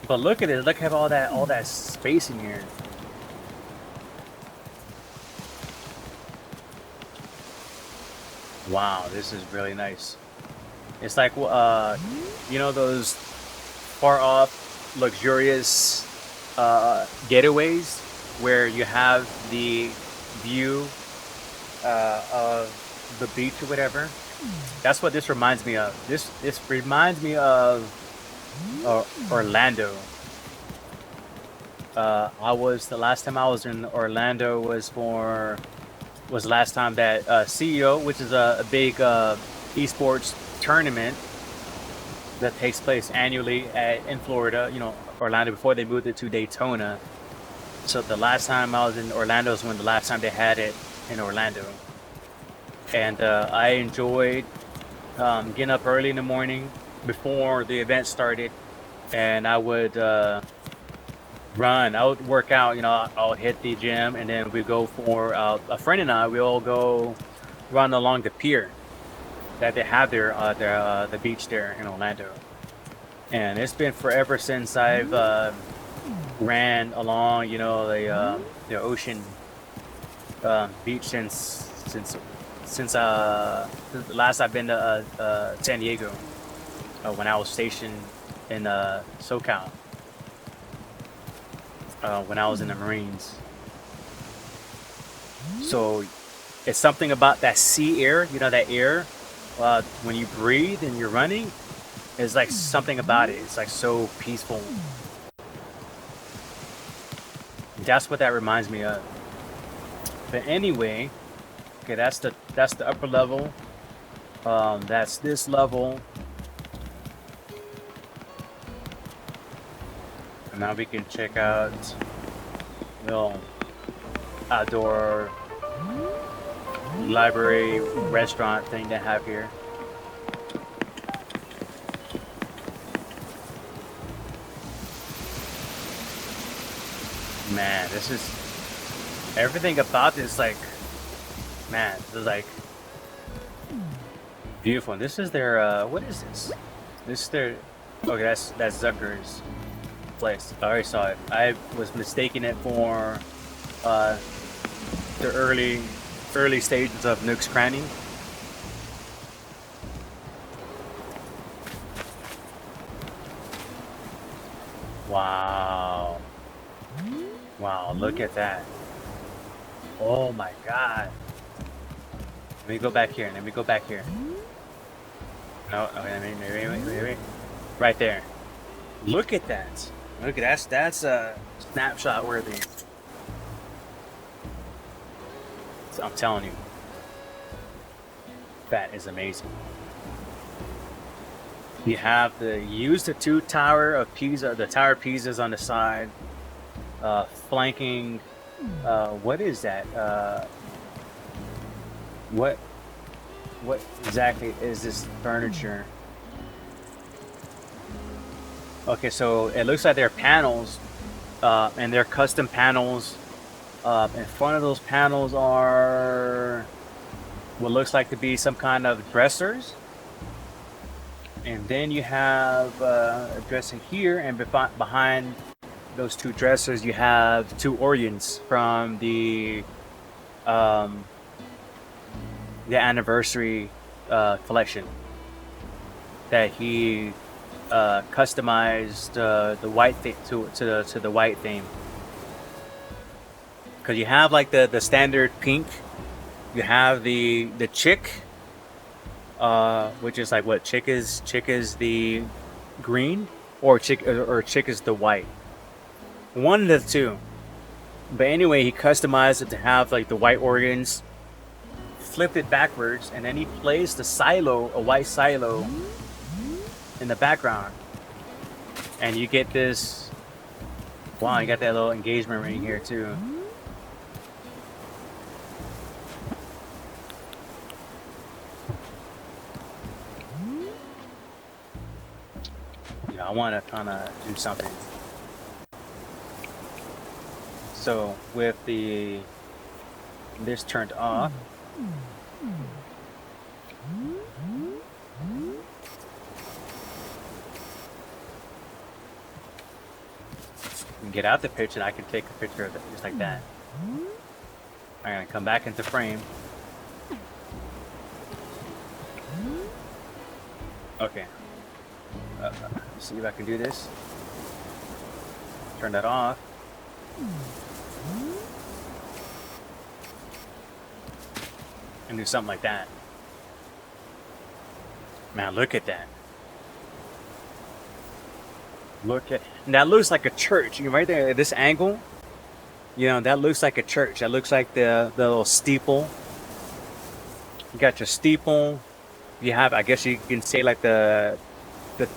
[SPEAKER 1] But look at it. Look at all that space in here. Wow, this is really nice. It's like those far off luxurious getaways where you have the view of the beach or whatever. That's what this reminds me of. This reminds me of Orlando. The last time I was in Orlando was the last time that CEO, which is a big esports tournament that takes place annually in Florida, Orlando, before they moved it to Daytona. So the last time I was in Orlando is when the last time they had it in Orlando. And I enjoyed getting up early in the morning before the event started, and I would run. I would work out. You know, I'll hit the gym, and then we go for a friend and I. We all go run along the pier that they have there, the beach there in Orlando. And it's been forever since I've ran along, you know, the ocean beach since the last I've been to San Diego when I was stationed in SoCal when I was in the Marines. So it's something about that sea air, you know, that air when you breathe and you're running. It's like something about it. It's like so peaceful. That's what that reminds me of. But anyway, okay, that's the upper level. That's this level. And now we can check out little outdoor library restaurant thing they have here. Man, this is everything about this, like, man, this is like beautiful. This is their what is this? This is their, okay, that's Zucker's place. I already saw it. I was mistaking it for the early stages of Nook's Cranny. Wow. Wow, look at that. Oh my God. Let me go back here. Let me go back here. No, okay, maybe. Right there. Look at that. Look at that's snapshot worthy. So I'm telling you. That is amazing. You have the two Tower of Pisa, the Tower of Pisa's on the side. Flanking, what is that? What exactly is this furniture? Okay, so it looks like they're panels, and they're custom panels. In front of those panels are what looks like to be some kind of dressers. And then you have a dressing here, and behind those two dressers, you have two organs from the anniversary collection that he customized the white to the white theme. Because you have like the standard pink, you have the chick, which is like what chick is the green, or chick is the white. One of the two. But anyway, he customized it to have like the white organs, flipped it backwards, and then he placed the silo, a white silo, in the background. And you get this, wow, you got that little engagement ring here too. I want to kind of do something. So with this turned off, you can get out the picture, and I can take a picture of it just like that. I'm gonna come back into frame. Okay. See if I can do this. Turn that off. And do something like that. Man, look at that. Look at, and that looks like a church. You right there at this angle. You know, that looks like a church. That looks like the little steeple. You got your steeple. You have, I guess you can say like the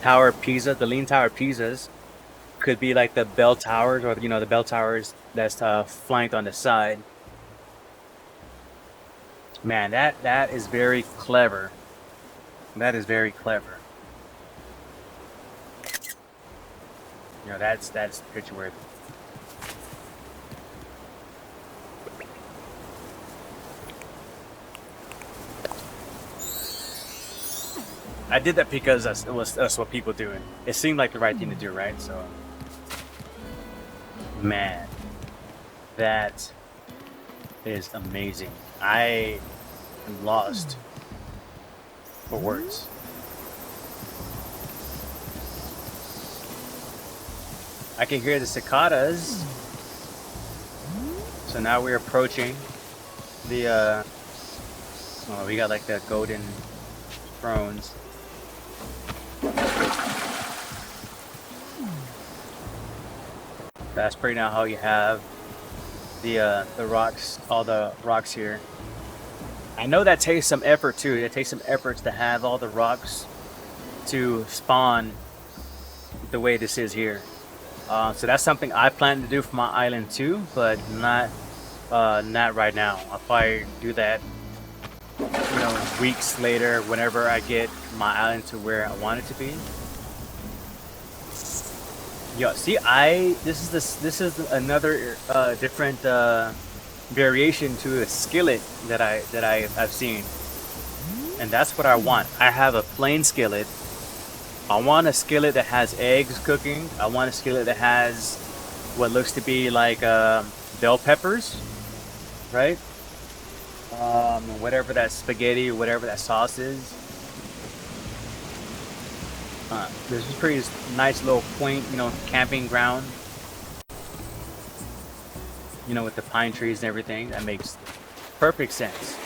[SPEAKER 1] Tower of Pisa, the Lean Tower of Pisa's. Could be like the bell towers, or you know, the bell towers that's flanked on the side. Man, that is very clever. That is very clever. You know, that's picture worthy. I did that because that's what people do. It seemed like the right thing to do, right? So, man, that is amazing. I am lost for words. I can hear the cicadas. So now we're approaching the oh, we got like the golden thrones. That's pretty now how you have the rocks, all the rocks here. I know that takes some effort too. It takes some effort to have all the rocks to spawn the way this is here. So that's something I plan to do for my island too, but not right now. I'll probably do that, you know, weeks later, whenever I get my island to where I want it to be. Yo, see, this is another different variation to a skillet that I've seen, and that's what I want. I have a plain skillet. I want a skillet that has eggs cooking. I want a skillet that has what looks to be like bell peppers, right? Whatever that spaghetti or whatever that sauce is. This is pretty nice little quaint, you know, camping ground. You know, with the pine trees and everything. That makes perfect sense.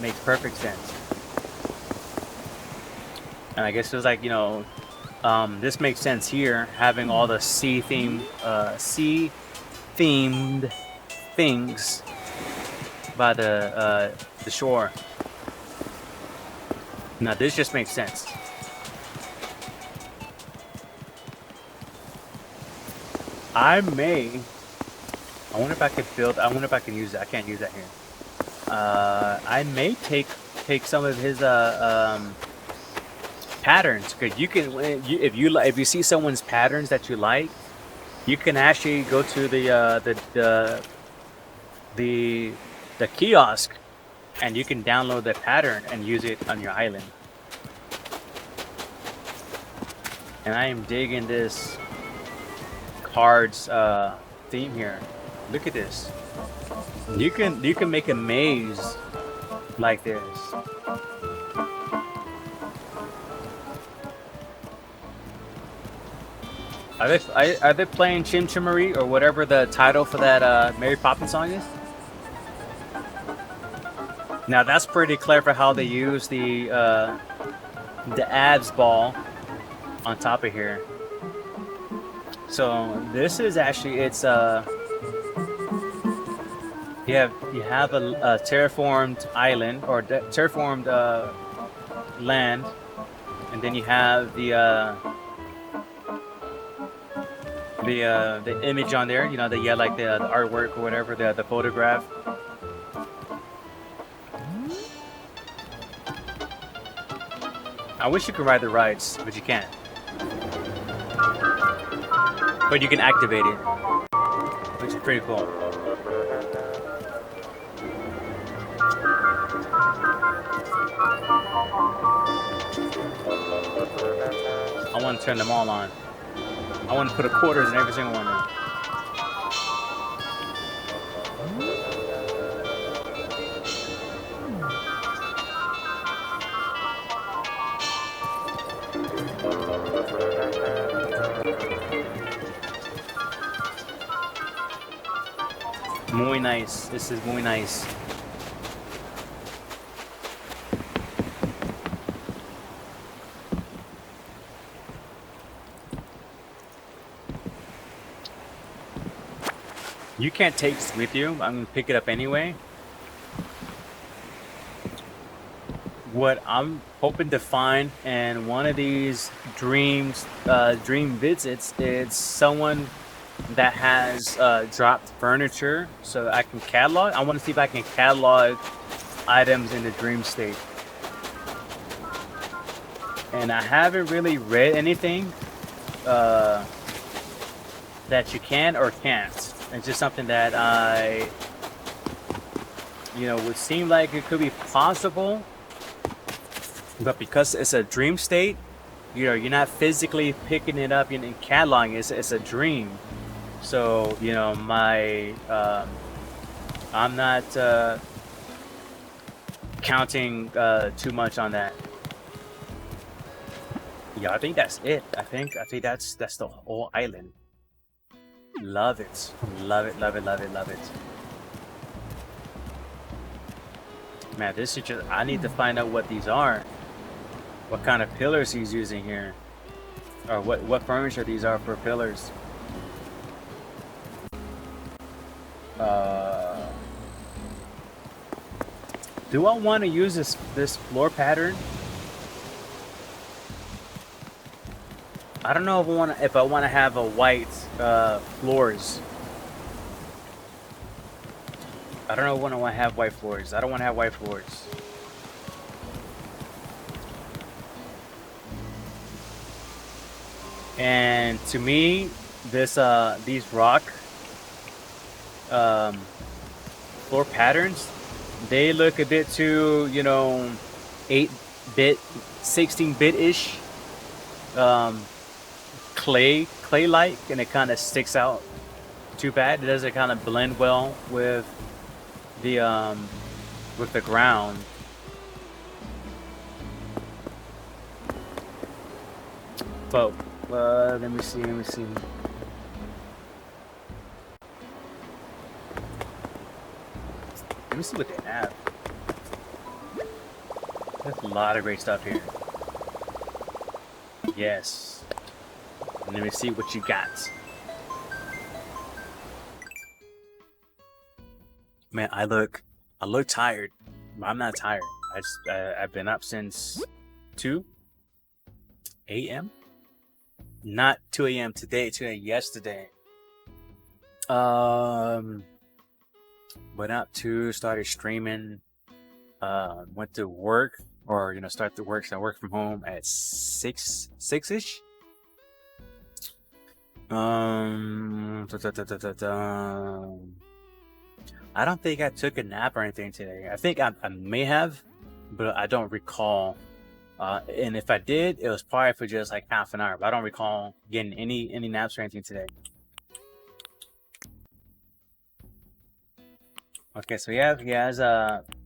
[SPEAKER 1] Makes perfect sense. And I guess it was like, you know, this makes sense here, having all the sea-themed things by the shore. Now this just makes sense. I wonder if I could build. I wonder if I can use it. I can't use that here. I may take some of his patterns, because you can, if you see someone's patterns that you like, you can actually go to the kiosk, and you can download the pattern and use it on your island. And I am digging this cards theme here. Look at this. You can make a maze like this. Are they playing Chim Chimery or whatever the title for that Mary Poppins song is? Now that's pretty clever how they use the adze ball on top of here. So this is actually, it's you have a terraformed island, or terraformed land, and then you have the image on there, you know, like the artwork or whatever, the photograph. I wish you could ride the rides, but you can't. But you can activate it, which is pretty cool. I want to turn them all on. I want to put quarters in every single one of them. Muy nice. This is muy nice. You can't take this with you. I'm gonna pick it up anyway. What I'm hoping to find in one of these dream visits is someone that has dropped furniture, so I can catalog. I want to see if I can catalog items in the dream state. And I haven't really read anything that you can or can't. It's just something that I, you know, would seem like it could be possible, But because it's a dream state, you know, you're not physically picking it up and cataloging. It's a dream. So you know, I'm not counting too much on that. Yeah, I think that's it. I think that's the whole island. Love it, love it, love it, love it, love it. Man, this is just. I need to find out what these are. What kind of pillars he's using here, or what furniture these are for pillars. Do I want to use this floor pattern? I don't know if I want to have a white floors. I don't know when I want to have white floors. I don't want to have white floors. And to me, these rock floor patterns, they look a bit too, you know, 8-bit, 16-bit-ish, clay-like, and it kind of sticks out too bad. It doesn't kind of blend well with the ground. But let me see. Let me see what they have. There's a lot of great stuff here. Yes. Let me see what you got. Man, I look tired. I'm not tired. I've been up since 2 a.m. Not 2 a.m. today. 2 a.m. yesterday. Went up to, started streaming. Went to work, or you know, start to work. So I work from home at 6-ish. I don't think I took a nap or anything today. I think I may have, but I don't recall. And if I did, it was probably for just like half an hour. But I don't recall getting any naps or anything today. Okay, so he has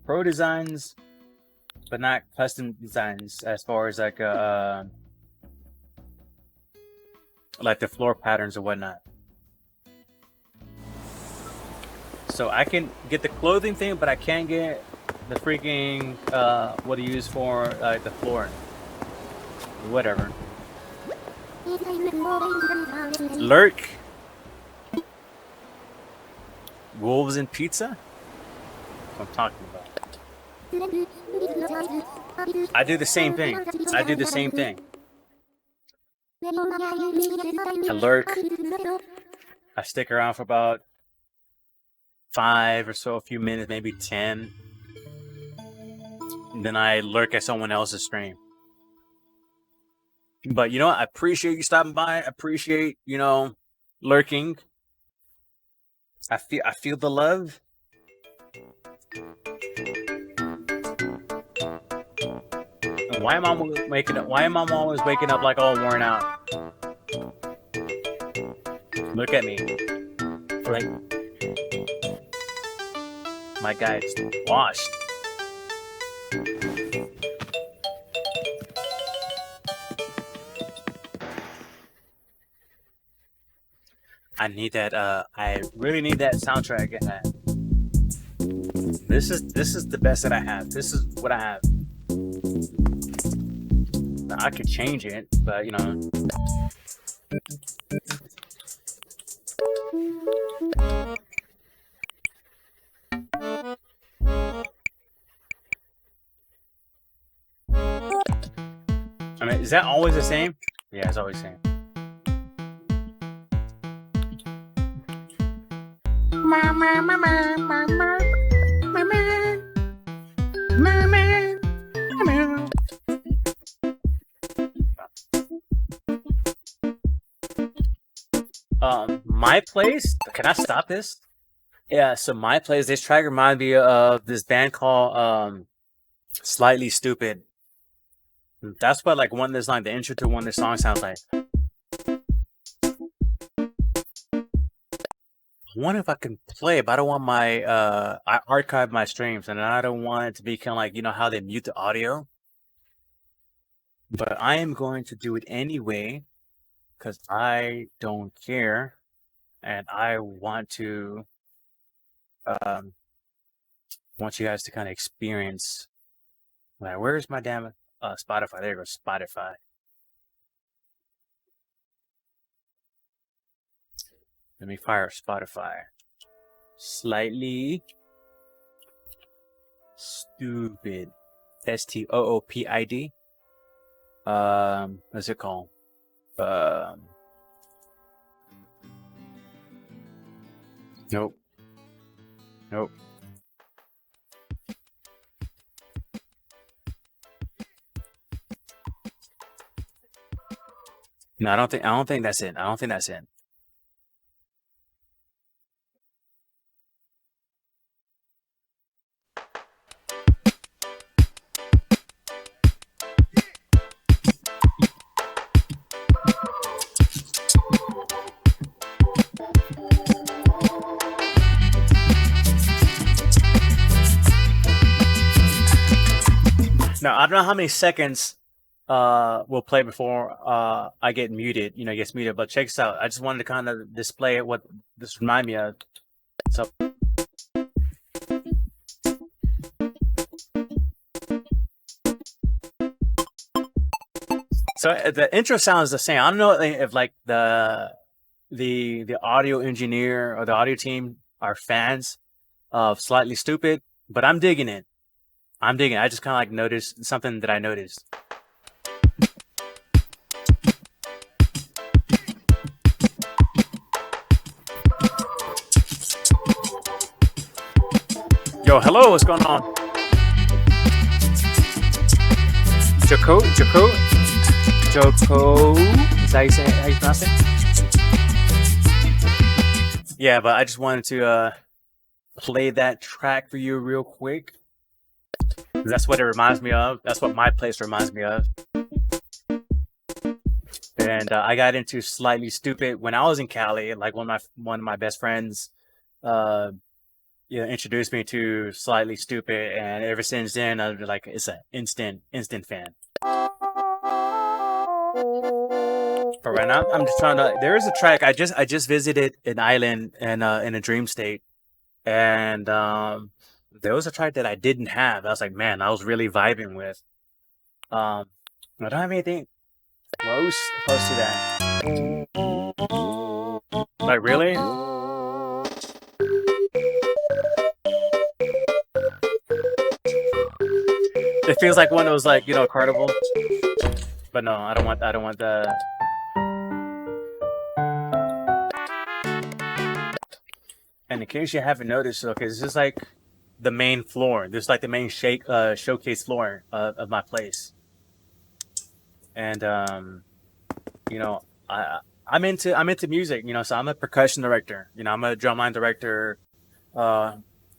[SPEAKER 1] pro designs, but not custom designs as far as like the floor patterns or whatnot. So I can get the clothing thing, but I can't get the freaking what he used for the floor. Whatever. Lurk. Wolves and pizza? That's what I'm talking about. I do the same thing. I lurk. I stick around for about 5 or so, a few minutes, maybe 10. And then I lurk at someone else's stream. But you know what? I appreciate you stopping by. I appreciate, you know, lurking. I feel the love. And why am I waking up? Why am I always waking up like all worn out? Look at me. Like my guy's washed. I need that. I really need that soundtrack. This is the best that I have. This is what I have. Now, I could change it, but you know. I mean, is that always the same? Yeah, it's always the same. My place. Can I stop this? Yeah. So my place. This track reminds me of this band called Slightly Stupid. That's what like one this like the intro to one this song sounds like. I wonder if I can play it, but I don't want my I archive my streams and I don't want it to be kind of like, you know how they mute the audio. But I am going to do it anyway because I don't care and I want you guys to kind of experience. Like, where's my damn Spotify? There goes Spotify. Let me fire Spotify. Slightly stupid. STOOPID. What's it called? Nope. Nope. No, I don't think that's it. I don't think that's it. Now, I don't know how many seconds will play before I get muted, you know, gets muted, but check this out. I just wanted to kind of display what this remind me of. So the intro sounds the same. I don't know if like the audio engineer or the audio team are fans of Slightly Stupid, but I'm digging it. I'm digging it. I just kind of like noticed something that I noticed. Yo, hello, what's going on? Joko? Is that how you pronounce it? Yeah, but I just wanted to play that track for you real quick. That's what it reminds me of. That's what my place reminds me of. And I got into Slightly Stupid when I was in Cali. Like one of my best friends, introduced me to Slightly Stupid, and ever since then, I've been like, it's an instant fan. But right now, I'm just trying to. There is a track I just visited an island in a dream state, and there was a track that I didn't have. I was like, man, I was really vibing with. I don't have anything close to that. Like, really? It feels like one of those, like, you know, carnival. But no, I don't want the. And in case you haven't noticed, okay, this is like the main floor. This is like the main showcase floor of my place. And you know, I'm into music, you know, so I'm a percussion director, you know, I'm a drumline director,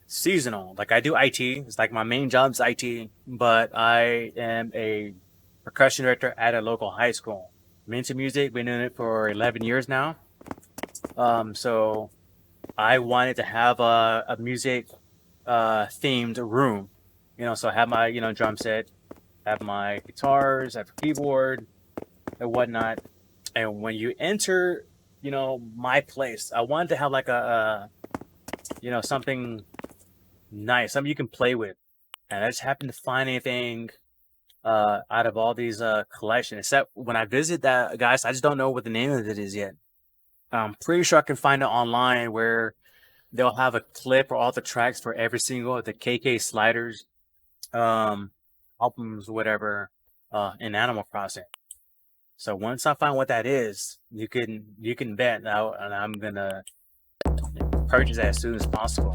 [SPEAKER 1] seasonal. Like I do IT. It's like my main job is IT, but I am a percussion director at a local high school. I'm into music, been doing it for 11 years now. So I wanted to have a music themed room, you know, so I have my, you know, drum set, have my guitars, have a keyboard and whatnot. And when you enter, you know, my place, I wanted to have like a you know, something nice, something you can play with. And I just happened to find anything out of all these collections, except when I visit that, guys, I just don't know what the name of it is yet. I'm pretty sure I can find it online where they'll have a clip or all the tracks for every single of the KK Sliders albums, whatever, in Animal Crossing. So once I find what that is, you can bet now, and I'm gonna purchase that as soon as possible.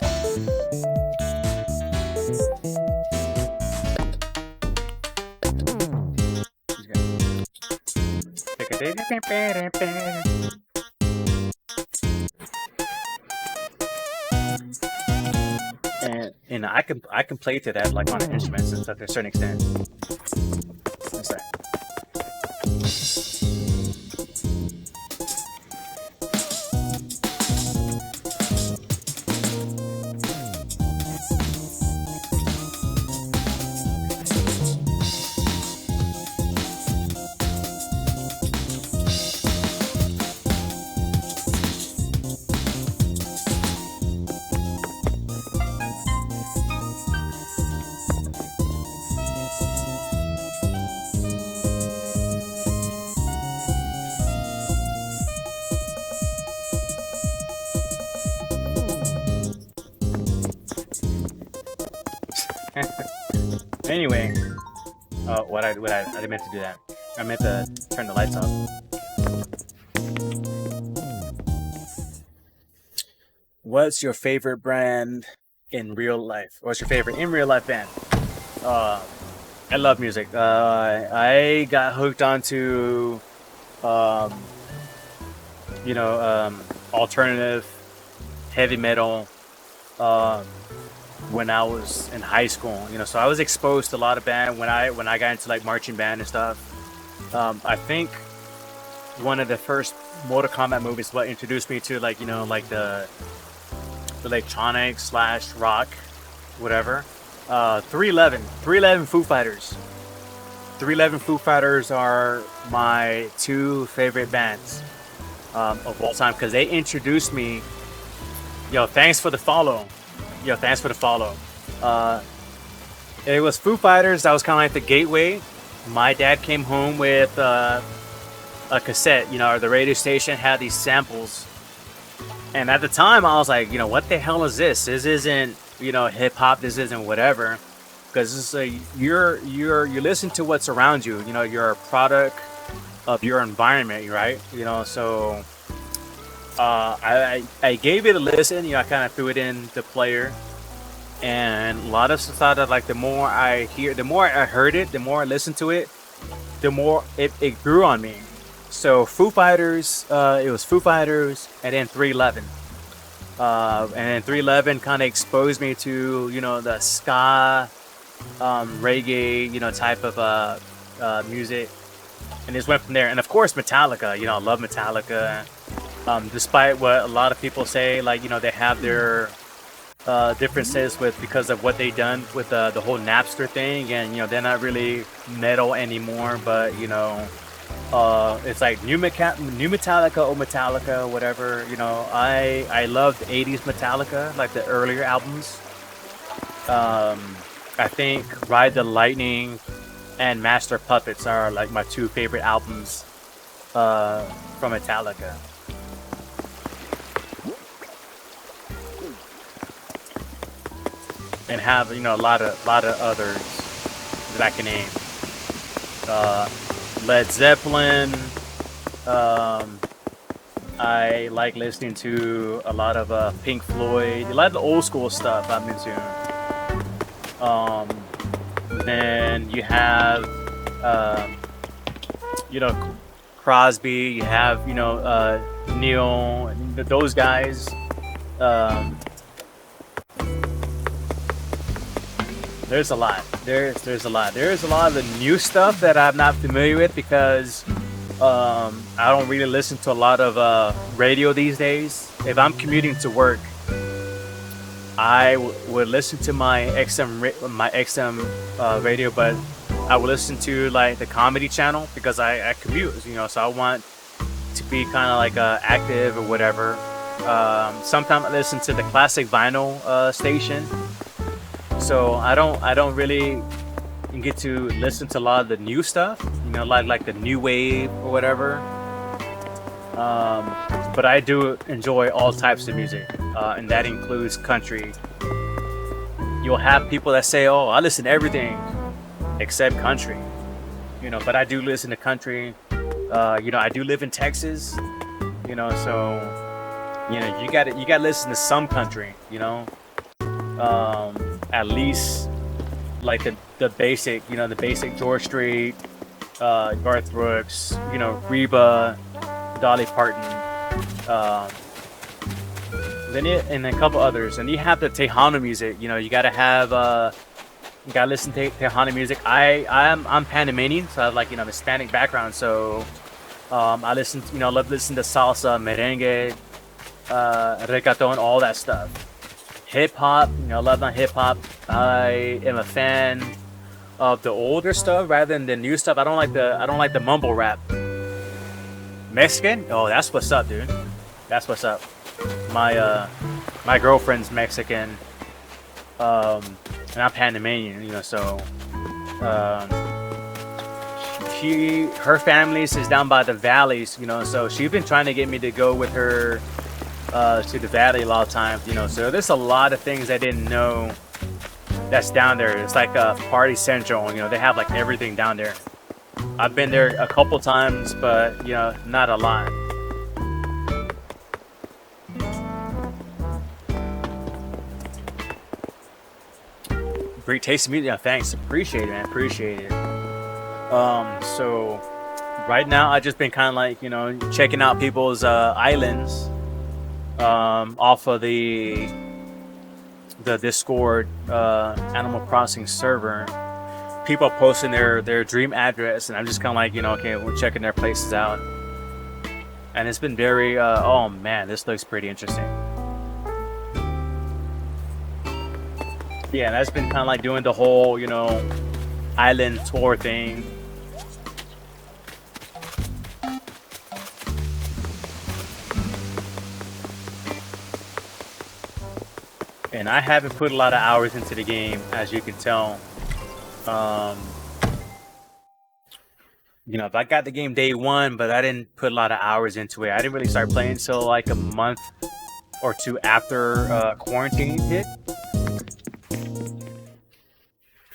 [SPEAKER 1] And I can play to that like on an instrument to a certain extent. That's right. Anyway, I didn't meant to do that. I meant to turn the lights off. What's your favorite brand in real life? What's your favorite in real life band? I love music. I got hooked onto, um, alternative, heavy metal, um, when I was in high school. So I was exposed to a lot of band when I got into like marching band and stuff. I think one of the first Mortal Kombat movies what introduced me to like like the electronic slash rock, whatever. 311 Foo Fighters. 311 Foo Fighters are my two favorite bands of all time because they introduced me. Thanks for the follow. Thanks for the follow. It was Foo Fighters. That was kind of like the gateway. My dad came home with a cassette. The radio station had these samples, and at the time I was like, what the hell is this? This isn't hip hop. This isn't whatever. Because this is you listen to what's around you. You're a product of your environment, right? So. I gave it a listen. I kind of threw it in the player, and a lot of stuff that like the more I heard it, the more I listened to it, the more it grew on me. So Foo Fighters, it was Foo Fighters, and then 311, and then 311 kind of exposed me to the ska, reggae, type of music, and just went from there. And of course Metallica. I love Metallica. Despite what a lot of people say, like they have their differences because of what they done with the whole Napster thing, and they're not really metal anymore. But it's like new Metallica or Metallica, whatever. I loved '80s Metallica, like the earlier albums. I think Ride the Lightning and Master Puppets are like my two favorite albums from Metallica. And have a lot of others that I can name. Led Zeppelin. I like listening to a lot of Pink Floyd. A lot of the old school stuff I'm into. Then you have Crosby. You have Neil. Those guys. There's a lot. There's a lot. There's a lot of the new stuff that I'm not familiar with because I don't really listen to a lot of radio these days. If I'm commuting to work, I would listen to my XM radio, but I would listen to like the comedy channel because I commute, so I want to be kind of like active or whatever. Sometimes I listen to the classic vinyl station. So I don't really get to listen to a lot of the new stuff, like the new wave or whatever. But I do enjoy all types of music, and that includes country. You'll have people that say, "Oh, I listen to everything except country," But I do listen to country. I do live in Texas, so you got to listen to some country, at least like the basic, the basic George Strait, Garth Brooks, Reba, Dolly Parton, and a couple others. And you have the Tejano music, you got to have Gotta listen to Tejano music. I'm Panamanian, so I have like, you know, Hispanic background. So I listen, you know, love listen to salsa, merengue, reggaeton, all that stuff. Hip hop, you know, love my hip hop. I am a fan of the older stuff rather than the new stuff. I don't like the mumble rap. Mexican? Oh, that's what's up, dude. That's what's up. My girlfriend's Mexican, and I'm Panamanian, you know, so her family is down by the valleys, you know, so she's been trying to get me to go with her to the valley a lot of times, you know, so there's a lot of things I didn't know that's down there. It's like a party central, you know, they have like everything down there. I've been there a couple times, but you know, not a lot. Great taste of music. Yeah, thanks. Appreciate it, man. Appreciate it. So right now I just been kind of like, you know, checking out people's islands off of the Discord Animal Crossing server. People posting their dream address, and I'm just kind of like, you know, okay, we're checking their places out, and it's been very oh man, this looks pretty interesting. Yeah, and that's been kind of like doing the whole, you know, island tour thing. And I haven't put a lot of hours into the game, as you can tell. You know, if I got the game day one, but I didn't put a lot of hours into it. I didn't really start playing until like a month or two after quarantine hit.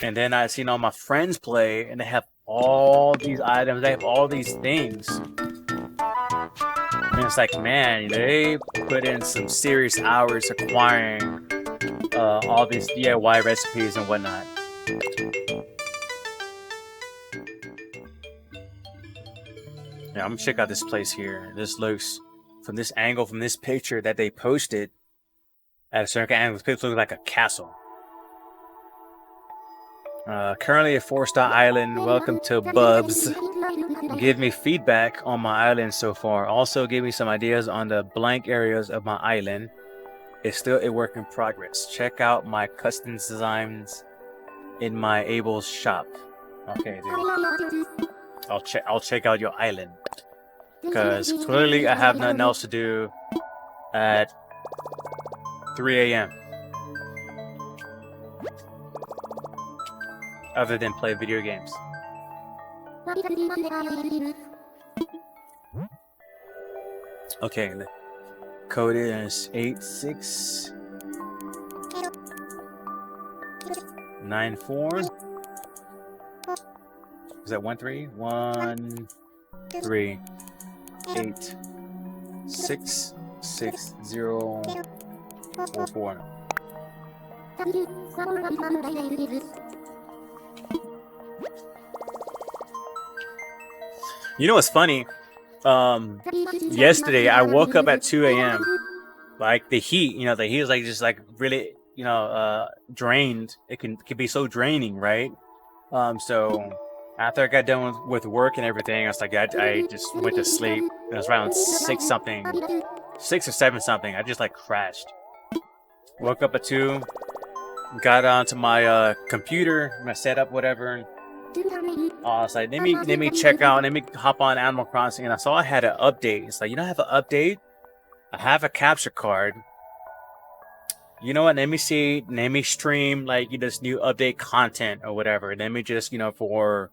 [SPEAKER 1] And then I seen all my friends play, and they have all these items, they have all these things. And it's like, man, they put in some serious hours acquiring all these DIY recipes and whatnot. Yeah, I'm gonna check out this place here. This looks, from this angle, from this picture that they posted at a certain angle, this picture looks like a castle. Currently a 4-star island. Welcome to Bubs. Give me feedback on my island so far. Also give me some ideas on the blank areas of my island. It's still a work in progress. Check out my custom designs in my Abel's shop. Okay, dude. I'll check out your island. Because clearly I have nothing else to do at 3 a.m. other than play video games. Okay, the code is 8694. Is that 13? 138660044. You know what's funny? Yesterday I woke up at 2 a.m. Like the heat, you know, the heat is like just like really, you know, drained. It can be so draining, right? So after I got done with work and everything, I was like, I just went to sleep. It was around 6 or 7 something. I just like crashed. Woke up at 2, got onto my computer, my setup, whatever. I was like, let me check out, let me hop on Animal Crossing, and I saw I had an update. It's like, you know, I have an update. I have a capture card. You know what? Let me see. Let me stream like this new update content or whatever. Let me just, you know, for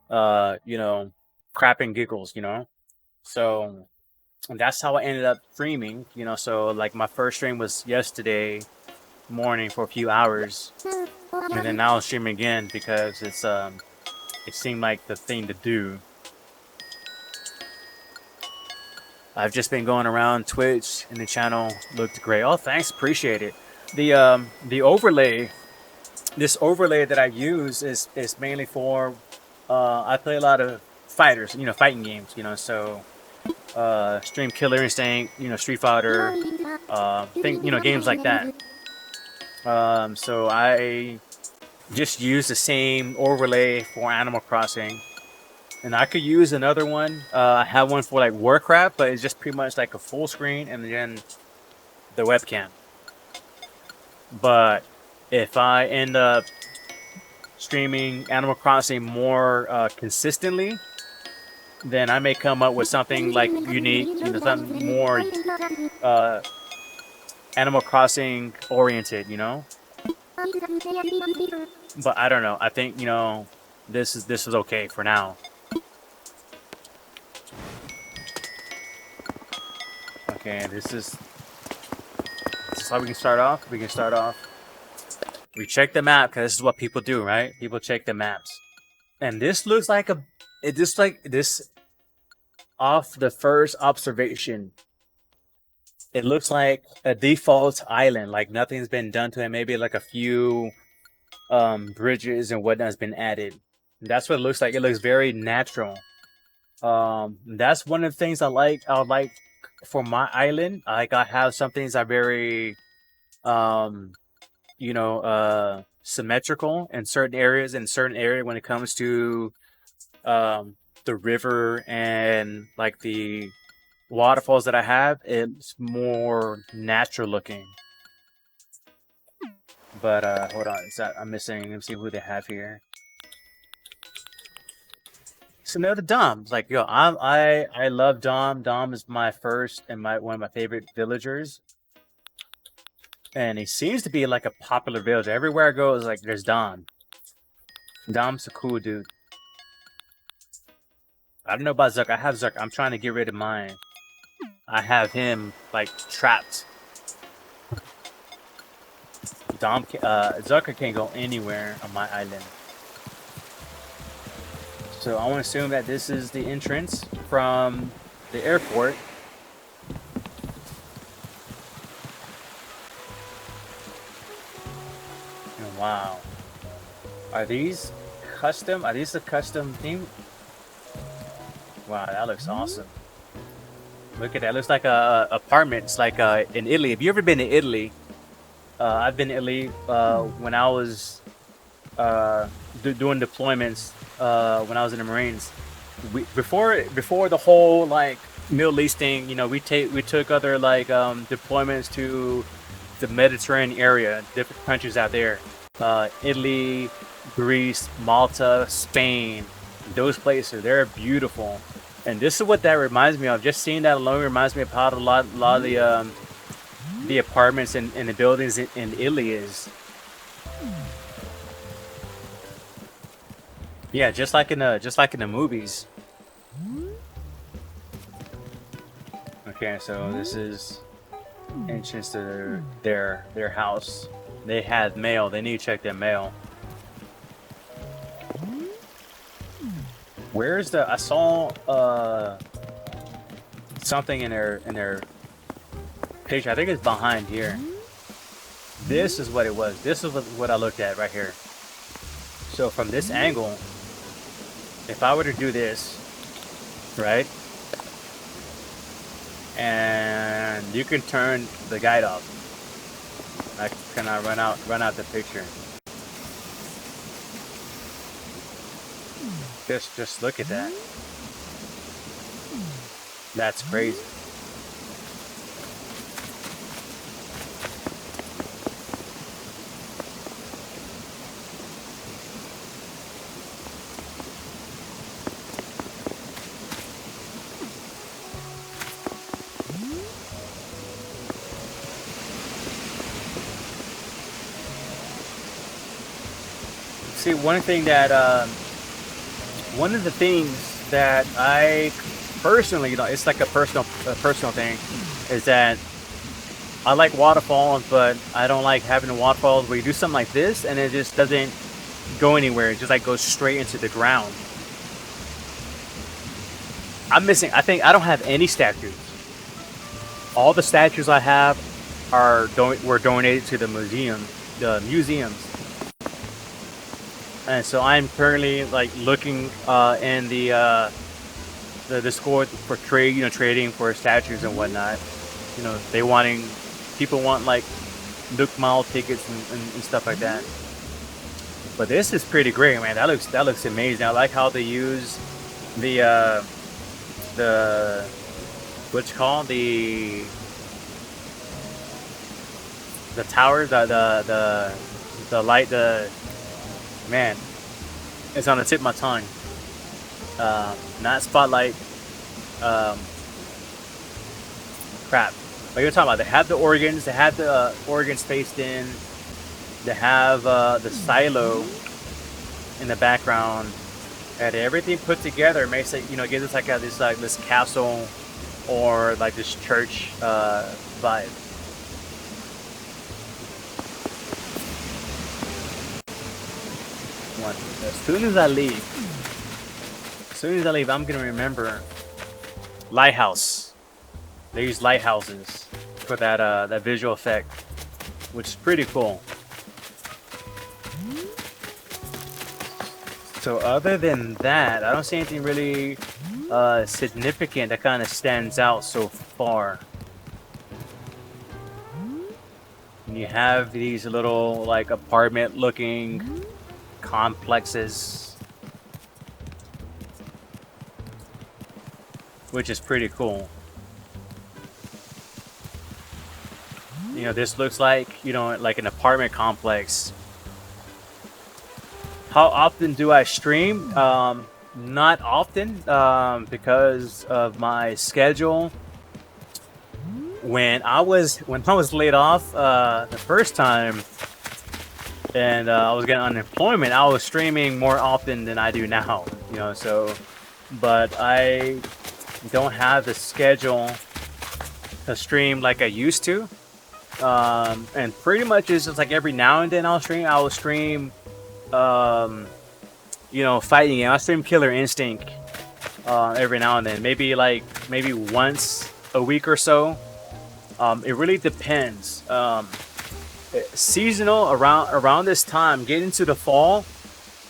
[SPEAKER 1] you know, crap and giggles, you know. So and that's how I ended up streaming, you know. So like my first stream was yesterday morning for a few hours, and then now I'm streaming again because it's it seemed like the thing to do. I've just been going around Twitch, and the channel looked great. Oh, thanks, appreciate it. The overlay, this overlay that I use is mainly for I play a lot of fighters, you know, fighting games, you know. So stream Killer Instinct, you know, Street Fighter, you know, games like that. So I just use the same overlay for Animal Crossing. And I could use another one. I have one for like Warcraft, but it's just pretty much like a full screen and then the webcam. But if I end up streaming Animal Crossing more consistently, then I may come up with something like unique, you know, something more Animal Crossing oriented, you know. But I don't know. I think, you know, this is okay for now. Okay, this is how we can start off. We can start off. We check the map because this is what people do, right? People check the maps. And this looks like this off the first observation. It looks like a default island, like nothing's been done to it. Maybe like a few bridges and whatnot has been added. That's what it looks like. It looks very natural. That's one of the things I like. I would like for my island. Like I have some things that are very, you know, symmetrical in certain areas. In certain area when it comes to the river and like the waterfalls that I have, it's more natural looking. But hold on, I'm missing. Let me see who they have here. So now the Dom, like yo, I love Dom. Dom is my first and one of my favorite villagers, and he seems to be like a popular villager. Everywhere I go, is like there's Dom. Dom's a cool dude. I don't know about Zuck. I have Zuck. I'm trying to get rid of mine. I have him like trapped. Zucker can't go anywhere on my island. So I want to assume that this is the entrance from the airport. And wow. Are these custom? Are these a custom theme? Wow, that looks awesome. Look at that. It looks like a apartments like in Italy. Have you ever been to Italy? I've been to Italy when I was doing deployments when I was in the Marines. Before the whole like Middle East thing, you know, we took other like deployments to the Mediterranean area, different countries out there, Italy, Greece, Malta, Spain. Those places, they're beautiful, and this is what that reminds me of. Just seeing that alone reminds me of how a lot of the apartments and the buildings in Italy is. Yeah, just like in the movies. Okay, so this is entrance to their house. They had mail. They need to check their mail. Where's the? I saw something in their picture. I think it's behind here. This is what it was. This is what I looked at right here. So from this angle, if I were to do this, right, and you can turn the guide off. I cannot run out the picture. Just look at that. That's crazy. See, one of the things that I personally, you know, it's like a personal thing, is that I like waterfalls, but I don't like having the waterfalls where you do something like this and it just doesn't go anywhere. It just like goes straight into the ground. I think I don't have any statues. All the statues I have were donated to the museums. And so I'm currently like looking in the Discord for trading for statues and whatnot. You know, people want like Nook Mile tickets and stuff like that. But this is pretty great, man. That looks amazing. I like how they use the what's it called, the tower, the light, the man. It's on the tip of my tongue. Not spotlight. Crap. What you're talking about? They have the organs. They have the organs spaced in. They have the silo in the background, and everything put together makes it, you know, gives us like this castle or like this church vibe. As soon as I leave, I'm gonna remember lighthouse. They use lighthouses for that visual effect, which is pretty cool. So other than that, I don't see anything really significant that kind of stands out so far. And you have these little like apartment looking complexes, which is pretty cool. You know, this looks like, you know, like an apartment complex. How often do I stream? Not often, because of my schedule. When I was laid off the first time, and I was getting unemployment, I was streaming more often than I do now. You know, so, but I don't have the schedule to stream like I used to. And pretty much it's just like every now and then I will stream you know, fighting game. I stream Killer Instinct every now and then, maybe once a week or so. It really depends. Seasonal, around this time, getting to the fall,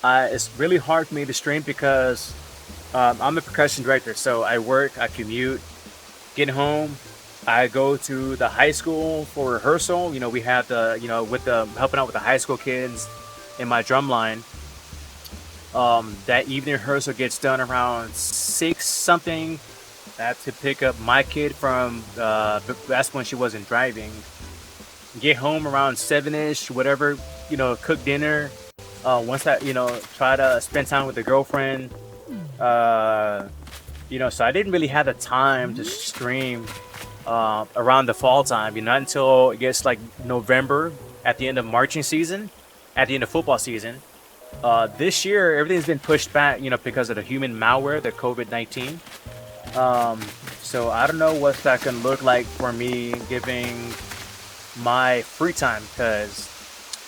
[SPEAKER 1] it's really hard for me to stream because I'm a percussion director, so I work, I commute, get home, I go to the high school for rehearsal. You know, we have the, you know, helping out with the high school kids in my drum line. That evening rehearsal gets done around 6 something. I have to pick up my kid from, that's when she wasn't driving. Get home around 7ish, whatever, you know, cook dinner. Once I, you know, try to spend time with the girlfriend. You know, so I didn't really have the time to stream around the fall time, you know, not until it gets like November, at the end of marching season, at the end of football season. This year, everything's been pushed back, you know, because of the human malware, the COVID-19. So I don't know what's that gonna look like for me giving my free time, because,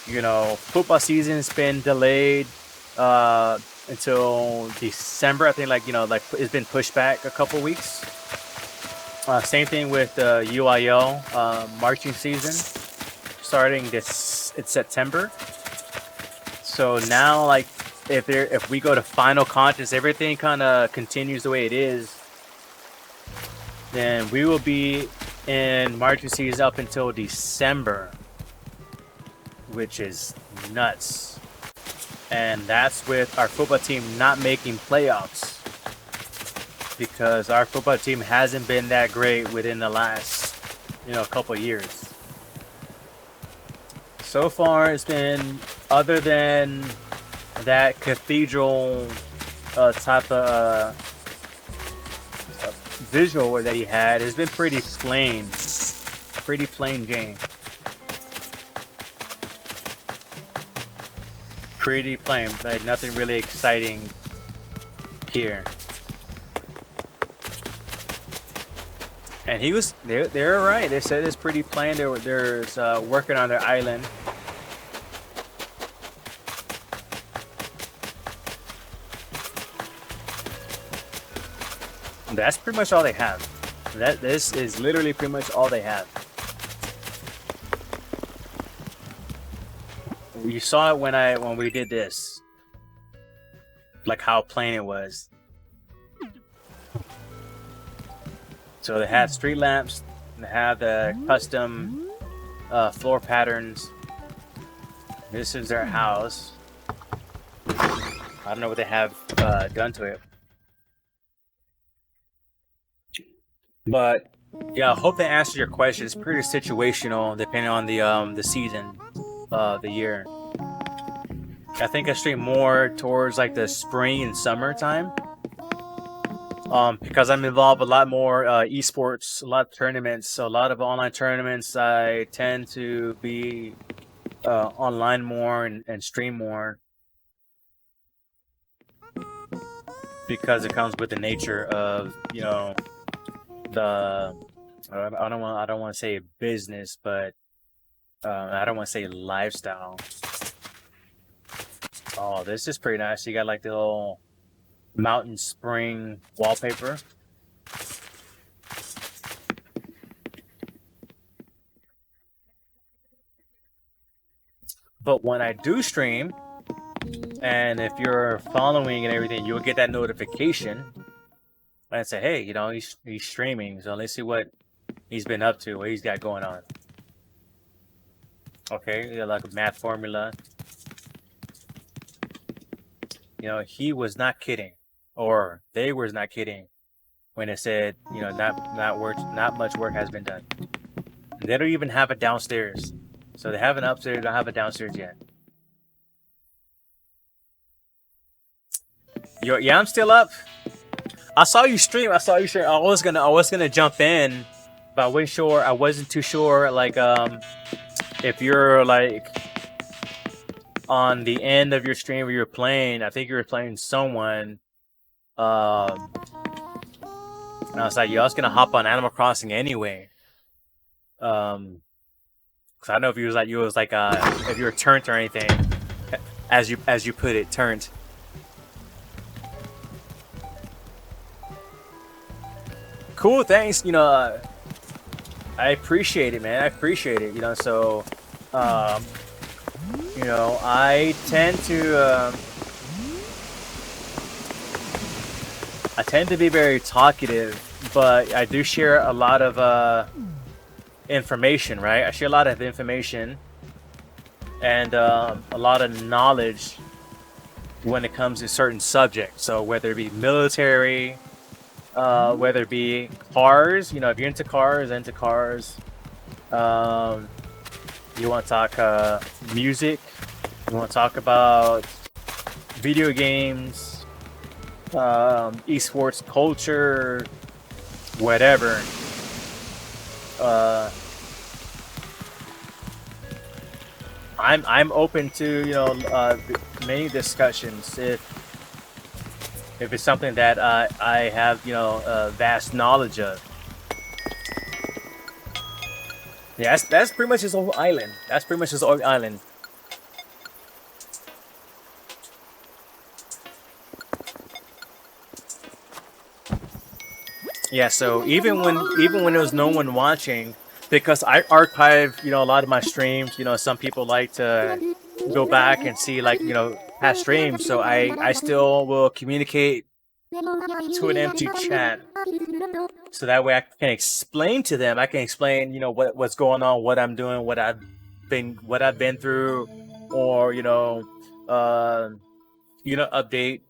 [SPEAKER 1] you know, football season's been delayed until December. I think, like, you know, like it's been pushed back a couple weeks. Same thing with the UIL marching season, starting it's September. So now, like, if we go to final contest, everything kind of continues the way it is, then we will be in marching season up until December, which is nuts. And that's with our football team not making playoffs, because our football team hasn't been that great within the last, you know, couple of years. So far, it's been, other than that cathedral type of visual that he had, it's been pretty plain game. Pretty plain, like nothing really exciting here. And they're right. They said it's pretty plain. They're working on their island. That's pretty much all they have. This is literally pretty much all they have. You saw it when we did this, like how plain it was. So they have street lamps, they have the custom floor patterns. This is their house. I don't know what they have done to it. But yeah, I hope that answers your question. It's pretty situational depending on the season, the year. I think I stream more towards like the spring and summer time. Because I'm involved a lot more esports, a lot of tournaments, so a lot of online tournaments. I tend to be online more and stream more because it comes with the nature of the I don't want to say business, but I don't want to say lifestyle. Oh, this is pretty nice. You got like the little mountain spring wallpaper. But when I do stream, and if you're following and everything, you'll get that notification and say, hey, he's streaming, so let's see what he's been up to, what he's got going on. Okay, yeah, like a math formula. He was not kidding, or they was not kidding when it said, not much work has been done. They don't even have it downstairs. So they have an upstairs, don't have it downstairs yet. Yeah, I'm still up. I saw you stream. I was gonna jump in, but I wasn't too sure. Like, if you're like on the end of your stream where you're playing, I think you were playing someone. And I was like, I was gonna hop on Animal Crossing anyway. Cause I don't know if you was like if you were turned or anything, as you put it, turned. Cool, thanks. I appreciate it, man. I appreciate it. So, I tend to be very talkative, but I do share a lot of information, right? I share a lot of information and a lot of knowledge when it comes to certain subjects. So whether it be military, whether it be cars, if you're into cars, you want to talk music, you want to talk about video games, esports culture, whatever. I'm open to many discussions if it's something that I have vast knowledge of. Yeah, that's pretty much his whole island. Yeah, so even when there was no one watching, because I archive a lot of my streams. Some people like to go back and see past streams, so I still will communicate to an empty chat, so that way I can explain to them. I can explain what's going on, what I'm doing, what I've been through, or update.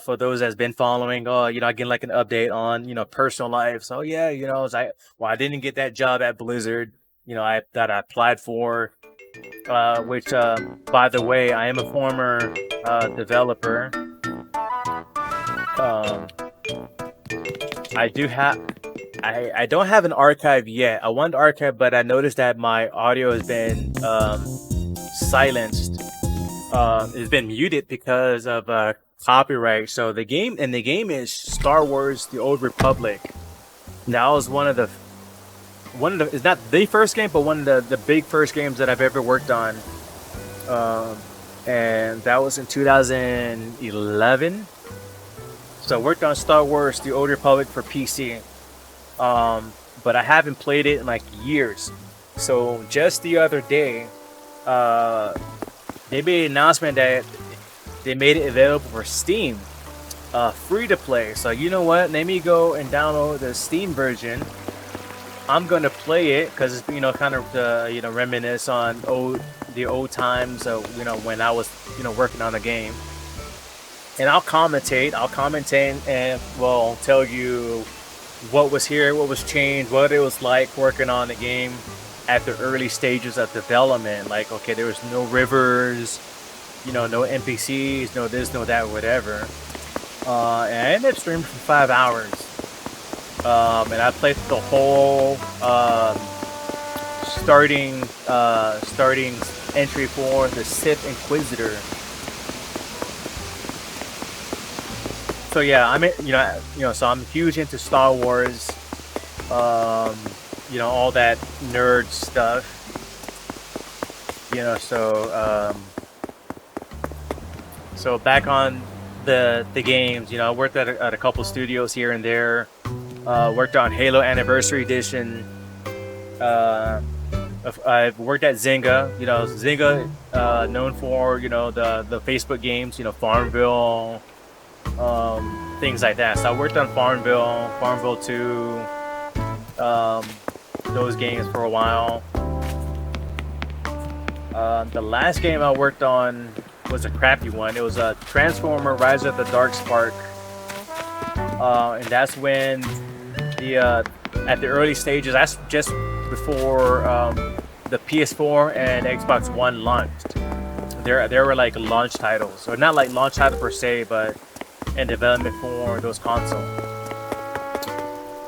[SPEAKER 1] For those that's been following, I get like an update on personal life. So yeah, it's like, well, I didn't get that job at Blizzard, that I applied for, which by the way, I am a former developer. I don't have an archive yet. I want to archive, but I noticed that my audio has been silenced. It's been muted because of copyright. So the game is Star Wars: The Old Republic. That was one of the it's not the first game, but one of the big first games that I've ever worked on. And that was in 2011. So I worked on Star Wars: The Old Republic for PC. But I haven't played it in like years. So just the other day, they made an announcement that they made it available for Steam, free to play. So you know what? Let me go and download the Steam version. I'm gonna play it because it's kind of reminisce on the old times. When I was working on the game. and I'll commentate, and well, tell you what was here, what was changed, what it was like working on the game at the early stages of development. Like, okay, there was no rivers, you know, no NPCs, no this, no that, whatever. And I ended up streaming for 5 hours. And I played the whole starting entry for the Sith Inquisitor. So yeah, I mean, so I'm huge into Star Wars. All that nerd stuff. So back on the games, I worked at a couple studios here and there. Worked on Halo Anniversary Edition. I've worked at Zynga. Zynga, known for the Facebook games. Farmville, things like that. So I worked on Farmville 2, those games for a while. The last game I worked on was a crappy one. It was a Transformer Rise of the Dark Spark, and that's when at the early stages, that's just before the PS4 and Xbox One launched. There were like launch titles, or not like launch title per se, but in development for those consoles.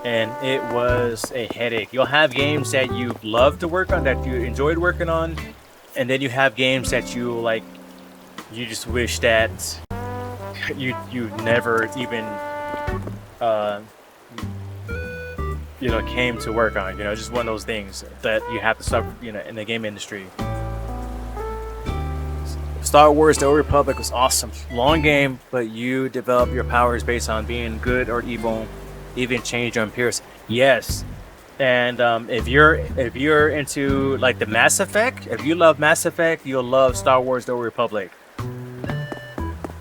[SPEAKER 1] And it was a headache. You'll have games that you love to work on, that you enjoyed working on, and then you have games that you just wish that you never even came to work on. Just one of those things that you have to suffer in the game industry. Star Wars The Old Republic was awesome. Long game, but you develop your powers based on being good or evil, even change your appearance. Yes. And if you're into like the Mass Effect, if you love Mass Effect, you'll love Star Wars The Old Republic.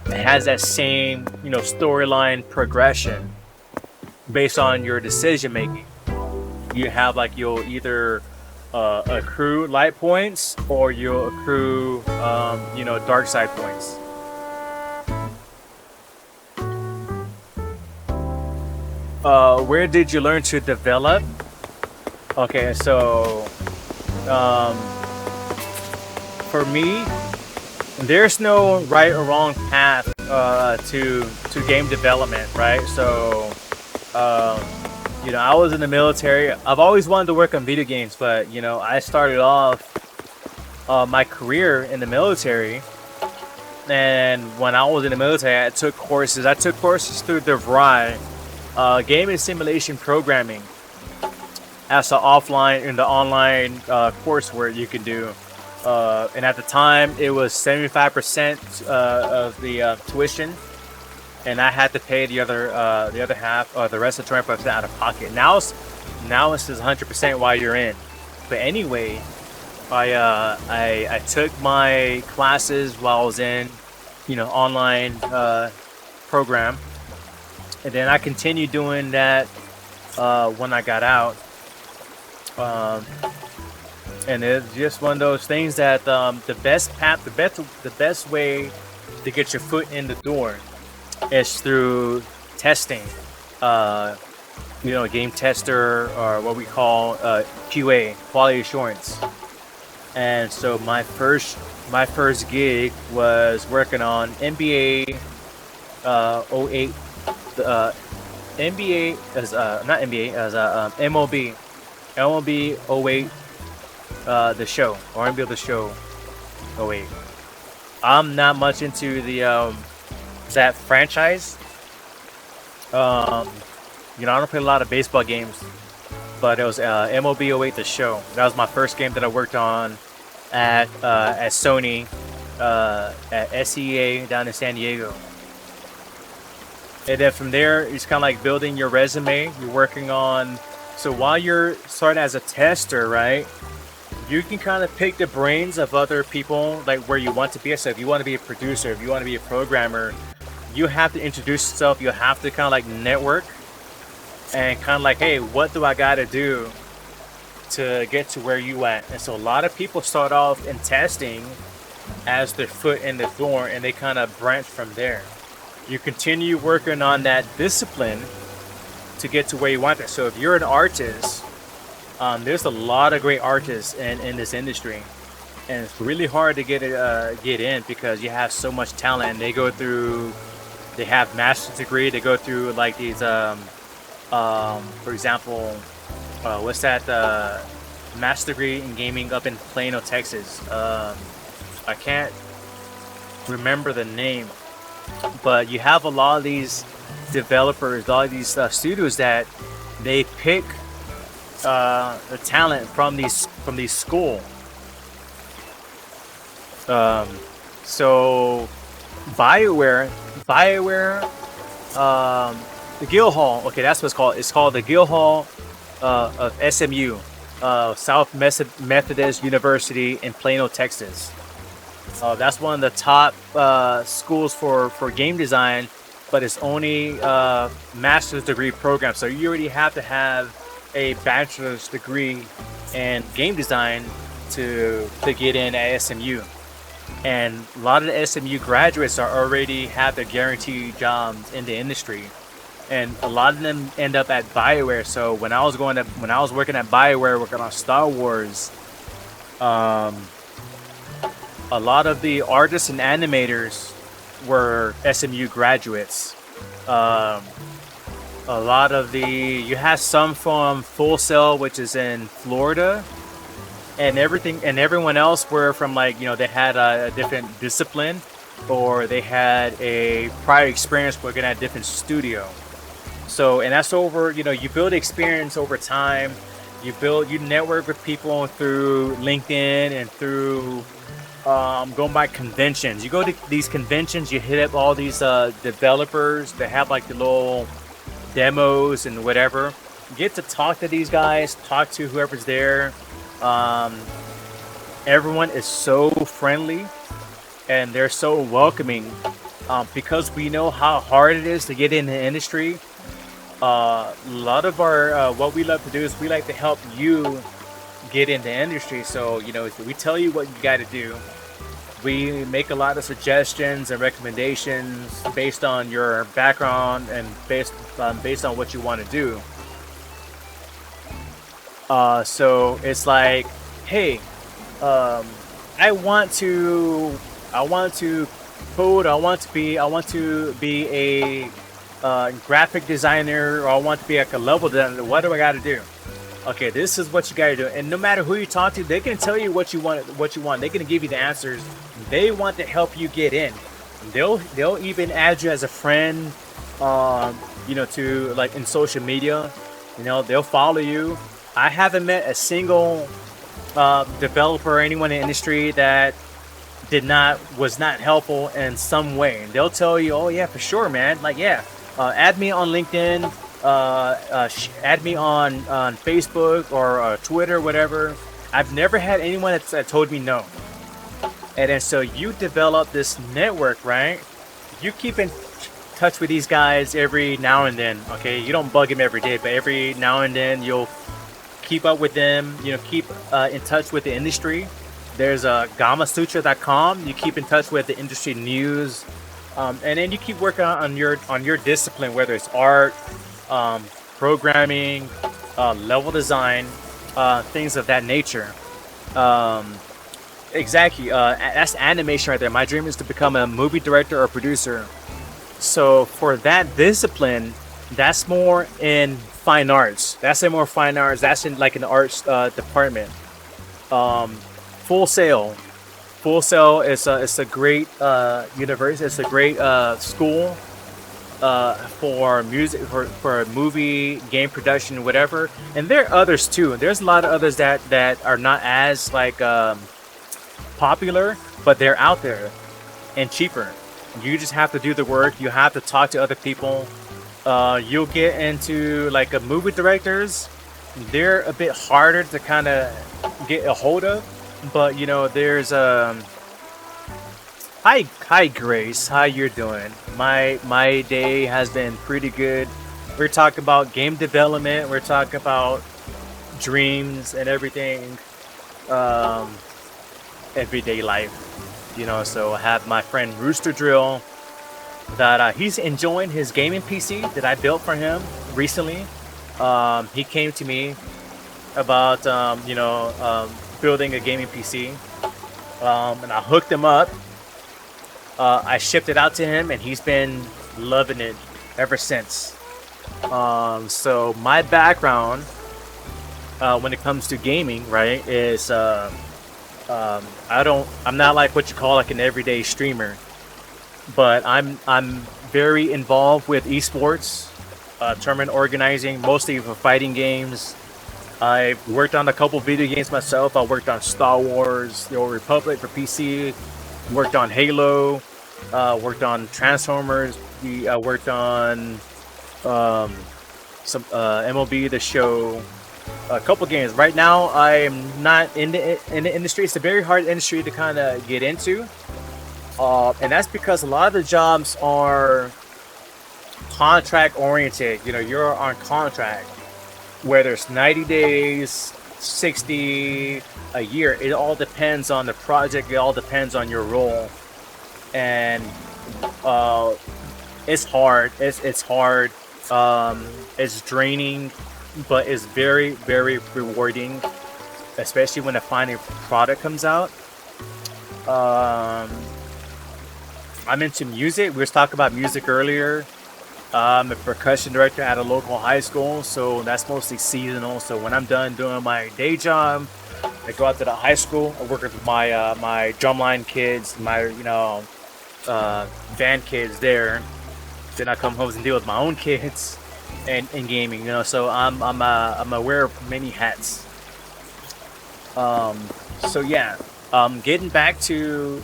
[SPEAKER 1] It has that same storyline progression based on your decision making. You have you'll either accrue light points, or you'll accrue dark side points. Where did you learn to develop? Okay, so for me, there's no right or wrong path to game development, right? So I was in the military. I've always wanted to work on video games, but I started off my career in the military, and when I was in the military, I took courses through the DeVry, game and simulation programming, as the offline and the online coursework you can do. And at the time, it was 75% of the tuition, and I had to pay the other half, or the rest of 20% out of pocket. Now it's 100% while you're in. But anyway, I took my classes while I was in, online program, and then I continued doing that when I got out. And it's just one of those things that the best way to get your foot in the door is through testing. Game tester, or what we call QA, quality assurance. And so my first gig was working on NBA 08. NBA as not NBA as MLB 08. The show, or NBA the show 08. I'm not much into the that franchise. I don't play a lot of baseball games, but it was MLB 08 the show. That was my first game that I worked on at Sony, at SEA down in San Diego. And then from there, it's kind of like building your resume. You're working on, so while you're starting as a tester, right, you can kind of pick the brains of other people, like where you want to be. So if you want to be a producer, if you want to be a programmer, you have to introduce yourself. You have to kind of like network and kind of like, hey, what do I got to do to get to where you at? And so a lot of people start off in testing as their foot in the door, and they kind of branch from there. you continue working on that discipline to get to where you want it. So if you're an artist, there's a lot of great artists in this industry, and it's really hard to get in because you have so much talent. And they have master's degree. They go through like these, for example, what's that? Master degree in gaming up in Plano, Texas. I can't remember the name, but you have a lot of these developers, a lot of these studios that they pick the talent from these school. So BioWare, the Guild Hall. Okay, that's what it's called. It's called the Guild Hall of SMU, South Methodist University in Plano, Texas. That's one of the top schools for game design, but it's only master's degree program. So you already have to have a bachelor's degree in game design to get in at SMU. And a lot of the SMU graduates are already have their guaranteed jobs in the industry, and a lot of them end up at BioWare. So when I was working at BioWare, working on Star Wars, a lot of the artists and animators were SMU graduates. A lot of you have some from Full Sail, which is in Florida, and everyone else were from, like, they had a different discipline, or they had a prior experience working at a different studio. So, and that's over, you build experience over time. You network with people through LinkedIn and through going by conventions. You go to these conventions, you hit up all these developers that have like the little demos and whatever. Get to talk to these guys, talk to whoever's there. Everyone is so friendly and they're so welcoming, because we know how hard it is to get in the industry. A lot of our what we love to do is we like to help you get in the industry. So we tell you what you got to do. We make a lot of suggestions and recommendations based on your background and based on what you want to do. So it's like, hey, I want to code. I want to be a graphic designer, or I want to be like a level designer. What do I got to do? Okay, this is what you got to do. And no matter who you talk to, they can tell you what you want. They're gonna give you the answers. They want to help you get in. They'll even add you as a friend, to like in social media. They'll follow you. I haven't met a single developer or anyone in the industry that was not helpful in some way. They'll tell you, oh yeah, for sure, man. Like, yeah, add me on LinkedIn, add me on Facebook or Twitter, whatever. I've never had anyone that told me no. And then so you develop this network, right? You keep in touch with these guys every now and then. Okay, you don't bug them every day, but every now and then you'll keep up with them. Keep in touch with the industry. There's GammaSutra.com. You keep in touch with the industry news, and then you keep working on your discipline, whether it's art, programming, level design, things of that nature. Exactly. That's animation right there. My dream is to become a movie director or producer. So for that discipline, that's more in fine arts. That's in like an arts department. Full Sail is a great university. It's a great school for music, for movie, game production, whatever. And there are others too. There's a lot of others that are not as like popular, but they're out there and cheaper. You just have to do the work. You have to talk to other people. You'll get into like a movie directors. They're a bit harder to kind of get a hold of, but there's hi Grace, how you're doing? My day has been pretty good. We're talking about game development. We're talking about dreams and everything, everyday life. So I have my friend Rooster Drill. that he's enjoying his gaming PC that I built for him recently. He came to me about building a gaming PC, and I hooked him up. I shipped it out to him, and he's been loving it ever since. So my background when it comes to gaming, right, is I'm not like what you call like an everyday streamer, but I'm very involved with esports, tournament organizing, mostly for fighting games. I've worked on a couple video games myself. I worked on Star Wars: The Old Republic for PC. Worked on Halo. Worked on Transformers. Worked on some MLB The Show. A couple games. Right now, I am not in the industry. It's a very hard industry to kind of get into, and that's because a lot of the jobs are contract oriented. You know, you're on contract, whether it's 90 days, 60, a year. It all depends on the project. It all depends on your role, and it's hard. It's hard. It's draining, but it's very, very rewarding, especially when a final product comes out. I'm into music. We were talking about music earlier. I'm a percussion director at a local high school, so that's mostly seasonal. So when I'm done doing my day job, I go out to the high school. I work with my my drumline kids, my band kids there. Then I come home and deal with my own kids and gaming. So I'm aware of many hats. So yeah, getting back to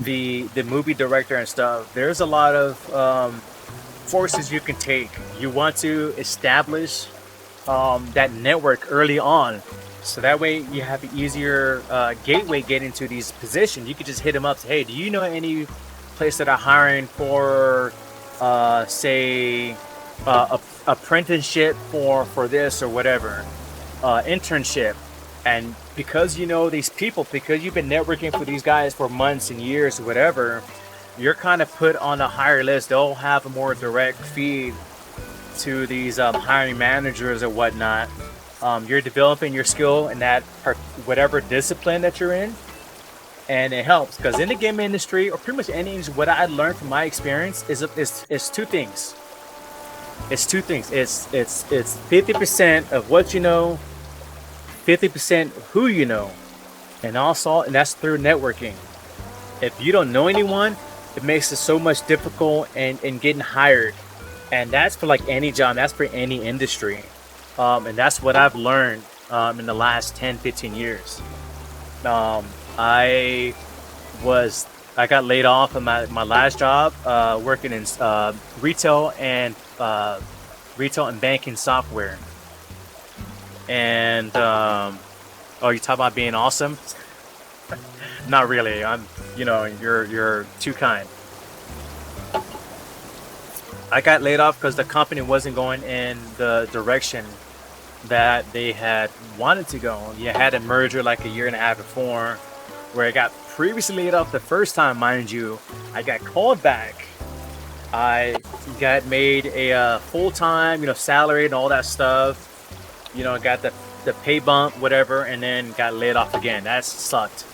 [SPEAKER 1] the movie director and stuff. There's a lot of forces you can take. You want to establish that network early on, so that way you have an easier gateway getting to these positions. You could just hit them up, say, hey, do you know any place that are hiring for say apprenticeship for this or whatever, internship. And because you know these people, because you've been networking for these guys for months and years or whatever, you're kind of put on a higher list. They'll have a more direct feed to these hiring managers or whatnot. You're developing your skill in that whatever discipline that you're in, and it helps because in the game industry or pretty much any industry, what I learned from my experience is two things. It's two things. It's 50% of what you know, 50% who you know, and that's through networking. If you don't know anyone, it makes it so much difficult in getting hired, and that's for like any job. That's for any industry, and that's what I've learned in the last 10-15 years. I got laid off in my last job, working in retail and banking software. And oh, you talk about being awesome? Not really. You're too kind. I got laid off because the company wasn't going in the direction that they had wanted to go. You had a merger like a year and a half before, where I got previously laid off the first time, mind you. I got called back. I got made a full-time, salary and all that stuff. Got the pay bump, whatever, and then got laid off again. That sucked.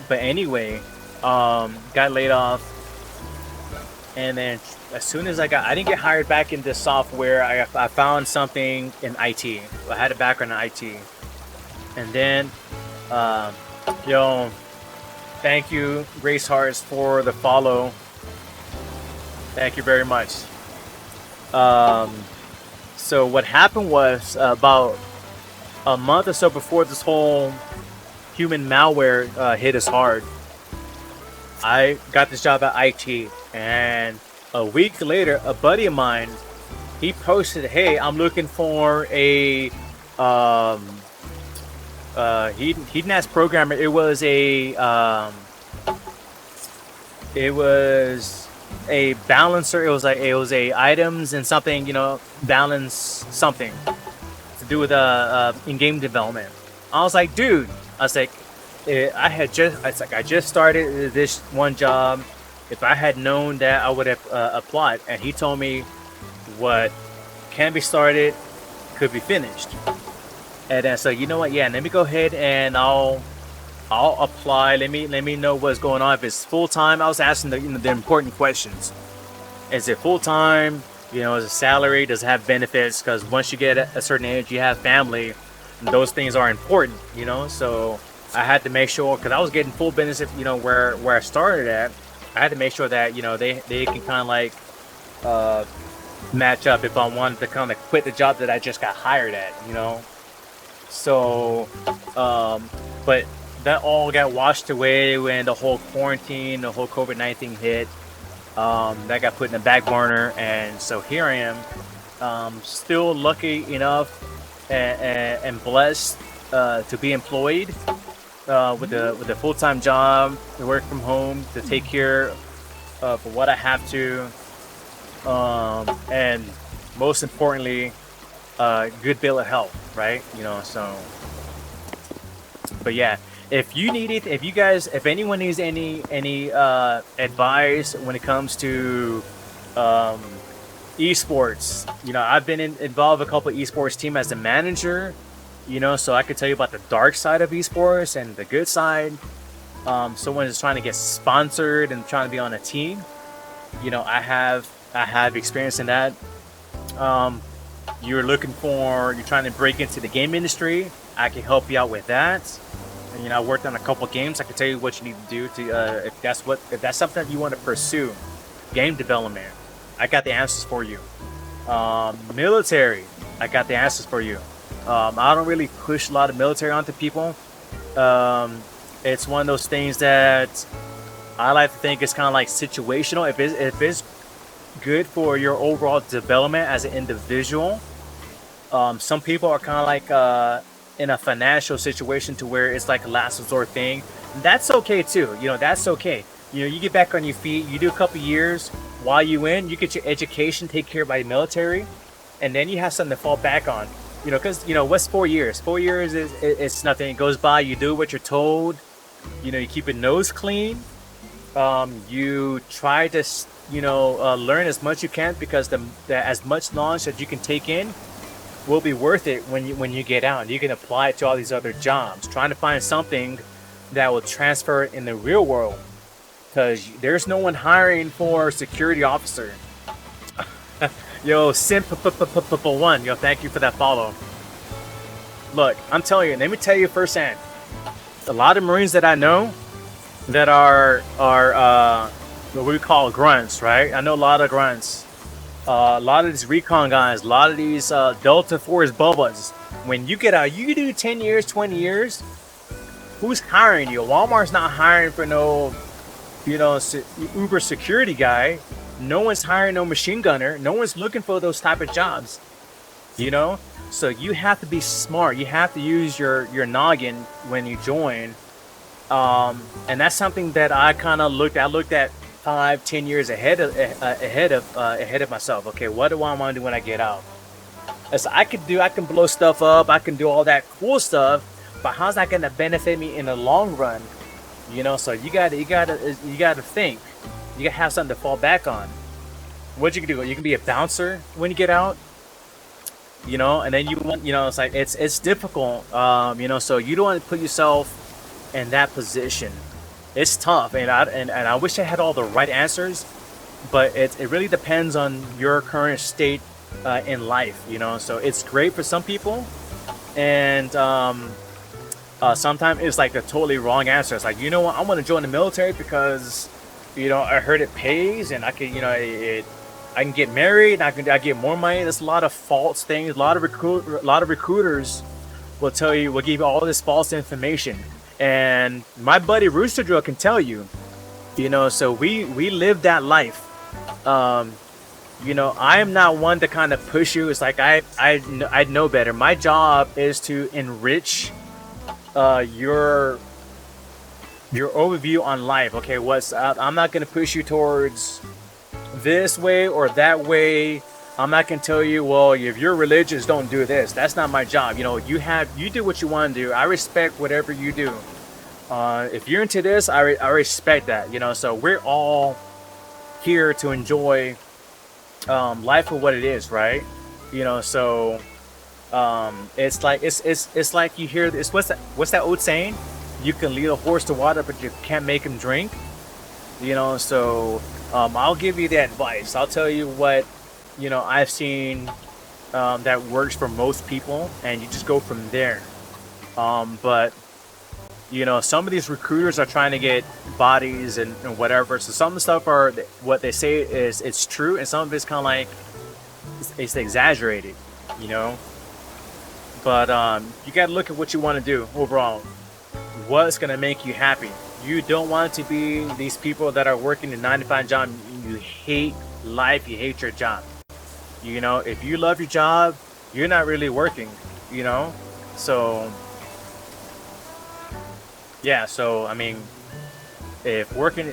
[SPEAKER 1] But anyway, got laid off, and then as soon as I didn't get hired back into software. I found something in IT. I had a background in IT, and then thank you, Grace Hearts, for the follow. Thank you very much. So what happened was about a month or so before this whole human malware hit us hard, I got this job at IT, and a week later, a buddy of mine, he posted, "Hey, I'm looking for a he didn't ask programmer. It was a balancer. It was a items and something, balance something to do with in-game development." I was like, dude, I just started this one job. If I had known that, I would have applied. And he told me what can be started could be finished. And then so you know what? Yeah, let me go ahead and I'll apply. Let me know what's going on. If it's full time, I was asking the important questions. Is it full time? Is it salary? Does it have benefits? Because once you get a certain age, you have family. Those things are important. So I had to make sure, because I was getting full benefits. Where I started at, I had to make sure that they can kind of like match up if I wanted to kind of quit the job that I just got hired at. So, but that all got washed away when the whole quarantine, the whole COVID-19 hit. That got put in the back burner, and so here I am, still lucky enough and blessed to be employed with a full-time job, to work from home, to take care of what I have to, and most importantly, good bill of health, right? So, but yeah. If you need it, if anyone needs any advice when it comes to esports, I've been involved with a couple of esports team as a manager, so I could tell you about the dark side of esports and the good side. Someone is trying to get sponsored and trying to be on a team. I have experience in that. You're trying to break into the game industry. I can help you out with that. And, I worked on a couple games. I can tell you what you need to do to if that's something that you want to pursue, game development. I got the answers for you. Military, I got the answers for you. I don't really push a lot of military onto people. It's one of those things that I like to think is kind of like situational. If it's good for your overall development as an individual. Some people are kind of like in a financial situation to where it's like a last resort thing. That's okay too. That's okay. You get back on your feet. You do a couple years while you get your education taken care of by the military, and then you have something to fall back on. Because what's 4 years? 4 years it's nothing. It goes by. You do what you're told. You keep your nose clean. You try to learn as much you can, because as much knowledge that you can take in will be worth it when you get out. You can apply it to all these other jobs, trying to find something that will transfer in the real world, because there's no one hiring for security officer. Yo, simp one. Yo, thank you for that follow. Look, I'm telling you, let me tell you firsthand, a lot of Marines that I know that are what we call grunts, right? I know a lot of grunts. A lot of these recon guys, a lot of these Delta Force Bubbas. When you get out, you do 10 years, 20 years. Who's hiring you? Walmart's not hiring for no, Uber security guy. No one's hiring no machine gunner. No one's looking for those type of jobs. So you have to be smart. You have to use your noggin when you join. And that's something that I kind of looked at 5-10 years ahead of myself. Okay, what do I want to do when I get out? As I can blow stuff up, I can do all that cool stuff, but how's that going to benefit me in the long run? So you gotta think. You gotta have something to fall back on. What you can do? You can be a bouncer when you get out. And then you want, it's like it's difficult. So you don't want to put yourself in that position. It's tough, and I wish I had all the right answers, but it really depends on your current state in life, So it's great for some people, and sometimes it's like a totally wrong answer. It's like, what, I want to join the military because I heard it pays, and I can I can get married, I get more money. There's a lot of false things. A lot of recruiters will give you all this false information. And my buddy Rooster Drill can tell you, so we live that life. I am not one to kind of push you. It's like I know better. My job is to enrich your overview on life. Okay, I'm not going to push you towards this way or that way. I'm not going to tell you, well, if you're religious, don't do this. That's not my job. You do what you want to do. I respect whatever you do. If you're into this, I respect that. So we're all here to enjoy life for what it is, right? You know, so it's like it's like you hear this. What's that old saying? You can lead a horse to water, but you can't make him drink. You know, so I'll give you the advice. I'll tell you what I've seen that works for most people, and you just go from there. But some of these recruiters are trying to get bodies and whatever. So some of the stuff are what they say is it's true, and some of it's kind of like it's exaggerated, you know. But you got to look at what you want to do overall. What's gonna make you happy? You don't want to be these people that are working a 9-to-5 job. You hate life. You hate your job. You know, if you love your job, you're not really working. You know, so yeah. So I mean, if working,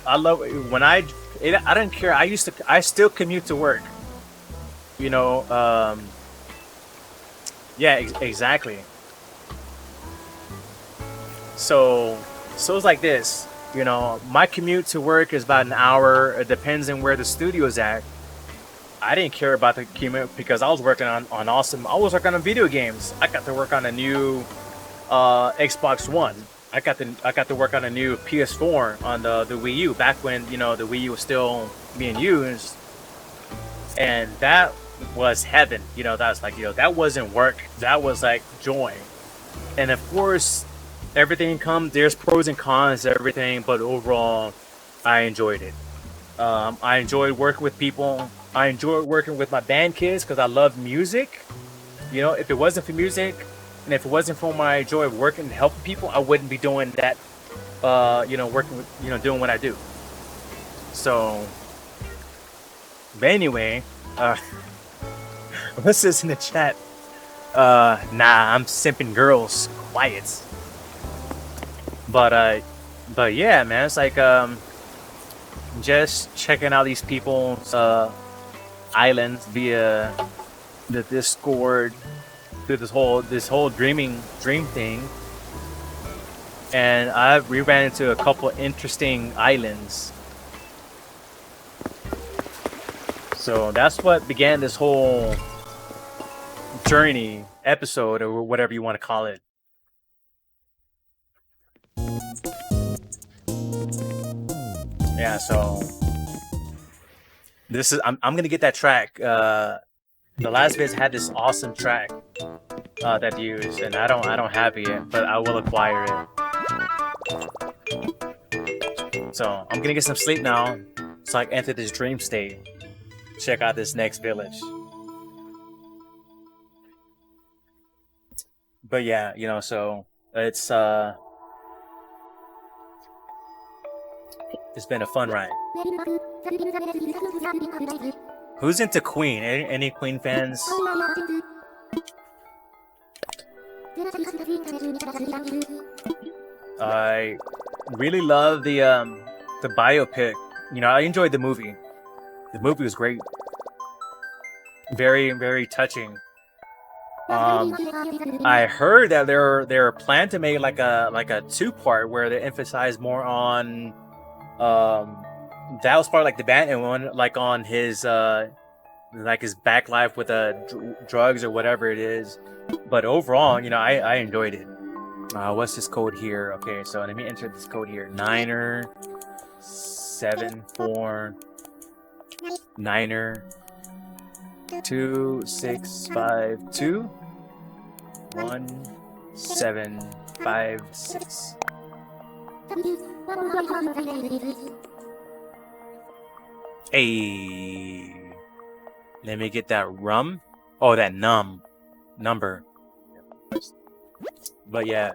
[SPEAKER 1] I love when I don't care. I still commute to work. You know, yeah, exactly. So it's like this. You know, my commute to work is about an hour. It depends on where the studio is at. I didn't care about the commute because I was working on awesome. I was working on video games. I got to work on a new Xbox One. I got to work on a new PS4 on the Wii U back when the Wii U was still being used, and that was heaven. That was like that wasn't work. That was like joy. And of course, everything comes. There's pros and cons to everything, but overall, I enjoyed it. I enjoyed working with people. I enjoyed working with my band kids because I love music. If it wasn't for music, and if it wasn't for my joy of working and helping people, I wouldn't be doing that. Working with doing what I do. So, but anyway, what's this in the chat? Nah, I'm simping girls. Quiet. But yeah, man, it's like just checking out these people's islands via the Discord through this whole dream thing, and we ran into a couple interesting islands. So that's what began this whole journey episode, or whatever you want to call it. Yeah, so this is I'm gonna get that track. The last vids had this awesome track that they used, and I don't have it yet, but I will acquire it. So I'm gonna get some sleep now, so I can enter this dream state. Check out this next village. But yeah, so it's been a fun ride. Who's into Queen? Any Queen fans? I really love the biopic. I enjoyed the movie. The movie was great. Very, very touching. I heard that they're planned to make like a 2-part where they emphasize more on that was part of like the band, and one like on his like his back life with drugs or whatever it is. But overall, I enjoyed it. What's this code here? Okay, so let me enter this code here. 9er74 9er2652 1756. Hey, let me get that rum. Oh, that number. But yeah.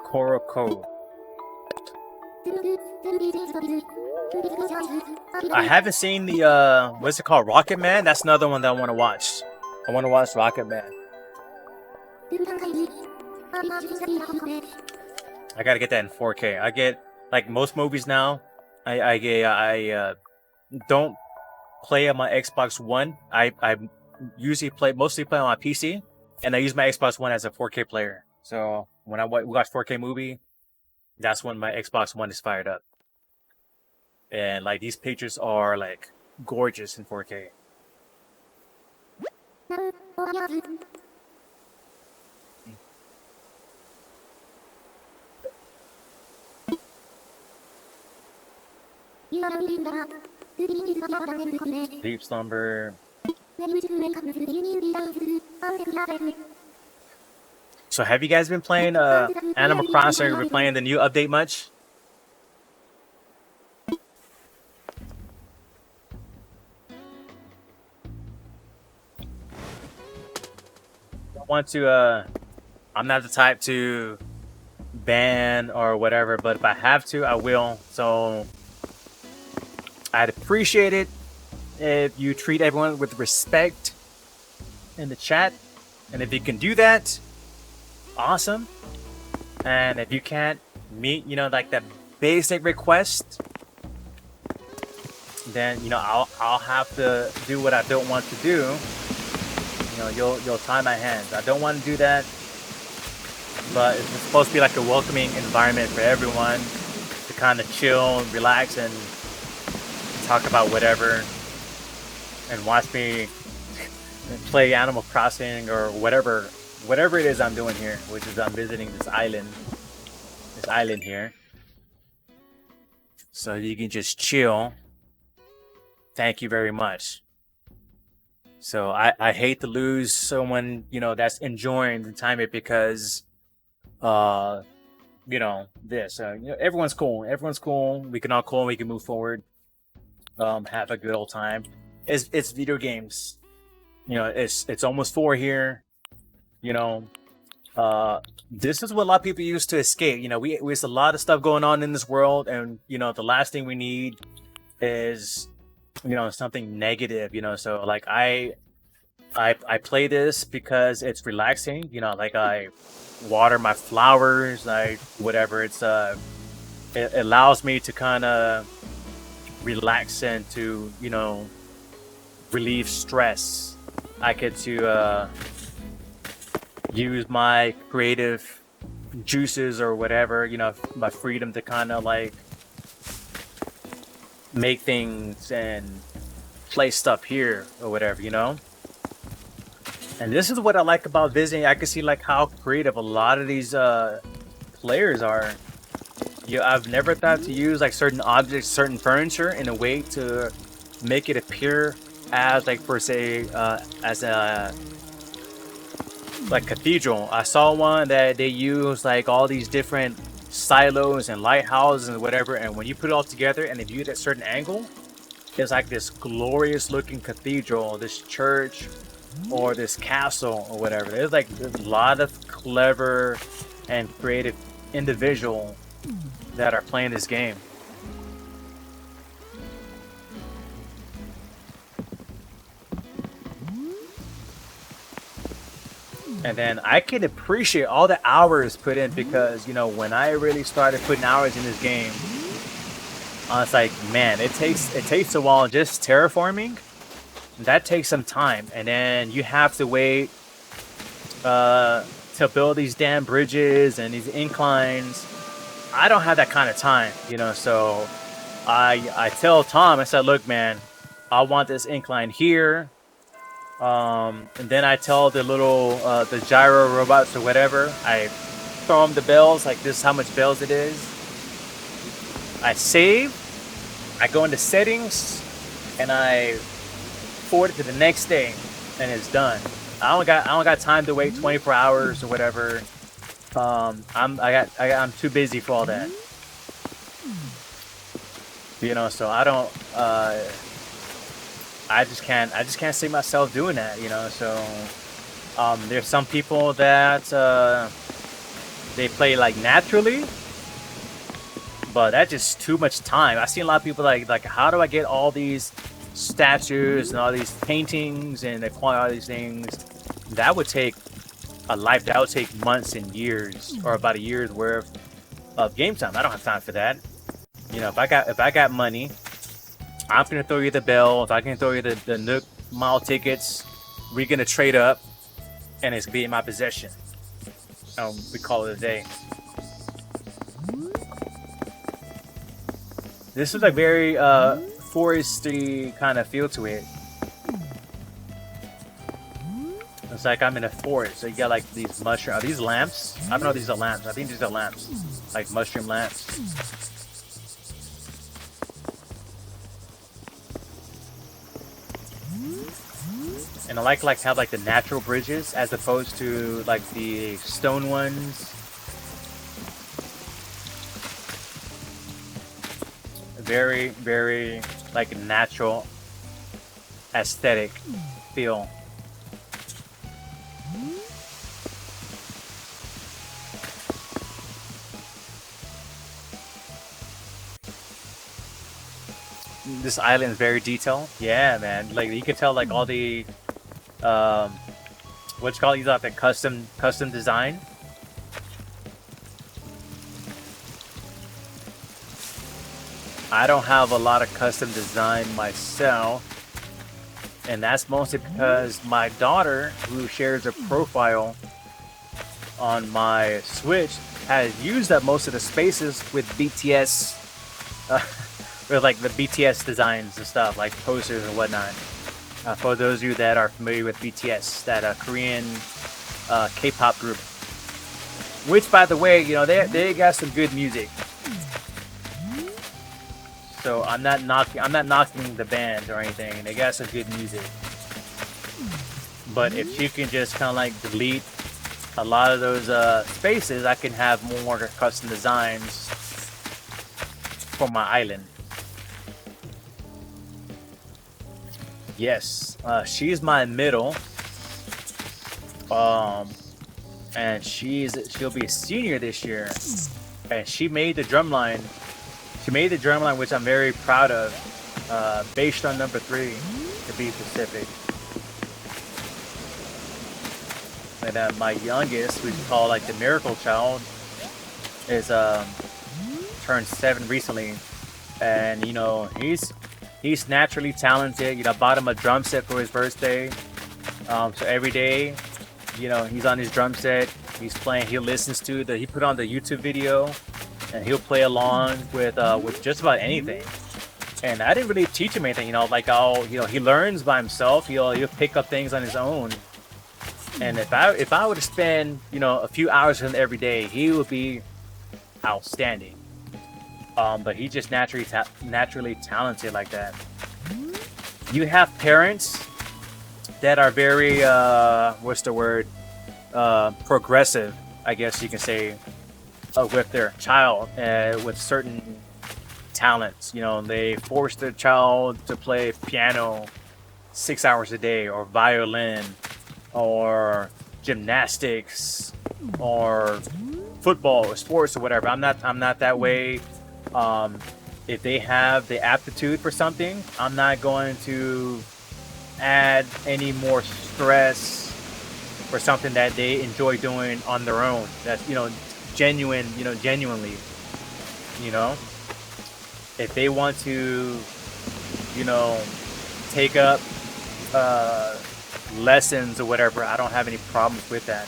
[SPEAKER 1] Koroko. I haven't seen the what's it called? Rocket Man? That's another one that I want to watch. I want to watch Rocket Man. I gotta get that in 4K. I get like most movies now. I don't play on my Xbox One. I mostly play on my PC, and I use my Xbox One as a 4K player. So when I watch 4K movie, that's when my Xbox One is fired up. And like these pictures are like gorgeous in 4K. Deep slumber. So have you guys been playing Animal Crossing? Have you been playing the new update much? I want to I'm not the type to ban or whatever, but if I have to, I will. So I'd appreciate it if you treat everyone with respect in the chat. And if you can do that, awesome. And if you can't meet, you know, like that basic request, then, you know, I'll have to do what I don't want to do. You know, you'll tie my hands. I don't want to do that, but it's supposed to be like a welcoming environment for everyone to kind of chill, relax, and talk about whatever, and watch me play Animal Crossing or whatever it is I'm doing here, which is I'm visiting this island here, so you can just chill. Thank you very much. So I hate to lose someone, you know, that's enjoying the time it because you know, this you know, everyone's cool, we can all cool, we can move forward, have a good old time. It's video games, you know. It's almost 4 here, you know. This is what a lot of people use to escape. You know, there's a lot of stuff going on in this world, and you know, the last thing we need is, you know, something negative, you know. So like I play this because it's relaxing, you know, like I water my flowers, whatever. It's it allows me to kind of relax and to, you know, relieve stress. I get to use my creative juices or whatever, you know, my freedom to kind of like make things and play stuff here or whatever, you know. And this is what I like about visiting. I can see like how creative a lot of these players are. I've never thought to use like certain objects, certain furniture in a way to make it appear as like, for say, as a like cathedral. I saw one that they use like all these different silos and lighthouses and whatever, and when you put it all together and if you get a certain angle, it's like this glorious looking cathedral, this church, or this castle or whatever. There's a lot of clever and creative individuals that are playing this game. And then I can appreciate all the hours put in, because, you know, when I really started putting hours in this game, I was like, man, it takes a while. Just terraforming, that takes some time, and then you have to wait to build these damn bridges and these inclines. I don't have that kind of time, you know. So I tell Tom, I said, look, man, I want this incline here. And then I tell the little the gyro robots or whatever, I throw them the bells, like this is how much bells it is. I save, I go into settings, and I forward it to the next day, and it's done. I don't got time to wait 24 hours or whatever. I'm too busy for all that. You know, so I don't I just can't see myself doing that, you know. So there's some people that they play like naturally, but that's just too much time. I've seen a lot of people like how do I get all these statues and all these paintings and acquire all these things? That would take a life. That would take months and years, or about a year's worth of game time. I don't have time for that. You know, if I got money, I'm gonna throw you the bell. If I can throw you the Nook Mile tickets, we're gonna trade up, and it's gonna be in my possession. we call it a day. This is a very foresty kind of feel to it. It's like I'm in a forest. So you got like these mushroom. Are these lamps? I don't know if these are lamps. I think these are lamps, like mushroom lamps. And I like have like the natural bridges as opposed to like the stone ones. Very, very like natural aesthetic feel. This island is very detailed. Yeah, man. Like you can tell like all the what's called, these are like custom design. I don't have a lot of custom design myself, and that's mostly because my daughter, who shares a profile on my Switch, has used up most of the spaces with BTS, with like the BTS designs and stuff, like posters and whatnot. For those of you that are familiar with BTS, that Korean K-pop group, which, by the way, you know, they got some good music. So I'm not knocking the band or anything. They got some good music. But if you can just kind of like delete a lot of those spaces, I can have more custom designs for my island. Yes, she's my middle. And she'll be a senior this year, and she made the drum line. She made the drum line, which I'm very proud of, based on number 3, to be specific. And my youngest, we call like the miracle child, is turned 7 recently, and you know he's naturally talented. You know, I bought him a drum set for his birthday, so every day, you know, he's on his drum set. He's playing. He listens to he put on the YouTube video. And he'll play along with just about anything. And I didn't really teach him anything, you know, like he learns by himself. He'll pick up things on his own. And if I were to spend, you know, a few hours with him every day, he would be outstanding. But he's just naturally talented like that. You have parents that are very what's the word? Progressive, I guess you can say. With their child, with certain talents. You know, they force their child to play piano 6 hours a day, or violin, or gymnastics, or football, or sports, or whatever. I'm not that way. If they have the aptitude for something, I'm not going to add any more stress for something that they enjoy doing on their own. That's, you know, genuinely, you know, if they want to, you know, take up lessons or whatever, I don't have any problems with that.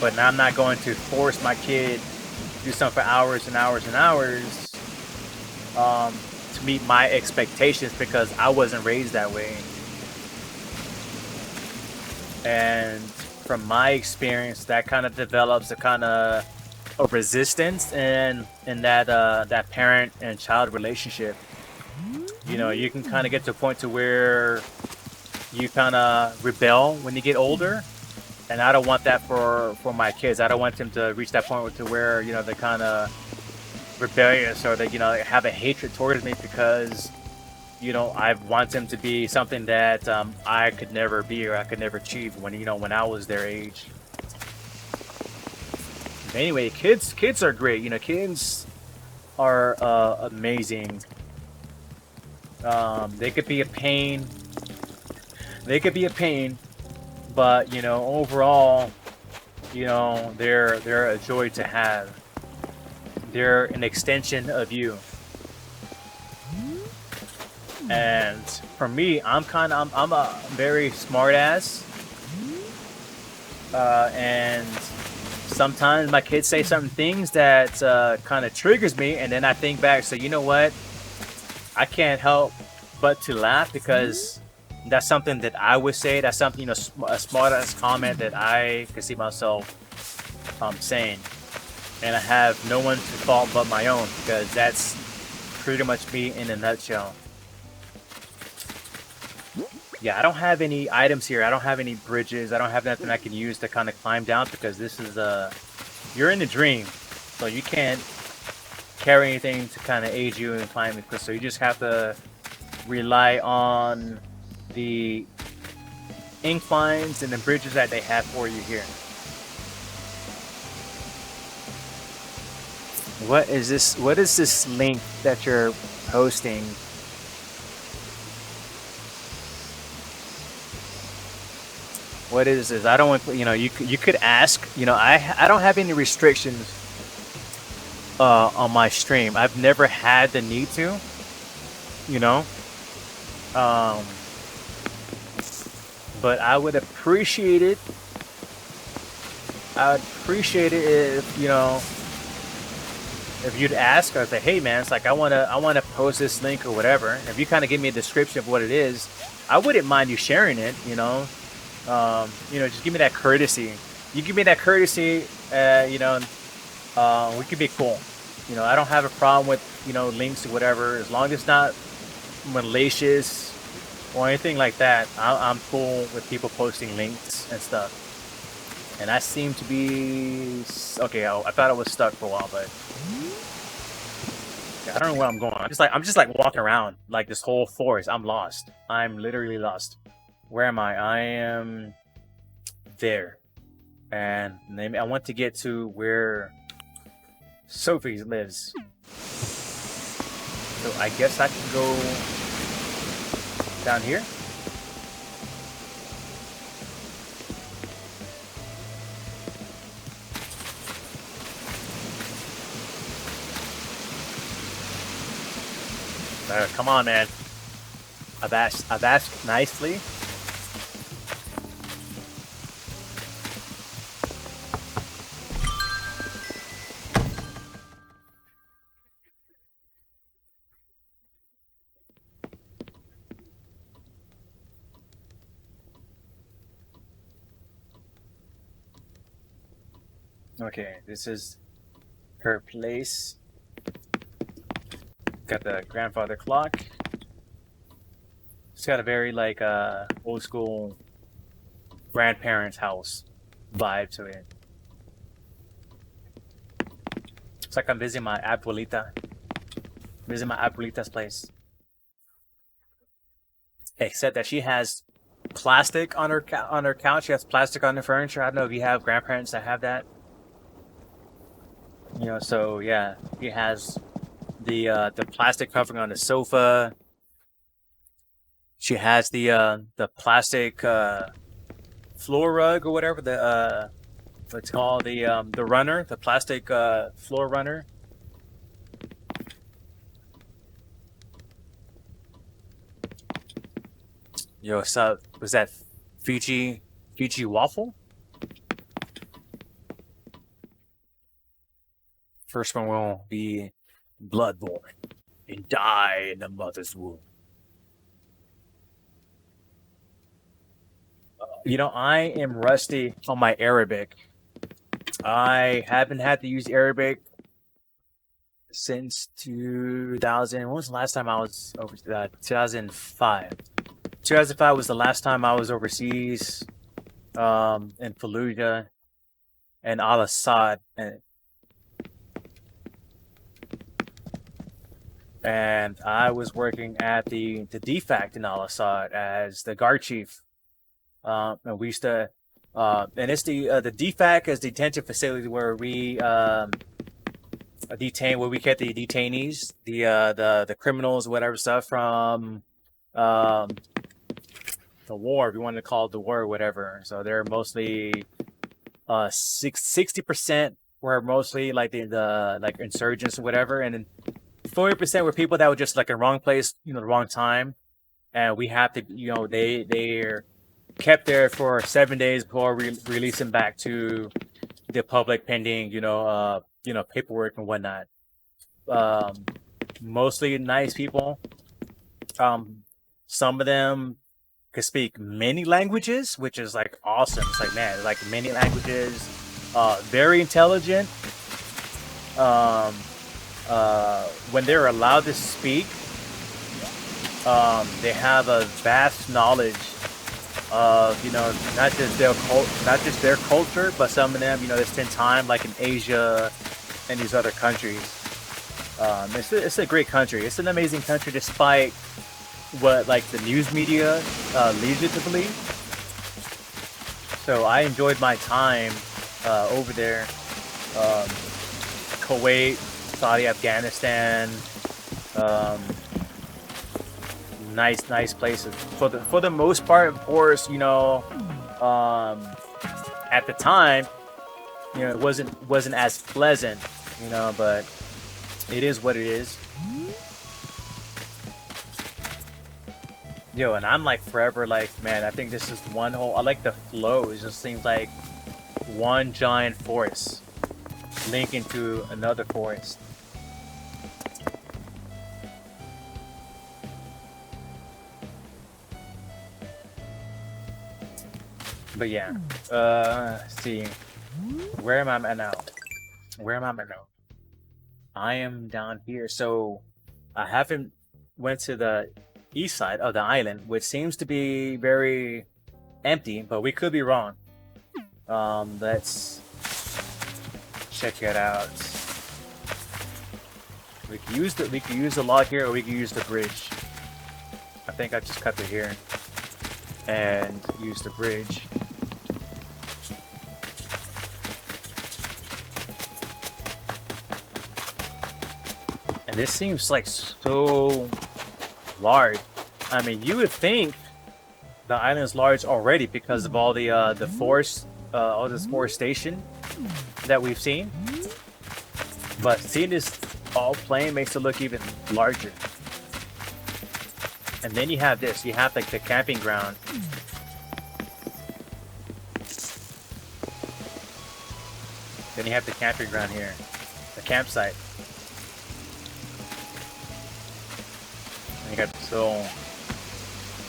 [SPEAKER 1] But I'm not going to force my kid to do something for hours and hours and hours to meet my expectations, because I wasn't raised that way. And from my experience, that kind of develops a kind of a resistance in that parent and child relationship. You know, you can kind of get to a point to where you kind of rebel when you get older, and I don't want that for my kids. I don't want them to reach that point to where, you know, they're kind of rebellious, or they, you know, have a hatred towards me because, you know, I want them to be something that I could never be, or I could never achieve when, you know, when I was their age. Anyway, kids are great. You know, kids are amazing. They could be a pain. But, you know, overall, you know, they're a joy to have. They're an extension of you. And for me, I'm a very smart ass. and sometimes my kids say certain things that kind of triggers me, and then I think back. So you know what? I can't help but to laugh because that's something that I would say. That's something, you know, a smart ass comment that I could see myself saying, and I have no one to fault but my own, because that's pretty much me in a nutshell. Yeah, I don't have any items here. I don't have any bridges. I don't have nothing I can use to kind of climb down, because this is you're in the dream, so you can't carry anything to kind of aid you in climbing. So you just have to rely on the inclines and the bridges that they have for you here. What is this? What is this link that you're posting? What is this? I don't want, you know, you could ask, you know, I don't have any restrictions on my stream. I've never had the need to, you know. Um, but I would appreciate it. I would appreciate it if, you know, if you'd ask. I'd say, hey man, it's like I wanna post this link or whatever. If you kind of give me a description of what it is, I wouldn't mind you sharing it, you know. You know, just give me that courtesy. You give me that courtesy, you know, we could be cool. You know, I don't have a problem with, you know, links or whatever, as long as it's not malicious or anything like that. I'm cool with people posting links and stuff. And I seem to be okay. I thought I was stuck for a while, but yeah, I don't know where I'm going. I'm just like walking around like this whole forest. I'm lost. I'm literally lost. Where am I? I am there, and I want to get to where Sophie lives. So I guess I can go down here. Come on, man. I've asked nicely. Okay, this is her place. Got the grandfather clock. It's got a very like old school grandparents' house vibe to it. It's like I'm visiting my abuelita. Visiting my abuelita's place. Except that she has plastic on her couch. She has plastic on the furniture. I don't know if you have grandparents that have that. You know, so yeah, he has the plastic covering on the sofa. She has the plastic floor rug or whatever, the what's called the runner, the plastic floor runner. Yo, so was that Fiji waffle? First one will be bloodborne and die in the mother's womb. You know, I am rusty on my Arabic. I haven't had to use Arabic since 2000. When was the last time I was over? 2005. 2005 was the last time I was overseas, in Fallujah and Al Assad, and I was working at the DFAC in Al Assad as the guard chief. And we used to, and it's the DFAC is detention facility where we detain, where we kept the detainees, the criminals, whatever stuff from the war, if you wanted to call it the war or whatever. So they're mostly 60% were mostly like the like insurgents or whatever, and then 40% were people that were just like in the wrong place, you know, the wrong time. And we have to, you know, kept there for 7 days before releasing back to the public, pending paperwork and whatnot. Mostly nice people. Some of them could speak many languages, which is like awesome. It's like, man, like many languages. Very intelligent. Um, when they're allowed to speak, they have a vast knowledge of not just their culture, but some of them they spend time like in Asia and these other countries. It's a great country. It's an amazing country, despite what like the news media leads you to believe. So I enjoyed my time over there. Kuwait, Saudi, Afghanistan. Nice places for the most part. Of course, at the time, it wasn't as pleasant, but it is what it is. Yo, and I'm like forever like, man, I think this is one whole. I like the flow. It just seems like one giant forest linking to another forest. But yeah, let's see, where am I at now? I am down here. So I haven't went to the east side of the island, which seems to be very empty, but we could be wrong. Let's check it out. We could use the log here, or we could use the bridge. I think I just cut it here and use the bridge. And this seems like so large. I mean, you would think the island's large already because of all the forest, all this forestation that we've seen. But seeing this all plain makes it look even larger. And then you have this. You have like the camping ground. Then you have the camping ground here, the campsite. And you got this little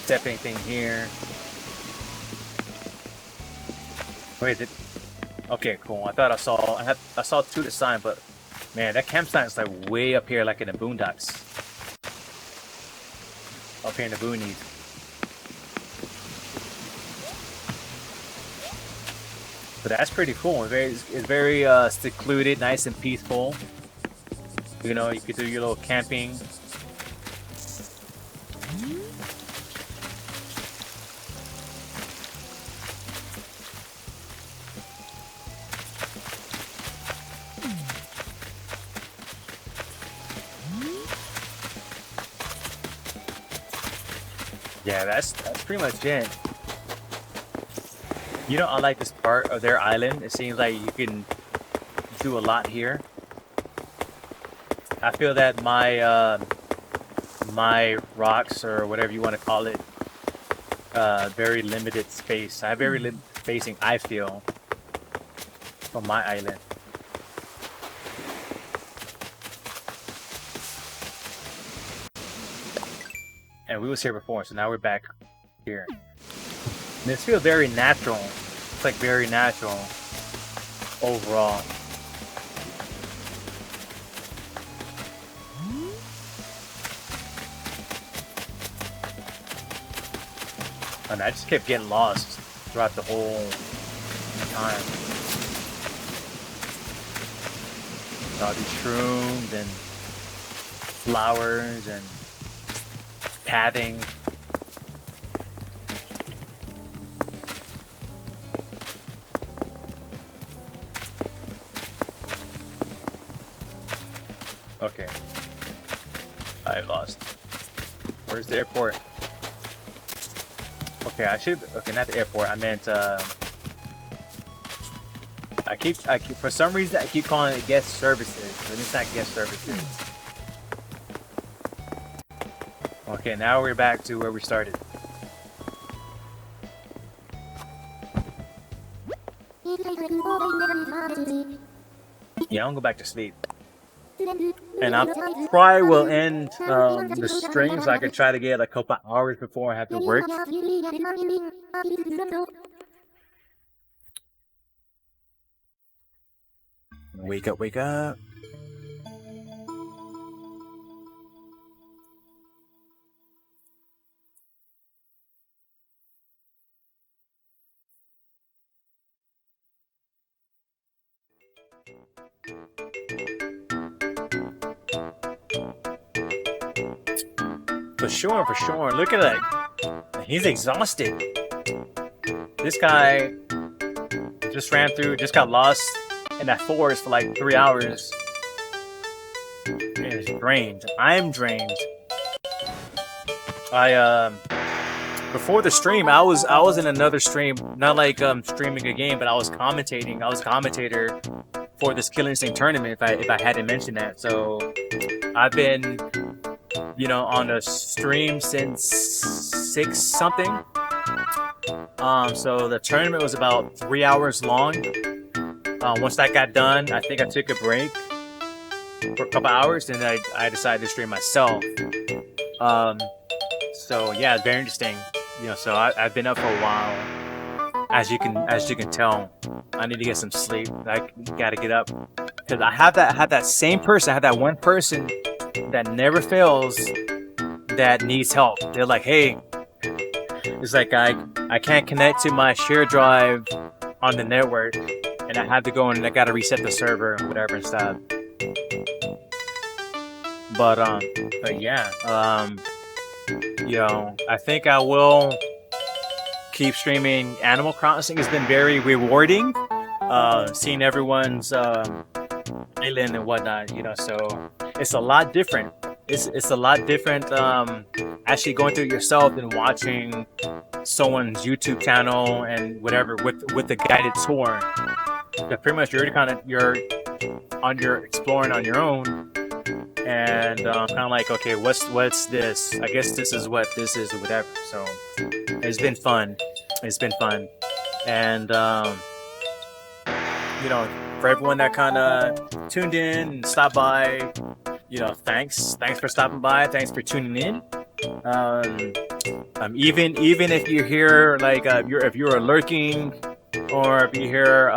[SPEAKER 1] stepping thing here. Wait, okay, cool. I thought I saw two at the sign, but man, that campsite is like way up here, like in the boondocks. Up here in the boonies. But that's pretty cool. It's very secluded, nice and peaceful. You could do your little camping. Yeah, that's pretty much it. I like this part of their island. It seems like you can do a lot here. I feel that my rocks, or whatever you want to call it, very limited space. I have very limited spacing, I feel, from my island. And we was here before, so now we're back here. And this feels very natural. It's like very natural overall. And I just kept getting lost throughout the whole time. All these shrooms and flowers and pathing. Okay. I lost. Where's the airport? Okay, okay, not the airport. I meant, I keep, for some reason, I keep calling it guest services, but it's not guest services. Okay, now we're back to where we started. Yeah, I'll go back to sleep. And I probably will end the stream so I can try to get a couple hours before I have to work. Wake up, wake up. For sure, for sure. Look at that. He's exhausted. This guy just ran through, just got lost in that forest for like 3 hours. He's drained. I'm drained. Before the stream, I was in another stream, not like streaming a game, but I was commentating. I was a commentator for this Killing Instinct tournament. If I hadn't mentioned that, so I've been, you know, on a stream since 6 something. So the tournament was about 3 hours long. Once that got done, I think I took a break for a couple hours, and I decided to stream myself. So yeah, very interesting. You know, so I've been up for a while. As you can tell, I need to get some sleep. I gotta get up because I have that same person. I have that one person that never fails that needs help. They're like, hey, it's like I can't connect to my share drive on the network, and I have to go and I gotta reset the server and whatever and stuff. But yeah, you know, I think I will keep streaming Animal Crossing. It's been very rewarding, seeing everyone's island and whatnot, you know, so it's a lot different. It's a lot different actually going through it yourself and watching someone's YouTube channel and whatever with the guided tour. But pretty much you're exploring on your own, and kind of like, okay, what's this? I guess this is what this is or whatever. So it's been fun. It's been fun, and you know, for everyone that kind of tuned in and stopped by, you know, thanks for stopping by. Thanks for tuning in. Even if you're here, like if you're lurking, or if you're here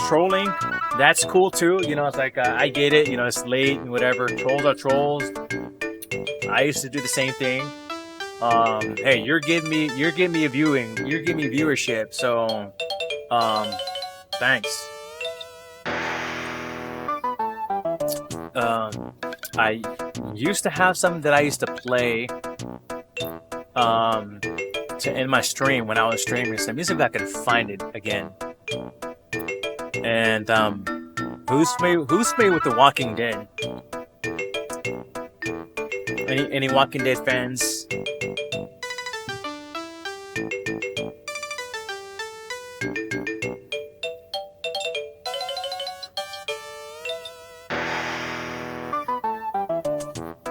[SPEAKER 1] trolling, that's cool too. You know, it's like I get it. You know, it's late and whatever. Trolls are trolls. I used to do the same thing. Hey, you're giving me a viewing. You're giving me viewership. So, thanks. I used to have something that I used to play to end my stream when I was streaming. So let me see if I can find it again. And who's familiar with The Walking Dead? Any Walking Dead fans?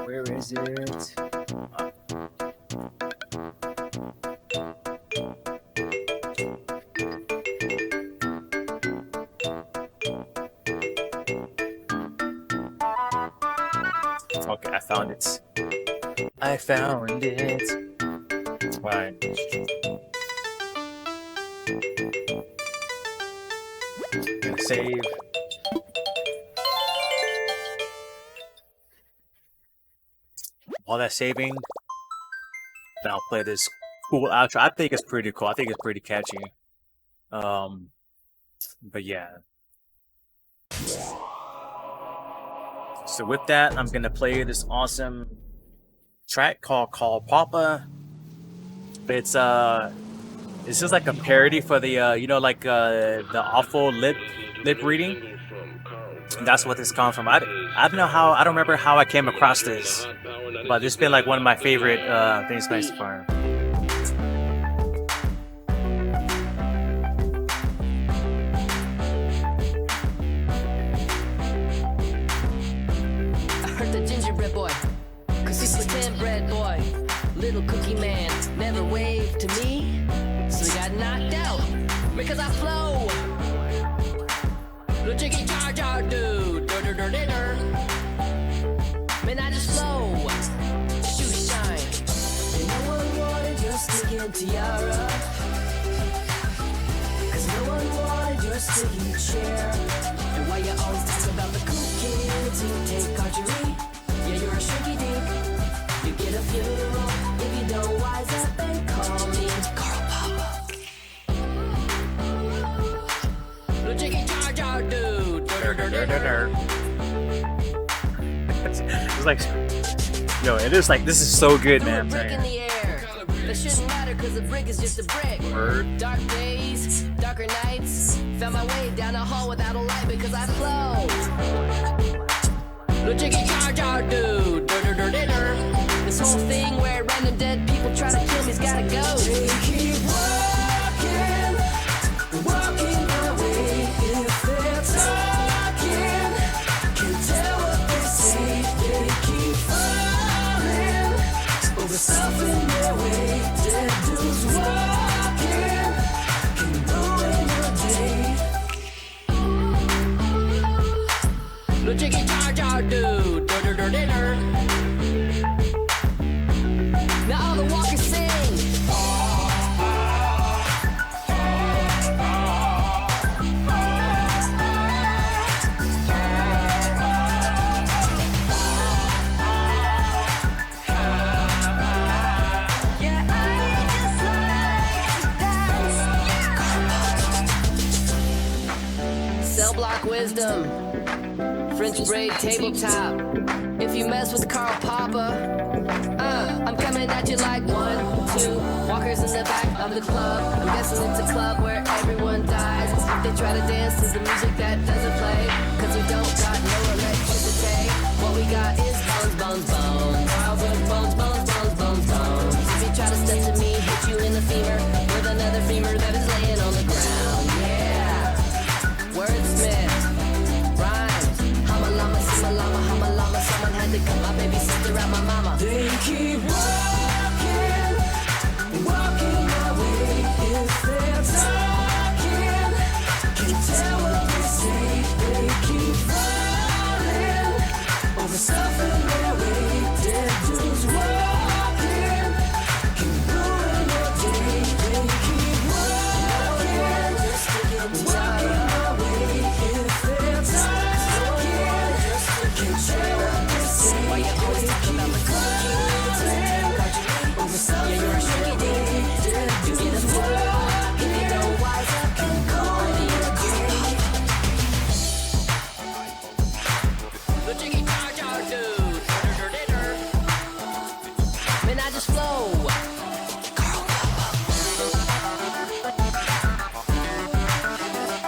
[SPEAKER 1] Where is it? Okay, I found it. I found it. Right. Gonna save. All that saving, then I'll play this cool outro. I think it's pretty cool. I think it's pretty catchy. But yeah. So with that, I'm gonna play this awesome track called Call Papa. It's just like a parody for the you know, like the awful lip reading. That's what this comes from. I don't know how. I don't remember how I came across this, but it's been like one of my favorite things nice to find.
[SPEAKER 2] I heard the gingerbread boy, 'cause he's the 10 bread boy. Little cookie man never waved to me, so he got knocked out because I flow and tiara. Cause no one wanted your sticky chair. And why you always talk about the cool kids who take archery? Yeah, you're a shrinky dink. You get a funeral if you don't wise up and call me Carl Papa. The chicky jar jar dude.
[SPEAKER 1] It's like, yo, it is like, this is so good,
[SPEAKER 2] Threw a
[SPEAKER 1] man.
[SPEAKER 2] brick in the air. That shouldn't matter cause a brick is just a brick.
[SPEAKER 1] Word.
[SPEAKER 2] Dark days, darker nights. Found my way down a hall without a light because I flow. The chicky jar jar dude. This whole thing where random dead people try to kill me's gotta go. They keep walking, walking my way. If they're talking, can't tell what they say. They keep falling over stuff in their way. Dead dudes walking can ruin your day. The chicky jar jar dude. Now all the walkers sing. Yeah, I just like dance. Cell block wisdom. French braid tabletop. If you mess with Carl Papa, I'm coming at you like 1, 2 walkers in the back of the club. I'm guessing it's a club where everyone dies. If they try to dance to the music that doesn't play, cause we don't got no electricity. What we got is bones, bones, bones. Childhood bones, bones, bones, bones, bones. If you try to step to me, hit you in the femur with another femur that is laying on the ground. Yeah, wordsmith. Someone had to cut my baby sister out my mama. They keep walking, walking my way. If they're talking, can't tell what they say. They keep falling over stuff in their way. Dead dudes walking can ruin your day. They keep walking, walking my way. If they're talking, can't tell. Why you always talking about the cookies? Yeah, you're a shrinky dink. You get a funeral if you don't wise up and call me a creep. The chicky jar jar dude. Man, I just flow. Carl Papa.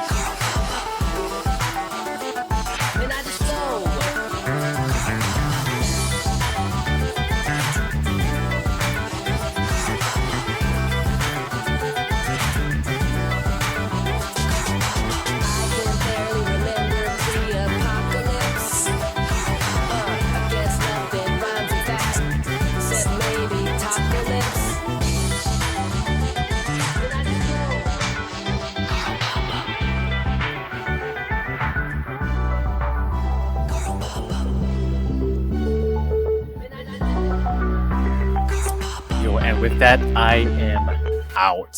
[SPEAKER 2] Carl Papa. Man, I just flow.
[SPEAKER 1] Yo, and with that, I am out.